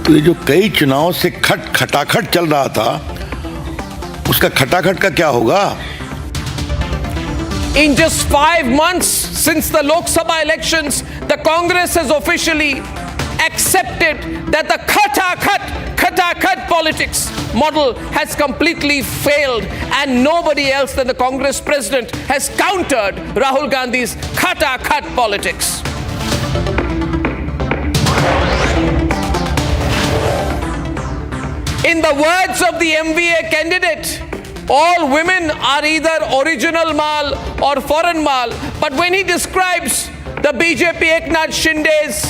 तो ये जो कई चुनाव से खट खटाखट चल रहा था, उसका खटाखट का क्या होगा? In just 5 months since the Lok Sabha elections, the Congress has officially accepted that the khat politics model has completely failed, and nobody else than the Congress president has countered Rahul Gandhi's khat politics. In the words of the MVA candidate, all women are either original Maal or foreign Maal. But when he describes the BJP Eknath Shinde's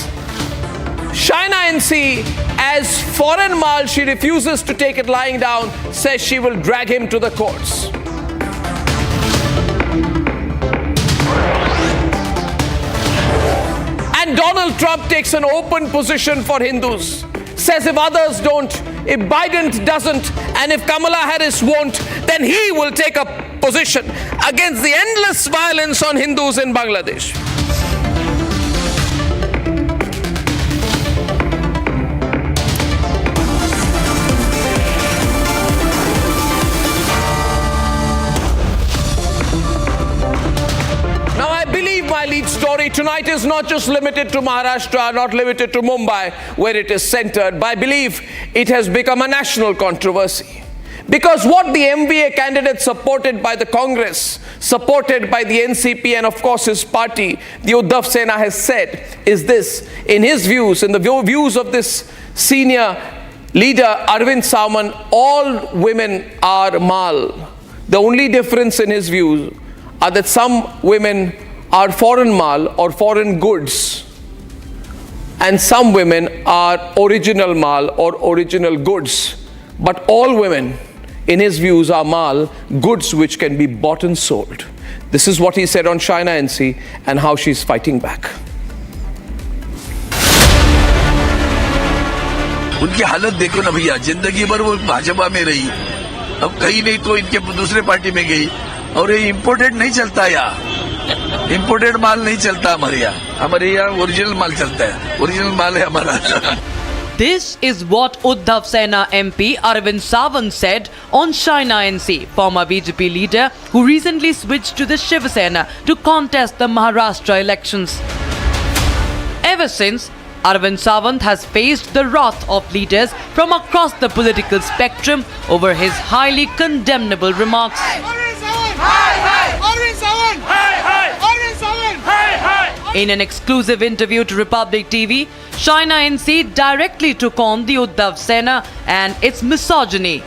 Shaina NC as foreign Maal, she refuses to take it lying down, says she will drag him to the courts. And Donald Trump takes an open position for Hindus. Says if others don't, if Biden doesn't, and if Kamala Harris won't, then he will take a position against the endless violence on Hindus in Bangladesh. Now I believe my lead story tonight is not just limited to Maharashtra, not limited to Mumbai, where it is centered, but I believe it has become a national controversy. Because what the MVA candidate supported by the Congress, supported by the NCP and of course his party, the Uddhav Sena, has said is this: in his views, in the views of this senior leader Arvind Sawant, all women are Maal. The only difference in his views are that some women are foreign Maal or foreign goods, and some women are original Maal or original goods. But all women, in his views, are Maal, goods which can be bought and sold. This is what he said on Shaina NC and how she's fighting back. उनकी हालत देखो ना भैया, जिंदगी भर वो भाजपा में रही, अब कहीं नहीं तो इनके दूसरे पार्टी में गई, और ये इम्पोर्टेड नहीं चलता यहाँ, इम्पोर्टेड माल नहीं चलता हमारे यहाँ ओरिजिनल माल चलता है, ओरिजिनल माल है हमारा. This is what Uddhav Sena MP Arvind Sawant said on Shaina NC, former BJP leader who recently switched to the Shiv Sena to contest the Maharashtra elections. Ever since, Arvind Sawant has faced the wrath of leaders from across the political spectrum over his highly condemnable remarks. In an exclusive interview to Republic TV, Shaina NC directly took on the Uddhav Sena and its misogyny.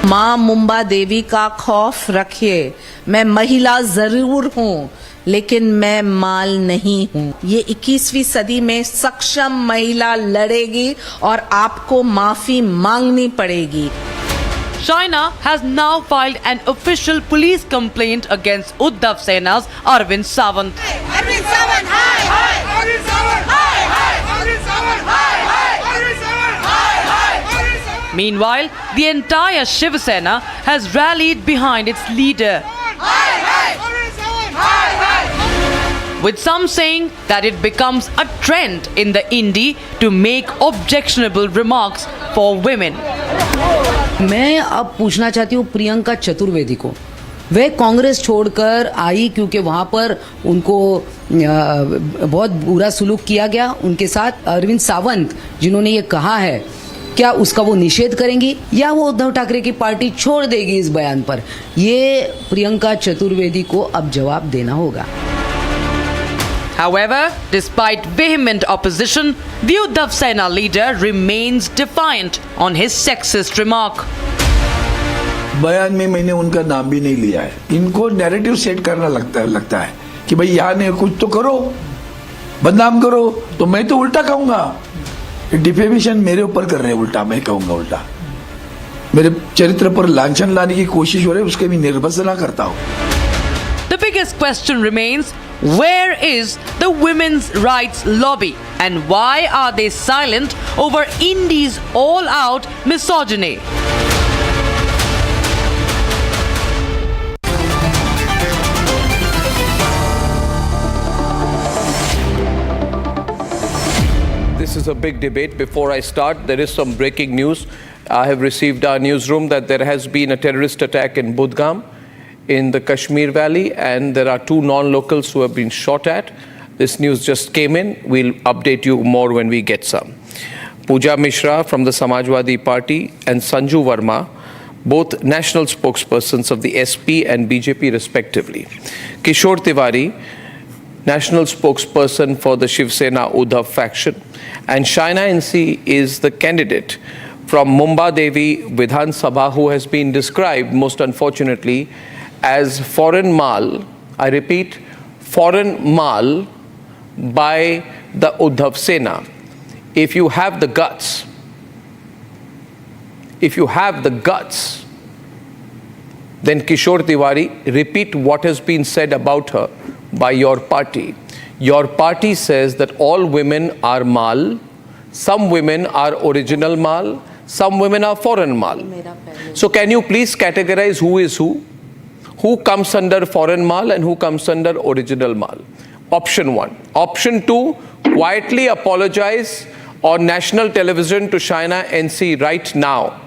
माँ मुंबा देवी का खौफ रखिए, मैं महिला जरूर हूँ लेकिन मैं माल नहीं हूँ. ये 21वीं सदी में सक्षम महिला लड़ेगी और आपको माफी मांगनी पड़ेगी. Shaina has now filed an official police complaint against Uddhav Sena's Arvind Sawant. Arvind Sawant, hi! Arvind Sawant, hi! Arvind Sawant, hi! Arvind Sawant, hi! Meanwhile, the entire Shiv Sena has rallied behind its leader, with some saying that it becomes a trend in the INDI to make objectionable remarks for women. मैं अब पूछना चाहती हूँ प्रियंका चतुर्वेदी को. वे कांग्रेस छोड़कर आई क्योंकि वहां पर उनको बहुत बुरा सुलूक किया गया उनके साथ. अरविंद सावंत जिन्होंने ये कहा है, क्या उसका वो निषेध करेंगी या वो उद्धव ठाकरे की पार्टी छोड़ देगी इस बयान पर? ये प्रियंका चतुर्वेदी को अब जवाब देना होगा. However, despite vehement opposition, the Uddhav Sena leader remains defiant on his sexist remark. बयान में मैंने उनका नाम भी नहीं लिया है. इनको नैरेटिव सेट करना लगता है कि भाई यहाँ ने कुछ तो करो, बदनाम करो, तो मैं तो उल्टा कहूंगा. डिफेमेशन मेरे ऊपर कर रहे हैं, उल्टा मैं कहूंगा, उल्टा मेरे चरित्र पर लांछन लाने की कोशिश हो रही है, उसके भी निर्भत्सना करता हूँ. The biggest question remains, Where is the women's rights lobby? And why are they silent over INDI's all-out misogyny? This is a big debate. Before I start, there is some breaking news. I have received our newsroom that there has been a terrorist attack in Budgam in the Kashmir Valley, and there are 2 non-locals who have been shot at. This news just came in. We'll update you more when we get some. Pooja Mishra from the Samajwadi Party and Sanju Verma, both national spokespersons of the SP and BJP respectively. Kishore Tiwari, national spokesperson for the Shiv Sena Uddhav faction, and Shaina NC is the candidate from Mumba Devi Vidhan Sabha, who has been described, most unfortunately, as foreign Maal. I repeat, foreign Maal by the Uddhav Sena. If you have the guts, then Kishore Tiwari, repeat what has been said about her by your party. Your party says that all women are Maal, some women are original Maal, some women are foreign Maal. So can you please categorize who is who? Who comes under foreign Maal and who comes under original Maal? Option 1. Option 2, quietly apologize on national television to Shaina NC right now.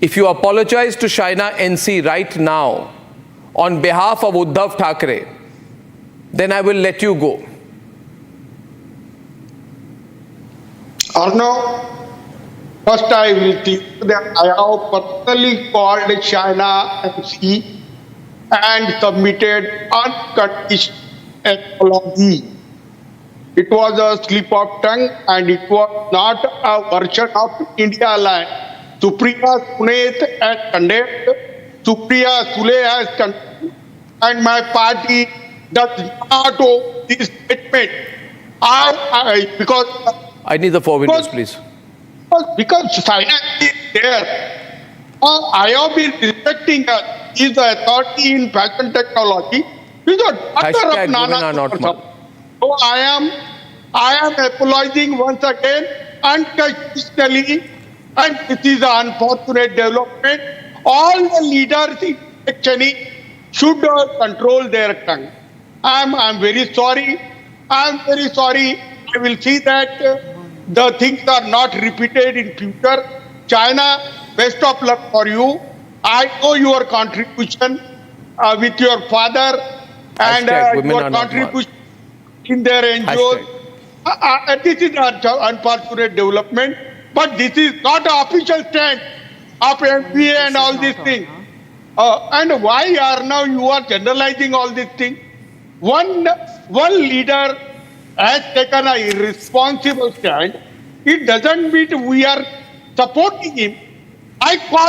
If you apologize to Shaina NC right now on behalf of Uddhav Thackeray, then I will let you go. Arnab, first I will tell you that I have personally called Shaina NC and submitted unconditional apology. It was a slip of tongue and it was not a version of India line. Supriya Sule has condemned, Supriya Sule has condemned, and my party does not owe this statement. Because I need the 4 windows, please. Because Shaina is there. I have been respecting her. She is the authority in fashion technology. She is a daughter of Nana. So I am apologizing once again unconditionally, and this is an unfortunate development. All the leaders in sectioning should control their tongue. I'm very sorry. I'm very sorry. I will see that the things are not repeated in future. China, best of luck for you. I know your contribution with your father and your contribution in their NGOs. This is an unfortunate development, but this is not an official stand of MPA and all these things. And why are now you are generalizing all these things? One leader has taken an irresponsible stand. It doesn't mean we are supporting him. I call